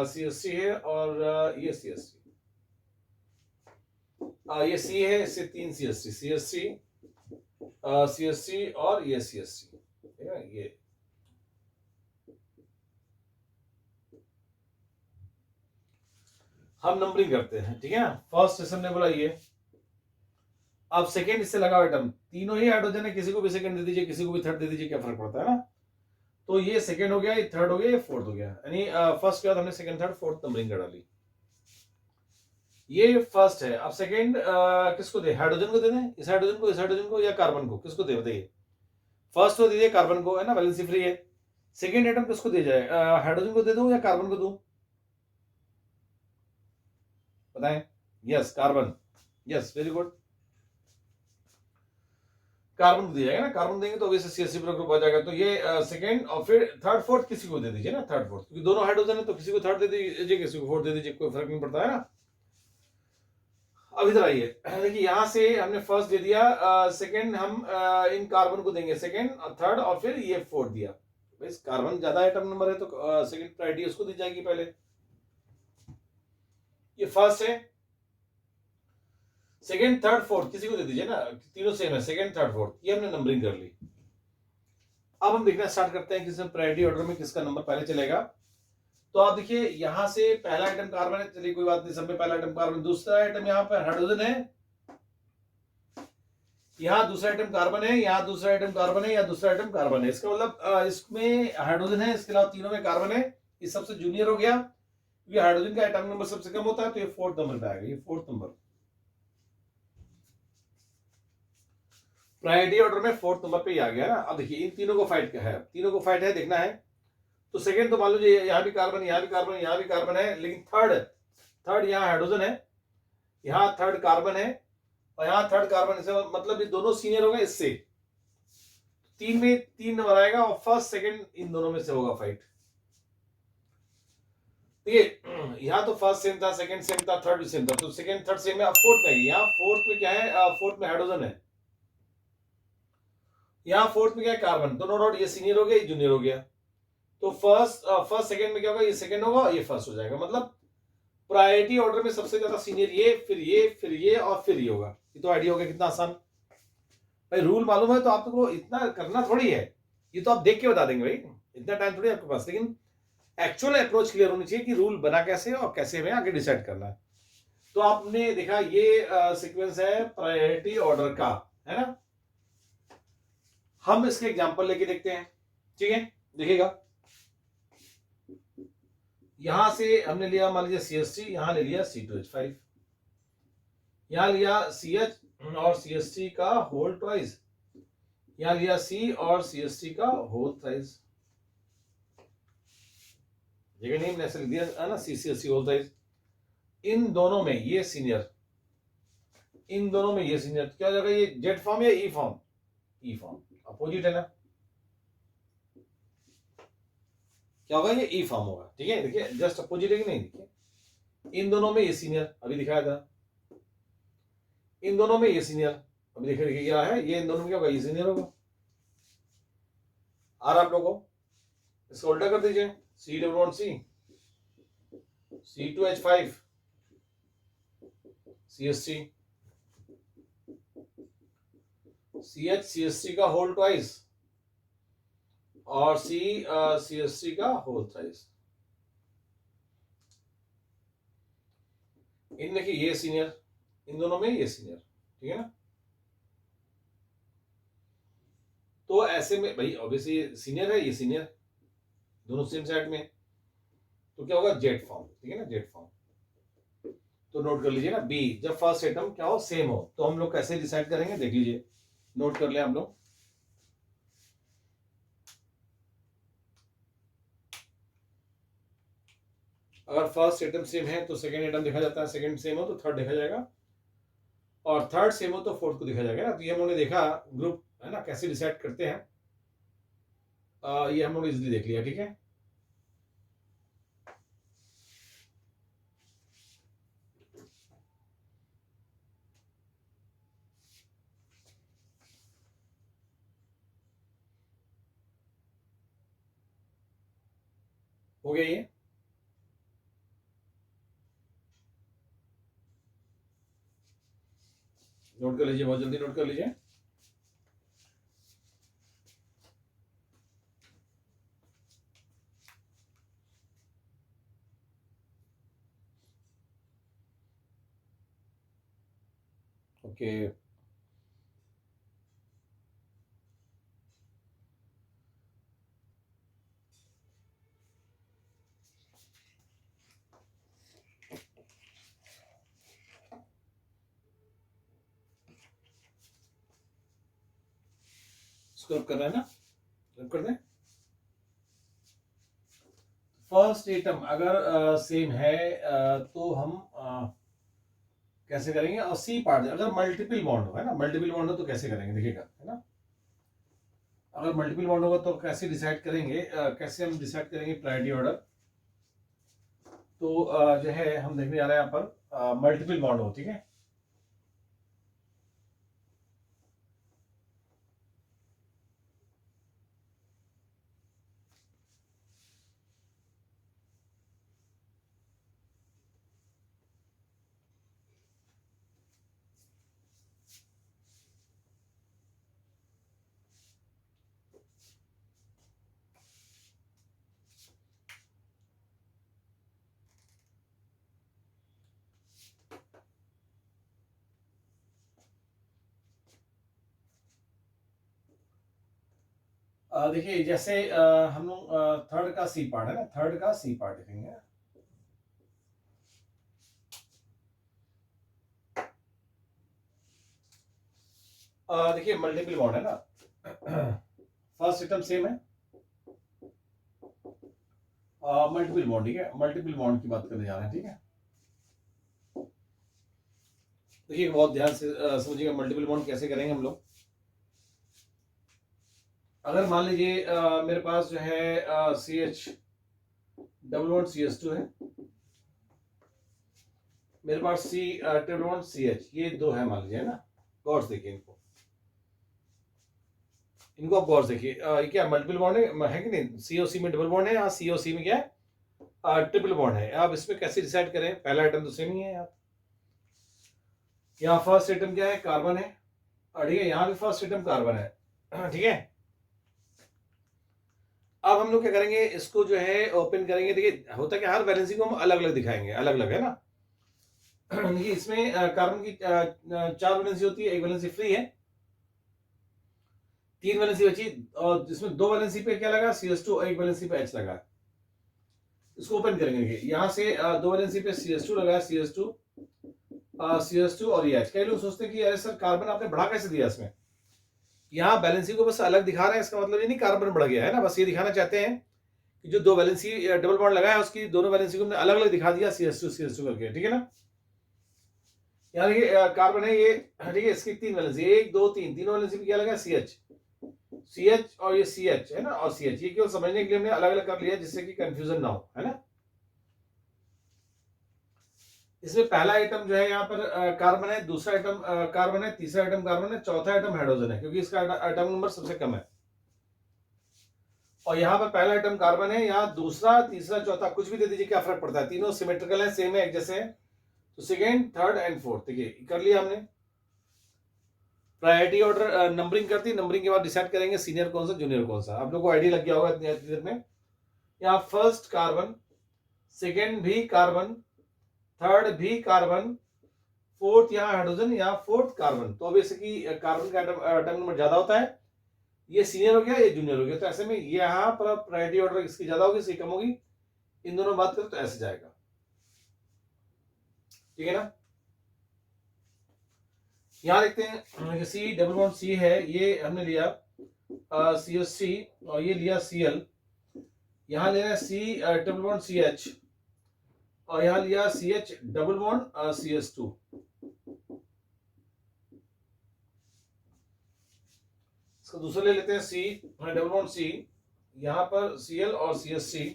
CH3 है और ये CH3। ये C है, इससे 3 CH3, CH3, CH3 और ये CH3, ठीक है। ये हम नंबरिंग करते हैं, ठीक है ना। फर्स्ट जैसे हमने बोला ये, अब सेकेंड इससे लगा आइटम, तीनों ही हाइड्रोजन है, किसी को भी सेकेंड दे दीजिए, किसी को भी थर्ड दे दीजिए, क्या फर्क पड़ता है ना। तो ये सेकेंड हो गया, ये थर्ड हो गया, ये फोर्थ हो गया, यानी फर्स्ट के बाद हमने सेकेंड, थर्ड, फोर्थ नंबरिंग कर डाली। ये फर्स्ट है। अब सेकेंड किसको दे, हाइड्रोजन को दे दें, इस हाइड्रोजन को, इस हाइड्रोजन को, या कार्बन को, किसको दे बताइए। फर्स्ट को दीजिए कार्बन को, है ना, वैलेंसी फ्री है। सेकेंड आइटम किसको दे जाए, हाइड्रोजन को दे दूं या कार्बन को दूं, बताएं। Yes, carbon, yes, very good, carbon को दिया जाएगा ना। कार्बन देंगे तो वैसे CH3 पूरा ग्रुप आ जाएगा। तो ये सेकेंड, और फिर थर्ड फोर्थ किसी को दे दीजिए ना, थर्ड फोर्थ, क्योंकि दोनों हाइड्रोजन है तो किसी को थर्ड दे दीजिए, किसी को फोर्थ दे दीजिए, कोई फर्क नहीं पड़ता, है ना। अब इधर आइए, देखिए यहां से हमने फर्स्ट दे दिया, सेकेंड हम इन कार्बन को देंगे, सेकेंड, थर्ड, और फिर ये फोर्थ दिया। कार्बन ज्यादा आइटम नंबर है तो सेकेंड प्रायोरिटी उसको दी जाएगी पहले। ये फर्स्ट है, सेकेंड, थर्ड, फोर्थ किसी को दे दीजिए ना, तीनों सेम है, सेकेंड, थर्ड, फोर्थ, ये हमने नंबरिंग कर ली। अब हम देखना स्टार्ट करते हैं कि प्रायोरिटी ऑर्डर में किसका नंबर पहले चलेगा। तो आप देखिए यहां से पहला आइटम कार्बन है, चलिए कोई बात नहीं, सब में पहला आइटम कार्बन। दूसरा आइटम यहाँ पर हाइड्रोजन है, यहाँ दूसरा आइटम कार्बन है, यहाँ दूसरा आइटम कार्बन है, यहाँ दूसरा आइटम कार्बन है। इसका मतलब इसमें हाइड्रोजन है, इसके अलावा तीनों में कार्बन है। ये सबसे जूनियर हो गया, ये हाइड्रोजन का आइटम नंबर सबसे कम होता है, तो ये फोर्थ नंबर पे आएगा, ये फोर्थ नंबर प्रायोरिटी ऑर्डर में फोर्थ नंबर पे ही आ गया ना। अब देखिए इन तीनों को फाइट है, तीनों को फाइट है, देखना है। तो सेकेंड तो मान लीजिए यहाँ भी कार्बन, यहाँ भी कार्बन, यहाँ भी कार्बन है, लेकिन थर्ड यहाँ हाइड्रोजन है, यहाँ थर्ड कार्बन है, और यहाँ थर्ड कार्बन, इससे मतलब ये दोनों सीनियर हो गए इससे। तीन में तीन नंबर आएगा और फर्स्ट सेकंड इन दोनों में से होगा फाइट। ये यहाँ तो फर्स्ट सेम था, सेकंड सेम था, थर्ड भी सेम था, तो सेकंड थर्ड सेम है। अब फोर्थ में, यहाँ फोर्थ में क्या है, फोर्थ में हाइड्रोजन है, यहाँ फोर्थ में क्या है, कार्बन, तो नो डाउट ये सीनियर हो गया, ये जूनियर हो गया। तो फर्स्ट सेकंड में क्या होगा, ये सेकंड होगा, ये फर्स्ट हो जाएगा। मतलब प्रायोरिटी ऑर्डर में सबसे ज्यादा सीनियर ये, फिर ये, फिर ये, और फिर ये होगा। ये तो आइडिया हो गया कितना आसान। भाई रूल मालूम है तो आपको इतना करना थोड़ी है, ये तो आप देख के बता देंगे भाई, इतना टाइम थोड़ी आपके पास। लेकिन एक्चुअल अप्रोच क्लियर होनी चाहिए कि रूल बना कैसे और कैसे हमें आगे डिसाइड करना है। तो आपने देखा ये सीक्वेंस है प्रायोरिटी ऑर्डर का, है ना। हम इसके एग्जांपल लेके देखते हैं, ठीक है। देखिएगा यहां से हमने लिया, मान लीजिए CH3, यहां ले लिया C2H5, यहां लिया CH और CH3 का होल ट्वाइस, यहां लिया C और CH3 का होल साइज, जगह नहीं ऐसे लिख दिया है ना, CCSC होल साइज। इन दोनों में ये सीनियर, इन दोनों में ये सीनियर, क्या हो जाएगा ये जेड फॉर्म या ई फॉर्म? ई फॉर्म, अपोजिट है ना, क्या होगा ये ई फॉर्म होगा, ठीक है। देखिए जस्ट अपोजिट है कि नहीं, देखिए इन दोनों में ये सीनियर अभी दिखाया था, इन दोनों में ये सीनियर अभी देखिए क्या है, ये इन दोनों में क्या होगा, ये सीनियर होगा। और आप लोगों को इसको उल्टा कर दीजिए, C+C C2H5 CH3 CH का होल ट्वाइस और CH3 का होल थ्राइस। इन देखिए ये सीनियर, इन दोनों में ये सीनियर, ठीक है ना। तो ऐसे में भाई ऑब्वियसली सीनियर है, ये सीनियर, दोनों सेम साइड में, तो क्या होगा जेड फॉर्म, ठीक है ना, जेड फॉर्म। तो नोट कर लीजिए ना बी, जब फर्स्ट एटम क्या हो सेम हो, तो हम लोग कैसे डिसाइड करेंगे, देख लीजिए, नोट कर ले हम लोग। अगर फर्स्ट एटम सेम है तो सेकंड एटम देखा जाता है, सेकंड सेम हो तो थर्ड देखा जाएगा, और थर्ड सेम हो तो फोर्थ को देखा जाएगा ना। तो ये हम लोगों ने देखा ग्रुप है ना कैसे डिसाइड करते हैं, ये हम लोग इजिली देख लिया, ठीक है। हो गया ये, नोट कर लीजिए, बहुत जल्दी नोट कर लीजिए। ओके स्क्रब करना है ना, स्क्रब कर दें। फर्स्ट एटम अगर सेम है तो हम कैसे करेंगे, और सी पार्ट अगर मल्टीपल बॉन्ड हो, है ना, मल्टीपल बॉन्ड हो तो कैसे करेंगे देखिएगा, है ना। अगर मल्टीपल बॉन्ड होगा तो कैसे डिसाइड करेंगे, कैसे हम डिसाइड करेंगे प्रायोरिटी ऑर्डर। तो जो है हम देखने जा रहे हैं यहाँ पर मल्टीपल बॉन्ड हो, ठीक है। देखिए जैसे हम लोग थर्ड का सी पार्ट है ना, थर्ड का सी पार्ट देखेंगे। देखिए मल्टीपल बॉन्ड है ना, फर्स्ट एटम सेम है, मल्टीपल बॉन्ड, ठीक है, मल्टीपल बॉन्ड की बात करने जा रहे हैं, ठीक है। देखिए बहुत ध्यान से समझिएगा, मल्टीपल बॉन्ड कैसे करेंगे हम लोग। अगर मान लीजिए मेरे पास जो है CH+CH2 है, मेरे पास C+CH, ये दो है मान लीजिए, है ना। गौर से देखिए इनको, इनको आप गौर से देखिए, ये क्या मल्टीपल बॉन्ड है कि नहीं, COC में डबल बॉन्ड है, यहाँ COC में क्या है ट्रिपल बॉन्ड है। आप इसमें कैसे डिसाइड करें, पहला आइटम तो सेम ही है यार, यहाँ फर्स्ट आइटम क्या है कार्बन है, और ठीक है यहाँ भी फर्स्ट आइटम कार्बन है, ठीक है। अब हम लोग क्या करेंगे, इसको जो है ओपन करेंगे। देखिए होता क्या, हर वैलेंसी को हम अलग अलग दिखाएंगे, अलग अलग, है ना। देखिए इसमें कार्बन की 4 वैलेंसी होती है, एक वैलेंसी फ्री है, 3 वैलेंसी बची, और जिसमें 2 वैलेंसी पे क्या लगा CH2 और 1 वैलेंसी पे H लगा। इसको ओपन करेंगे, यहाँ से 2 वैलेंसी पे CH2 लगा, CH2 और ये H। कई लोग सोचते हैं कि अरे सर कार्बन आपने बढ़ा कैसे दिया इसमें, यहाँ वैलेंसी को बस अलग दिखा रहे हैं, इसका मतलब ये नहीं कार्बन बढ़ गया है ना, बस ये दिखाना चाहते हैं कि जो दो वैलेंसी डबल बॉन्ड लगा है उसकी दोनों वैलेंसी को हमने अलग अलग दिखा दिया CH2 करके, ठीक है ना। यहाँ देखिए कार्बन है ये, ठीक है, इसकी तीन वैलेंसी, 1 2 3, तीनों वैलेंसी में क्या लगा, CH और ये CH है ना, और CH, ये केवल समझने के लिए हमने अलग अलग कर लिया जिससे कि कंफ्यूजन ना हो, है ना। इसमें पहला आइटम जो है यहाँ पर कार्बन है, दूसरा आइटम कार्बन है, तीसरा आइटम कार्बन है, चौथा आइटम हाइड्रोजन है क्योंकि इसका आइटम नंबर सबसे कम है। और यहाँ पर पहला आइटम कार्बन है, यहाँ दूसरा तीसरा चौथा कुछ भी दे दीजिए, क्या फर्क पड़ता है, तीनों सिमेट्रिकल है, सेम है, एक जैसे है। तो सेकेंड थर्ड एंड फोर्थ, देखिए कर लिया हमने। प्रायोरिटी ऑर्डर नंबरिंग करती, नंबरिंग के बाद डिसाइड करेंगे सीनियर कौन सा जूनियर कौन सा। आप लोग को आइडिया लग गया होगा इतनी देर में। यहाँ फर्स्ट कार्बन, सेकेंड भी कार्बन, थर्ड भी कार्बन, फोर्थ यहाँ हाइड्रोजन, यहाँ फोर्थ कार्बन। तो बेसिकली कार्बन का एटम नंबर ज्यादा होता है, ये सीनियर हो गया, ये जूनियर हो गया। तो ऐसे में यहाँ पर प्रायोरिटी ऑर्डर इसकी ज्यादा होगी, इसकी कम होगी। इन दोनों बात करें तो ऐसे जाएगा, ठीक है ना। यहाँ देखते हैं सी डबल बॉन्ड सी है, ये हमने लिया CH3 और ये लिया Cl। यहाँ ले रहे हैं C डबल बॉन्ड CH और यहाँ लिया CH डबल बॉन्ड CH2। इसका दूसरा ले लेते हैं C डबल बॉन्ड C, यहाँ पर Cl और CH3,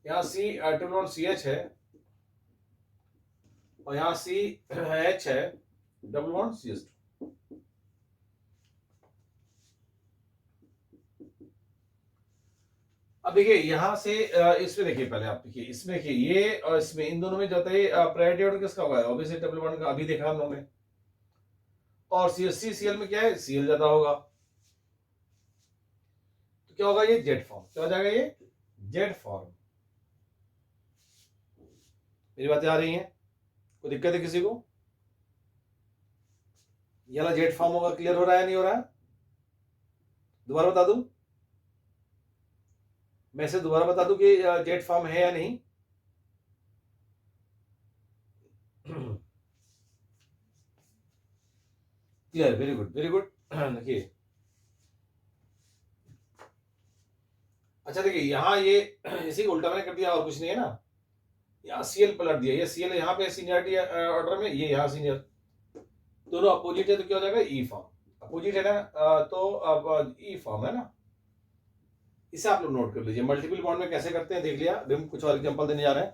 यहाँ C डबल बॉन्ड CH है और यहाँ CH है डबल बॉन्ड CH2। अब देखिए यहां से इसमें देखिए, पहले आप देखिए इसमें, देखिए ये और इसमें, इन दोनों में जाता है प्रायोरिटी ऑर्डर किसका होगा, ऑब्वियसली डबल बॉन्ड का, अभी देखा हम लोगों ने। और CH3 Cl में क्या है, Cl ज्यादा होगा, तो क्या होगा, ये जेड फॉर्म, क्या हो जाएगा, ये जेड फॉर्म। मेरी बातें आ रही हैं, कोई दिक्कत है किसी को? ये वाला जेड फॉर्म होगा, क्लियर हो रहा है नहीं हो रहा है? दोबारा बता दूं, मैं इसे दोबारा बता दूं कि जेड फॉर्म है या नहीं। Clear, very good very good. देखिए अच्छा, देखिए यहाँ ये इसी को उल्टा मैंने कर दिया और कुछ नहीं है ना। यहाँ Cl पलट दिया, ये Cl यहाँ पे सीनियरिटी ऑर्डर में, ये यहाँ सीनियर, दोनों अपोजिट है तो क्या हो जाएगा, ई फॉर्म। अपोजिट है ना तो अब ई फॉर्म है ना। इसे आप लोग नोट कर लीजिए। मल्टीपल बॉन्ड में कैसे करते हैं देख लिया, अभी हम कुछ और एग्जांपल देने जा रहे हैं।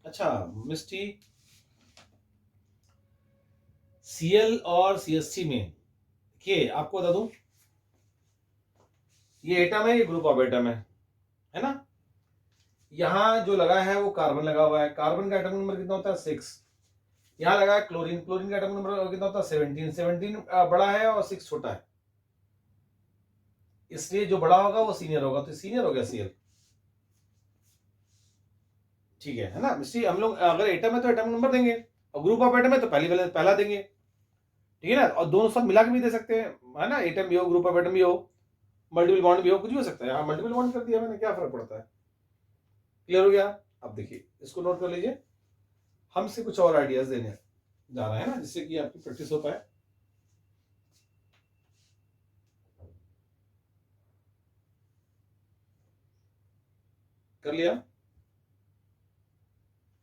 अच्छा मिस्टी, Cl और CH3 में देखिए आपको बता दूं, ये एटम है, ये ग्रुप ऑफ एटम है ना। यहां जो लगा है वो कार्बन लगा हुआ है, कार्बन का एटम नंबर कितना होता है, 6। यहां लगा है क्लोरीन, क्लोरीन का एटम नंबर कितना होता है, 17। 17 बड़ा है और 6 छोटा है, इसलिए जो बड़ा होगा वो सीनियर होगा, तो सीनियर हो गया Cl, ठीक है ना। इसलिए हम लोग अगर एटम है तो एटम नंबर देंगे, और ग्रुप ऑफ एटम है तो पहला देंगे, ठीक है ना। और दोनों सब मिला के भी दे सकते हैं, है ना, एटम भी हो, ग्रुप ऑफ एटम भी हो, मल्टीपल बॉन्ड भी हो, कुछ भी हो सकता है। हाँ मल्टीपल बॉन्ड कर दिया मैंने, क्या फर्क पड़ता है, क्लियर हो गया। अब देखिए इसको नोट कर लीजिए, हमसे कुछ और आइडियाज देने जा रहे हैं ना, जिससे कि आपकी प्रैक्टिस हो पाए। कर लिया,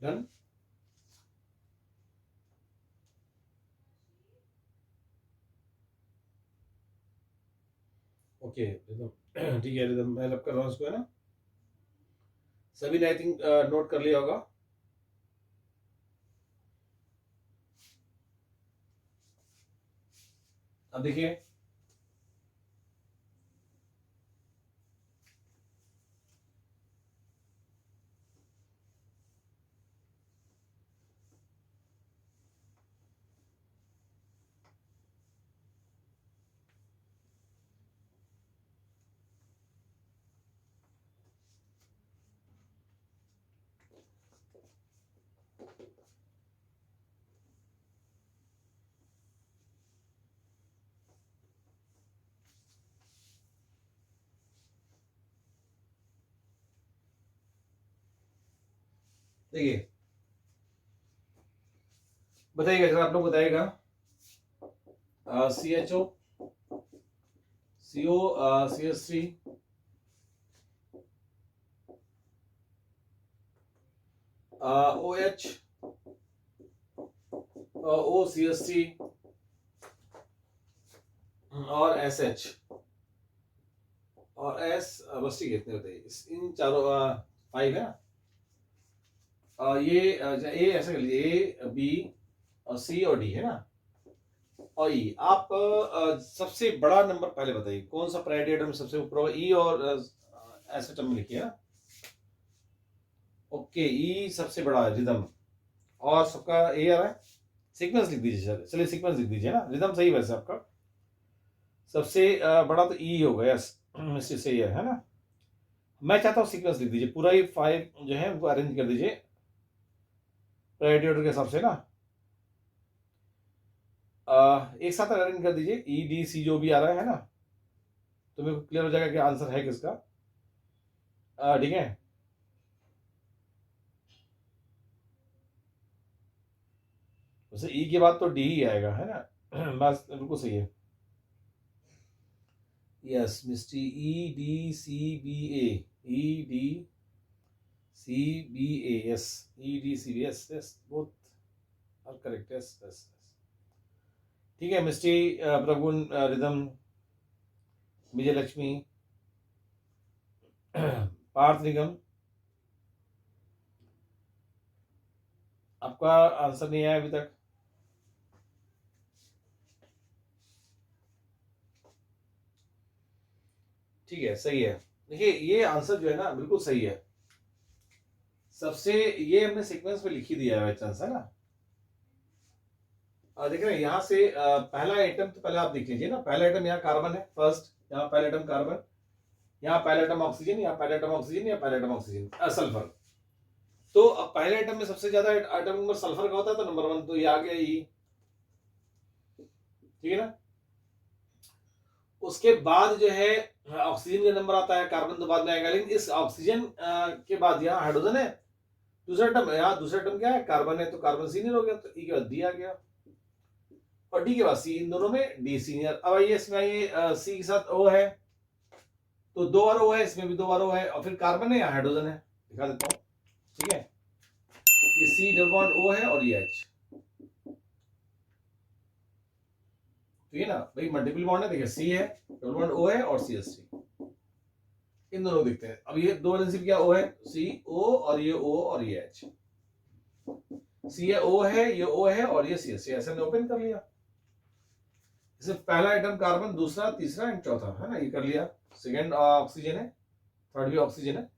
डन। ओके रिदम, ठीक है रिदम, मैं लब कर रहा हूँ इसको, है ना। सभी ने आई थिंक नोट कर लिया होगा। अब देखिए देखिए, बताइएगा जरा, आप लोग बताइएगा CHO, CO, CH3, OH, OCH3 और SH और S, बस ठीक है, इतने होते हैं। इन चारों 5 है ना। ये ए ऐसे कर लीजिए, A, B और C और D है ना, और E। आप सबसे बड़ा नंबर पहले बताइए, कौन सा प्रायोरिटी आइटम सबसे ऊपर होगा? E और ऐसे टर्म लिखिए ना। ओके, E सबसे बड़ा है, रिदम, और सबका A आ रहा है। सीक्वेंस लिख दीजिए सर, चलिए सीक्वेंस लिख दीजिए ना, रिदम सही वैसे आपका। सबसे बड़ा तो E होगा, यस, इससे सही है ना। मैं चाहता हूँ सीक्वेंस लिख दीजिए, पूरा ही 5 जो है वो अरेंज कर दीजिए प्रायोरिटी ऑर्डर के हिसाब से ना। एक साथ अरेंज कर दीजिए, EDC जो भी आ रहा है ना, तो मेरे को क्लियर हो जाएगा कि आंसर है किसका। ठीक है, वैसे E के बाद तो D ही आएगा, है ना। बस बिल्कुल सही है, yes Misti, EDCBA, EDCBA, yes, EDCBA, yes yes, both are correct, yes yes. ठीक है, मिस्टी, प्रगुण, रिदम, विजय लक्ष्मी, पार्थ निगम, आपका आंसर नहीं आया अभी तक। ठीक है, सही है। देखिए ये आंसर जो है ना बिल्कुल सही है। सबसे ये हमने सीक्वेंस में लिख ही दिया है चांस, है ना। देख रहे हैं यहाँ से पहला आइटम तो पहले आप देख लीजिए ना, पहला आइटम यहाँ कार्बन है फर्स्ट, यहाँ पहला आइटम कार्बन, यहाँ पहला आइटम ऑक्सीजन, यहाँ पहला आइटम ऑक्सीजन, यहाँ पहला आइटम ऑक्सीजन, सल्फर। तो अब पहले आइटम में सबसे ज्यादा आइटम नंबर सल्फर का होता है, तो नंबर 1 तो ये आ गया ही, ठीक है ना। उसके बाद जो है ऑक्सीजन का नंबर आता है, कार्बन तो बाद में आएगा, लेकिन इस ऑक्सीजन के बाद यहाँ हाइड्रोजन है, दूसरा टर्म, यहाँ दूसरा टर्म क्या है, कार्बन है, तो कार्बन सीनियर हो गया, तो ई के बाद डी आ गया, और डी के बाद सी, इन दोनों में डी सीनियर। अब आइए इसमें आइए, सी के साथ ओ है, तो 2 बार ओ है, इसमें भी 2 बार ओ है, और फिर कार्बन है या हाइड्रोजन है, दिखा देता हूँ, ठीक है। ये सी डबल बॉन्ड ओ है और ये एच, ठीक है ना भाई, मल्टीपल बॉन्ड है, देखिए सी है, डबल बॉन्ड ओ है और सी एस टी, इन दोनों दिखते हैं। अब ये दो वैलेंसी क्या ओ है, सी ओ, और ये ओ और ये एच, सी है ओ है, ये ओ है और ये सी एस टी, ऐसे हमने ओपन कर लिया। इसे पहला आइटम कार्बन, दूसरा, तीसरा एंड चौथा, है ना, ये कर लिया। सेकेंड ऑक्सीजन है, थर्ड भी ऑक्सीजन है,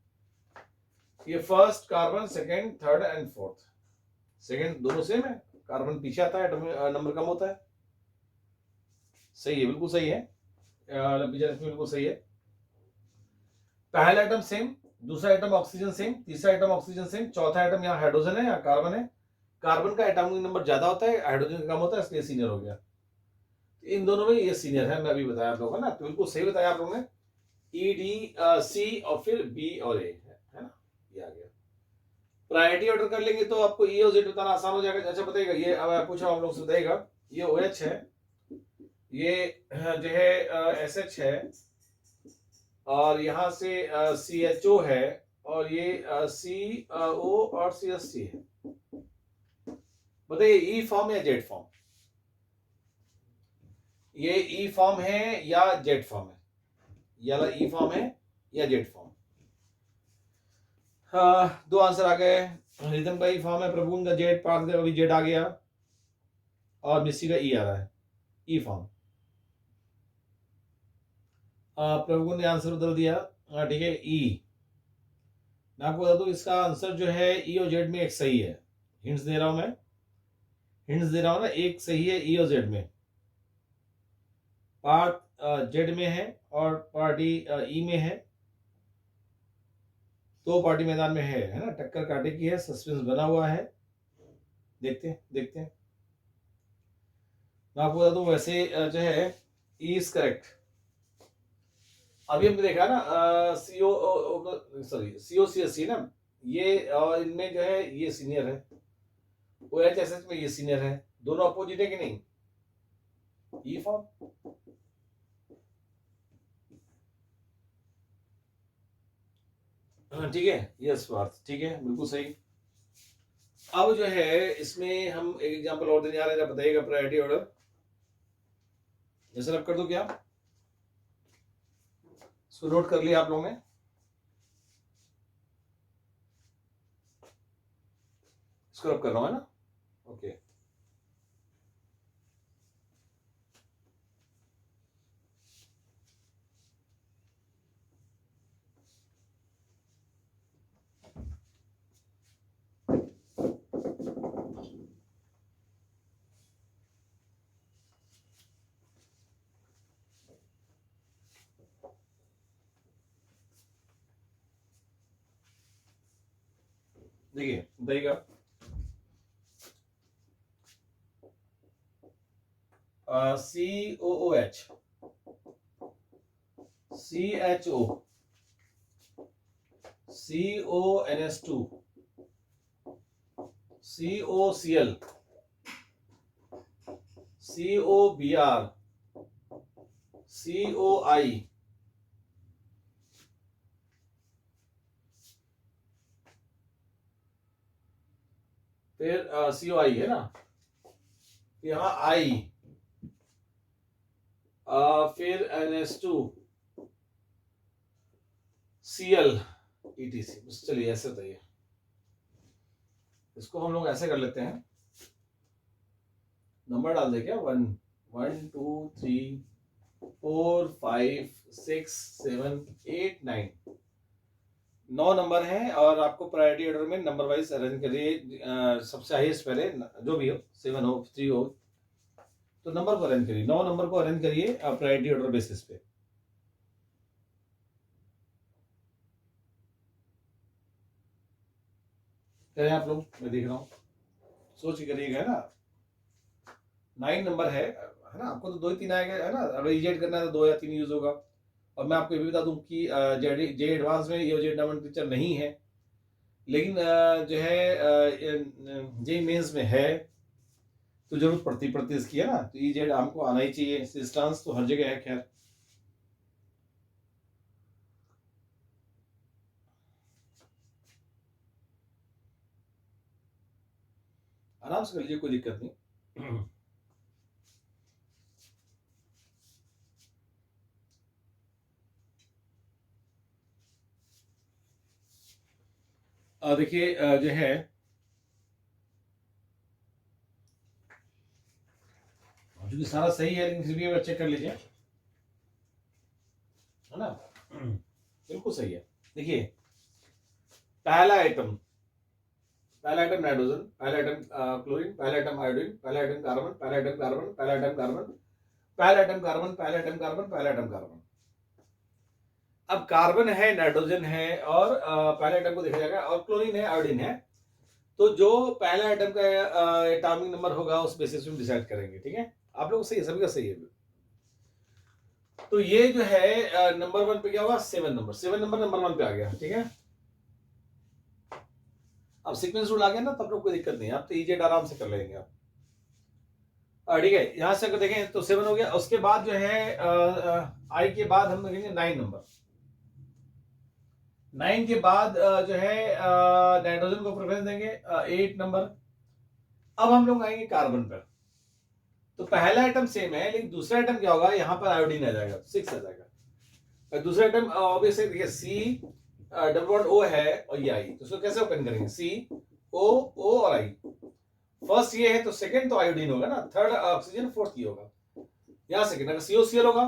ये first carbon, second, third and fourth. Second दोनों सेम है, कार्बन पीछे आता है, नंबर कम होता है, सही है, बिल्कुल सही है, बिल्कुल सही है। पहला आइटम सेम, दूसरा आइटम ऑक्सीजन सेम, तीसरा आइटम ऑक्सीजन सेम, चौथा आइटम यहाँ हाइड्रोजन है या कार्बन है, कार्बन का एटॉमिक नंबर ज्यादा होता है, हाइड्रोजन का कम होता है, इसलिए सीनियर हो गया। इन दोनों में ये सीनियर है, मैं अभी बताया आप लोगों को ना, तो बिल्कुल सही बताया आप लोगों ने। ई, डी, सी और फिर बी और ए है ना, ये आ गया। प्रायोरिटी ऑर्डर कर लेंगे तो आपको ई और जेड बताना आसान हो जाएगा। अच्छा बताइएगा, ये अब पूछा हम लोग से, बताइएगा ये ओ एच है, ये जो है एस एच है, और यहाँ से सी एच ओ है, और ये सी ओ और सी एस सी है। बताइए ई फॉर्म या जेड फॉर्म, ये ई फॉर्म है या जेड फॉर्म है, या ई फॉर्म है या जेड फॉर्म। दो आंसर आ गए, रिदम का ई फॉर्म है, प्रभुन का जेड, पार्थ का अभी जेड आ गया, और मिस्सी का ई आ रहा है, ई फॉर्म। प्रभुन ने आंसर बदल दिया, ठीक है, ई। मैं आपको बता दूं इसका आंसर जो है ई और जेड में एक सही है, हिंट्स दे रहा हूं मैं, हिंट्स दे रहा हूं ना, एक सही है ई और जेड में, पार्ट जेड में है और पार्टी ई में है, दो पार्टी मैदान में है ना, टक्कर काटे की है, सस्पेंस बना हुआ है, देखते हैं देखते हैं। मैं आपको बता दूं वैसे जो है ई इज करेक्ट। अभी हमने देखा ना CO, sorry CO C S C ना, ये इनमें जो है ये सीनियर है, ओ एच एस एच में ये सीनियर है, दोनों अपोजिट है कि नहीं। ई फॉर्म। हाँ ठीक है, यस पार्थ, ठीक है, बिल्कुल सही। अब जो है इसमें हम एक एग्जांपल और देने जा रहे हैं, बताइएगा प्रायोरिटी ऑर्डर। जैसे अब कर दो क्या, इसको नोट कर लिया आप लोगों ने? इसको रब कर रहा हूं, है ना? ओके। देखिए बताइएगा, COOH, CHO, CONS2, COCl, COBr, COI, फिर COI है ना, यहाँ I, फिर NS2, Cl, ETC। चलिए ऐसे बताइए, इसको हम लोग ऐसे कर लेते हैं, नंबर डाल दे क्या, 1 1 2 3 4 5 6 7 8 9, 9 नंबर हैं। और आपको प्रायोरिटी ऑर्डर में नंबर वाइज अरेंज करिए, सबसे हाईएस्ट पहले, जो भी हो, 7 हो 3 हो, तो नंबर को अरेंज करिए, 9 नंबर को अरेंज करिए प्रायोरिटी ऑर्डर बेसिस पे। करें आप लोग, मैं देख रहा हूँ, सोच के करिएगा, है ना? 9 नंबर है ना? आपको तो 2 ही 3 आएगा, है ना? अगर इजेड करना है तो 2 या 3 यूज होगा। और मैं आपको ये भी बता दूं कि जे एडवांस में ये जेड डायमंड टीचर नहीं है, लेकिन जो है जे मेंस में है, तो जरूरत पड़ती इसकी, है ना? तो ई जेड हमको आना ही चाहिए, डिस्टेंस तो हर जगह है। खैर आराम से कर लीजिए, कोई दिक्कत नहीं। देखिए जो है, क्योंकि सारा सही है, लेकिन फिर भी एक चेक कर लीजिए, है ना? बिल्कुल सही है। देखिए पहला आइटम, पहला आइटम नाइट्रोजन, पहला आइटम क्लोरीन, पहला आइटम आयोडीन, पहला आइटम कार्बन, पहला आइटम कार्बन, पहला आइटम कार्बन, पहला आइटम कार्बन, पहला आइटम कार्बन, पहला आइटम कार्बन। अब कार्बन है, नाइट्रोजन है, और पहले आइटम को देखा जाएगा, और क्लोरीन है, आयोडीन है। तो जो पहला आइटम का एटॉमिक नंबर होगा उस बेसिस पे डिसाइड करेंगे, ठीक है? आप लोग सही है, सभी का सही है। तो ये जो है नंबर 1 पे क्या होगा, 7 नंबर, 7 नंबर नंबर 1 पे आ गया, ठीक है? अब सीक्वेंस रूल आ गया ना, तब लोग कोई दिक्कत नहीं है, आप तो इजेड आराम से कर लेंगे आप। ठीक है, यहां से अगर देखें तो 7 हो गया। उसके बाद जो है आई के बाद हम देखेंगे 9 नंबर, 9 के बाद जो है नाइट्रोजन को प्रेफरेंस देंगे, 8 नंबर। अब हम लोग आएंगे कार्बन पर। तो पहला आइटम सेम है, लेकिन दूसरा आइटम क्या होगा, यहाँ पर आयोडीन आ जाएगा, 6 आ जाएगा। और दूसरा आइटम ऑब्वियसली देखिए, सी डबल बॉन्ड ओ है और ये आई, तो इसको कैसे ओपन करेंगे, सी ओ ओ और आई। फर्स्ट ये है तो सेकंड तो आयोडीन होगा ना, थर्ड ऑक्सीजन, फोर्थ ये होगा। यहाँ सेकंड, अगर सीओ सीएल होगा,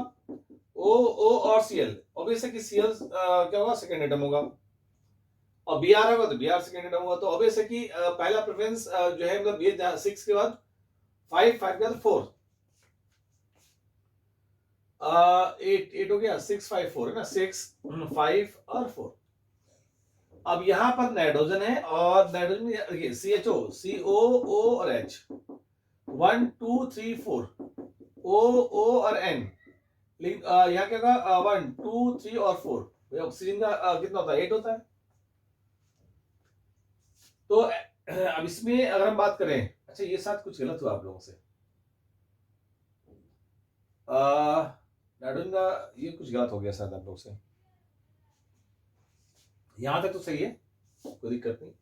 ओ ओ और सीएल, ऑब्वियसली कि सीएल क्या होगा, सेकंड आइटम होगा। और बी आर होगा तो बी आर सेकंड आइटम होगा। तो ऑब्वियस है कि पहला प्रेफरेंस जो है, मतलब ये 6 के बाद 5, 5 के बाद 4, 8 8 हो गया, 6 5 4 है ना, 6 5 और 4। अब यहां पर नाइट्रोजन है, और नाइट्रोजन में देखिए CHO, CO O और H, 1 2 3 4, O O और N। लेकिन यहाँ क्या होगा, 1 2 3 और 4। ऑक्सीजन का कितना होता है, 8 होता है। तो अब इसमें अगर हम बात करें, अच्छा ये साथ कुछ गलत हुआ आप लोगों से, नाडुंगा, ये कुछ गलत हो गया शायद आप लोग से। यहां तक तो सही है, कोई दिक्कत नहीं,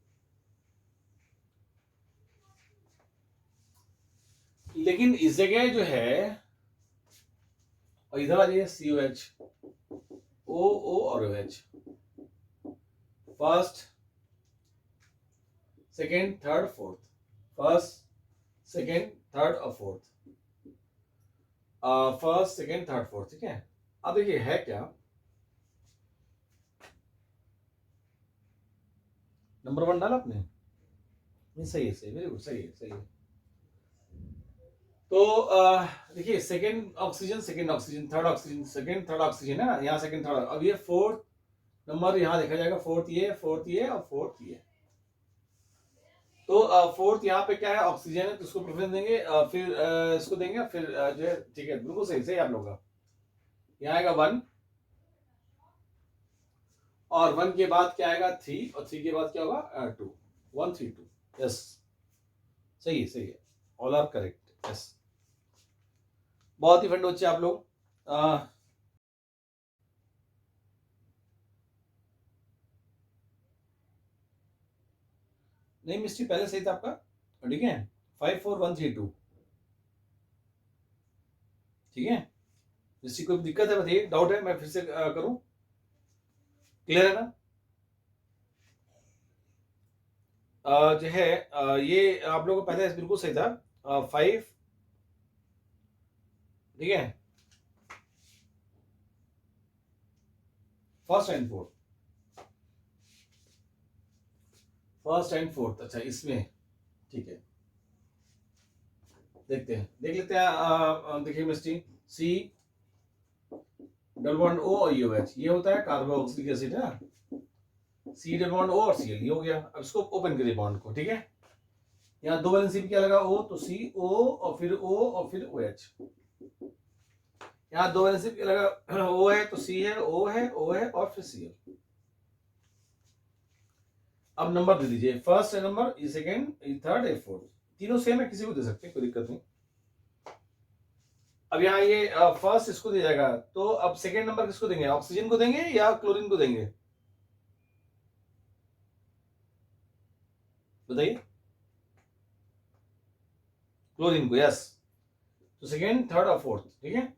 लेकिन इस जगह जो है, और इधर आ जाइए, COH, O और OH, first second third fourth, first second third और fourth, first second third fourth, ठीक है। अब देखिए है क्या, नंबर 1 डाला आपने, नहीं सही है, सही, वेरी गुड, सही है, सही है। तो देखिए second oxygen, third oxygen, second third oxygen है ना, यहाँ सेकेंड थर्ड, अब ये फोर्थ नंबर यहाँ देखा जाएगा, फोर्थ ये और फोर्थ ये। तो फोर्थ यहाँ पे क्या है, ऑक्सीजन है, तो उसको प्रेफरेंस देंगे, फिर इसको देंगे, फिर जो है, ठीक है, बिल्कुल सही सही आप लोग का। यहाँ आएगा 1, और 1 के बाद क्या आएगा 3, और 3 के बाद क्या होगा 2, 1 3 2, यस, सही है, सही है, ऑल आर करेक्ट, यस, बहुत ही फंड होचे आप लोग। नहीं मिस्ट्री पहले सही था आपका, ठीक है, 5 4 1 3 2, ठीक है। मिस्ट्री कोई दिक्कत है बताइए, डाउट है, मैं फिर से करूं, क्लियर है ना। जो है ये आप लोगों को पहले बिल्कुल सही था, 5, ठीक है, first and fourth, first and fourth, अच्छा इसमें, ठीक है, देखते हैं, देख लेते हैं, देखिए मिस्टी, सी डबल बॉन्ड O और UH, ये होता है कार्बोक्सिलिक एसिड है ना, C डबल बॉन्ड O और Cl, ये हो गया। अब इसको ओपन करिए बॉन्ड को, ठीक है, यहाँ दो वैलेंसी पे क्या लगा O, तो CO और फिर O और फिर OH, यहाँ दो वैलेंसी पे क्या लगा O है तो C है, O है, O है और फिर Cl। अब नंबर दे दीजिए, फर्स्ट है नंबर, ई सेकेंड, ई थर्ड, ई फोर्थ, तीनों सेम है, किसी को दे सकते हैं, कोई दिक्कत नहीं। अब यहाँ ये फर्स्ट इसको दिया जाएगा, तो अब सेकेंड नंबर किसको देंगे, ऑक्सीजन को देंगे या क्लोरीन को देंगे, बताइए, क्लोरीन को, यस, तो सेकेंड थर्ड और फोर्थ, ठीक है।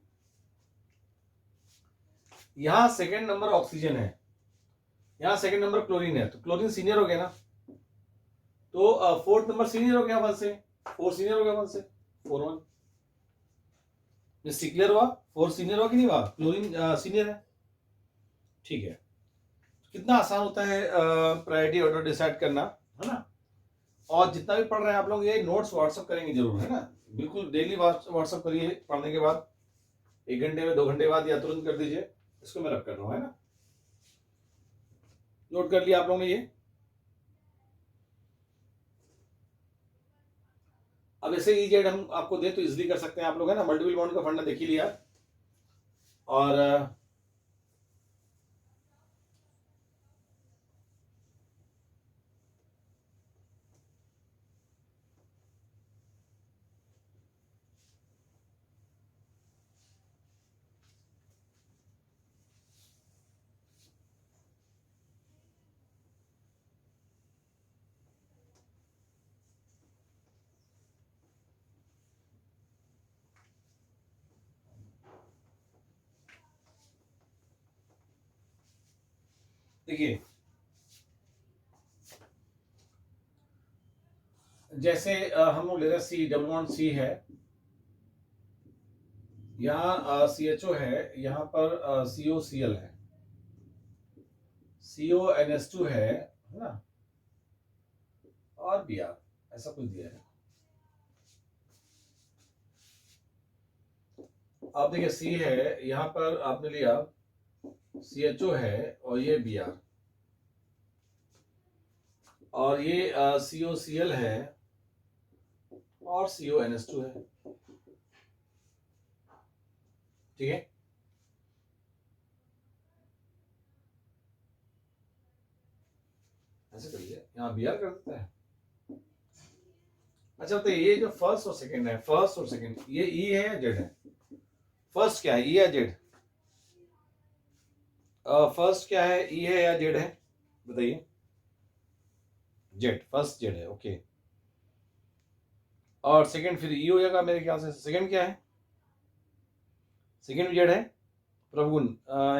यहां सेकेंड नंबर ऑक्सीजन है, यहां सेकेंड नंबर क्लोरीन है, तो क्लोरीन सीनियर हो गया ना, तो फोर्थ नंबर सीनियर हो गया 1 से, 4 सीनियर हो गया 1 से, 4 1, क्लियर हुआ, 4 सीनियर हुआ कि नहीं हुआ, क्लोरीन सीनियर है, ठीक है। कितना आसान होता है प्रायोरिटी ऑर्डर डिसाइड करना, है ना। और जितना भी पढ़ रहे हैं आप लोग, ये नोट्स व्हाट्सअप करेंगे जरूर, है ना, बिल्कुल डेली व्हाट्सअप करिए, पढ़ने के बाद 1 घंटे में, 2 घंटे बाद, या तुरंत कर दीजिए, इसको मैं रख कर रहा हूँ, है ना, नोट कर लिया आप लोगों ने ये। अब ऐसे इजेड हम आपको दे तो इजिली कर सकते हैं आप लोग, है ना, मल्टीपल बॉन्ड का फंडा देख ही लिया, और देखिए, जैसे हम लोग ले रहे हैं सी डबल बॉन्ड C है, यहाँ CHO है, यहाँ पर COCl है, CONS2 है ना, और Br, ऐसा कुछ दिया है। आप देखिए C है, यहाँ पर आपने लिया CHO है, और ये Br, और ये COCl है, और CONS2 है, ठीक है। ऐसे करिए, यहाँ Br कर देते हैं। अच्छा बताइए, ये जो फर्स्ट और सेकंड है, फर्स्ट और सेकंड, ये E है या जेड है, फर्स्ट क्या है, ई या जेड? फर्स्ट क्या है, ई है या जेड है, बताइए। जेड, फर्स्ट जेड है, ओके। और सेकंड फिर ई हो जाएगा मेरे ख्याल से। सेकंड क्या है? सेकंड जेड है, प्रभुगुण,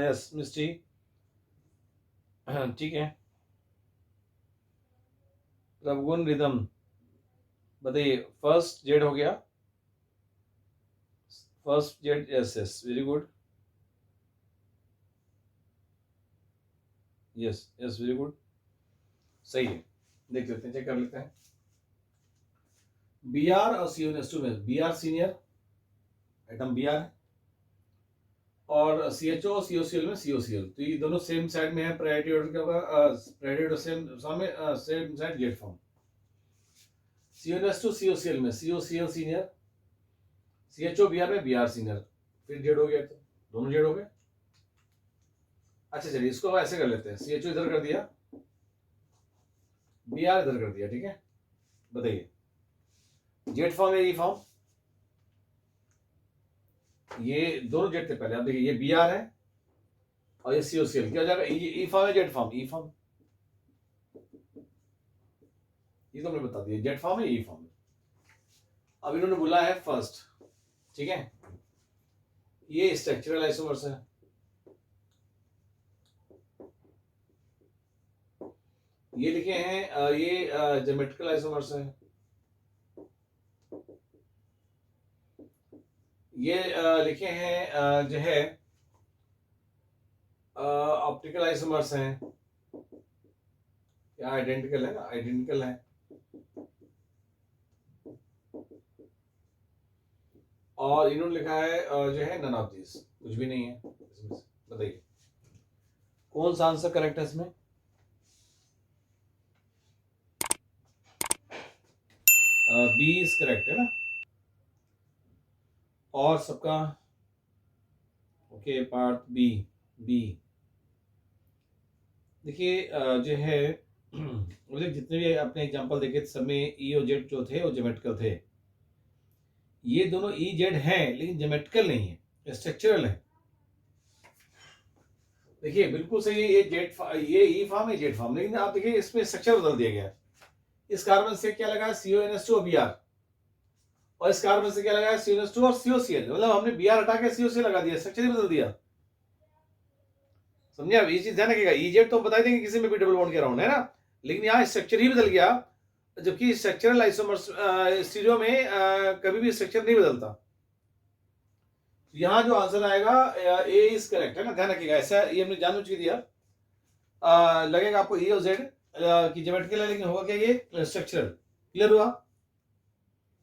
यस मिस्टी, ठीक है। प्रभुगुण रिदम, बताइए। फर्स्ट जेड हो गया, first Z, yes yes, very good, yes yes, very good, सही है। देख लेते हैं, चेक कर लेते हैं। बी आर और CO2 में बी आर सीनियर, एटम बी आर है, और CHO और COCl में COCl, तो ये दोनों सेम साइड में है, प्रायोरिटी ऑर्डर क्या होगा, priority same side Z form. CO2 COCl में COCl सीनियर, CHO BR में BR सीनियर, फिर जेड हो गया, तो दोनों जेड हो गए। अच्छा चलिए इसको ऐसे कर लेते हैं, CHO इधर कर दिया, BR इधर कर दिया, ठीक है। बताइए जेड फॉर्म है, ई फॉर्म, ये दोनों जेड थे पहले, अब देखिए ये BR है और ये COCl, क्या हो जाएगा, ई फॉर्म है जेड फॉर्म, ई फॉर्म, ये तो हमने बता दिया, जेड फॉर्म है, ई फॉर्म है। अब इन्होंने बोला है फर्स्ट, ठीक है, ये स्ट्रक्चरल आइसोमर्स है, ये लिखे हैं ये ज्योमेट्रिकल आइसोमर्स है, ये लिखे हैं जो है ऑप्टिकल आइसोमर्स हैं, या आइडेंटिकल है ना, आइडेंटिकल है। और इन्होंने लिखा है जो है नन ऑफ दिस, कुछ भी नहीं है इसमें से। बताइए कौन सा आंसर करेक्ट है इसमें? बी इज करेक्ट है ना, और सबका ओके, पार्ट बी, बी। देखिए जो है मुझे जितने भी आपने एग्जांपल देखे सब में ई और जेड जो थे वो ज्योमेट्रिकल थे, ये दोनों ई जेड हैं लेकिन ज्योमेट्रिकल नहीं है, स्ट्रक्चरल है। देखिए बिल्कुल सही है, ये जेड ये ई फॉर्म है, जेड फॉर्म, लेकिन आप देखिए इसमें स्ट्रक्चर बदल दिया गया। इस कार्बन से क्या लगा, CONS2 और BR, और इस कार्बन से क्या लगा, CONS2 और COCl, मतलब हमने BR हटा के COCl लगा दिया, स्ट्रक्चर ही बदल दिया। समझे? अब ये चीज ध्यान रखिएगा, ई जेड तो बता देंगे किसी में भी डबल बॉन्ड के अराउंड है ना, लेकिन यहाँ स्ट्रक्चर ही बदल गया, जबकि स्ट्रक्चरल आइसोमर्स स्टीरियो में कभी भी स्ट्रक्चर नहीं बदलता। यहाँ जो आंसर आएगा ए इज करेक्ट है ना, ध्यान रखिएगा, ऐसा ये हमने जानबूझ के दिया। लगेगा आपको ई और जेड की ज्योमेट्रिकल है, लेकिन होगा क्या, ये स्ट्रक्चरल। क्लियर हुआ?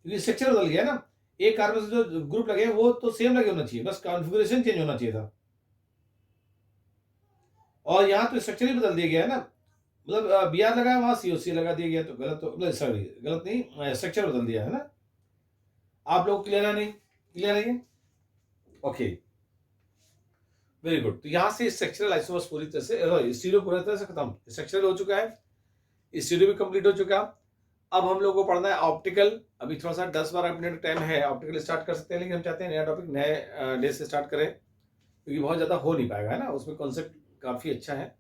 क्योंकि स्ट्रक्चर बदल गया ना, एक कार्बन से जो ग्रुप लगे वो तो सेम लगे होना चाहिए, बस कॉन्फ़िगरेशन चेंज होना चाहिए था, और यहाँ तो स्ट्रक्चर ही बदल दिया गया है ना, मतलब BR लगा वहां COC लगा दिया गया, तो गलत, तो सॉरी गलत नहीं, स्ट्रक्चर बदल दिया है ना। आप लोग क्लियर है नहीं? क्लियर है? Okay, very good. तो यहाँ से स्ट्रक्चरल आइसोमर्स पूरी तरह से, स्टीरियो पूरी तरह से खत्म, स्ट्रक्चरल हो चुका है, स्टीरियो भी कंप्लीट हो चुका। अब हम लोग को पढ़ना है ऑप्टिकल। अभी थोड़ा सा 10-12 मिनट टाइम है, ऑप्टिकल स्टार्ट कर सकते हैं, लेकिन हम चाहते हैं नया टॉपिक नए डे से स्टार्ट करें, क्योंकि बहुत ज़्यादा हो नहीं पाएगा है ना, उसमें कॉन्सेप्ट काफ़ी अच्छा है।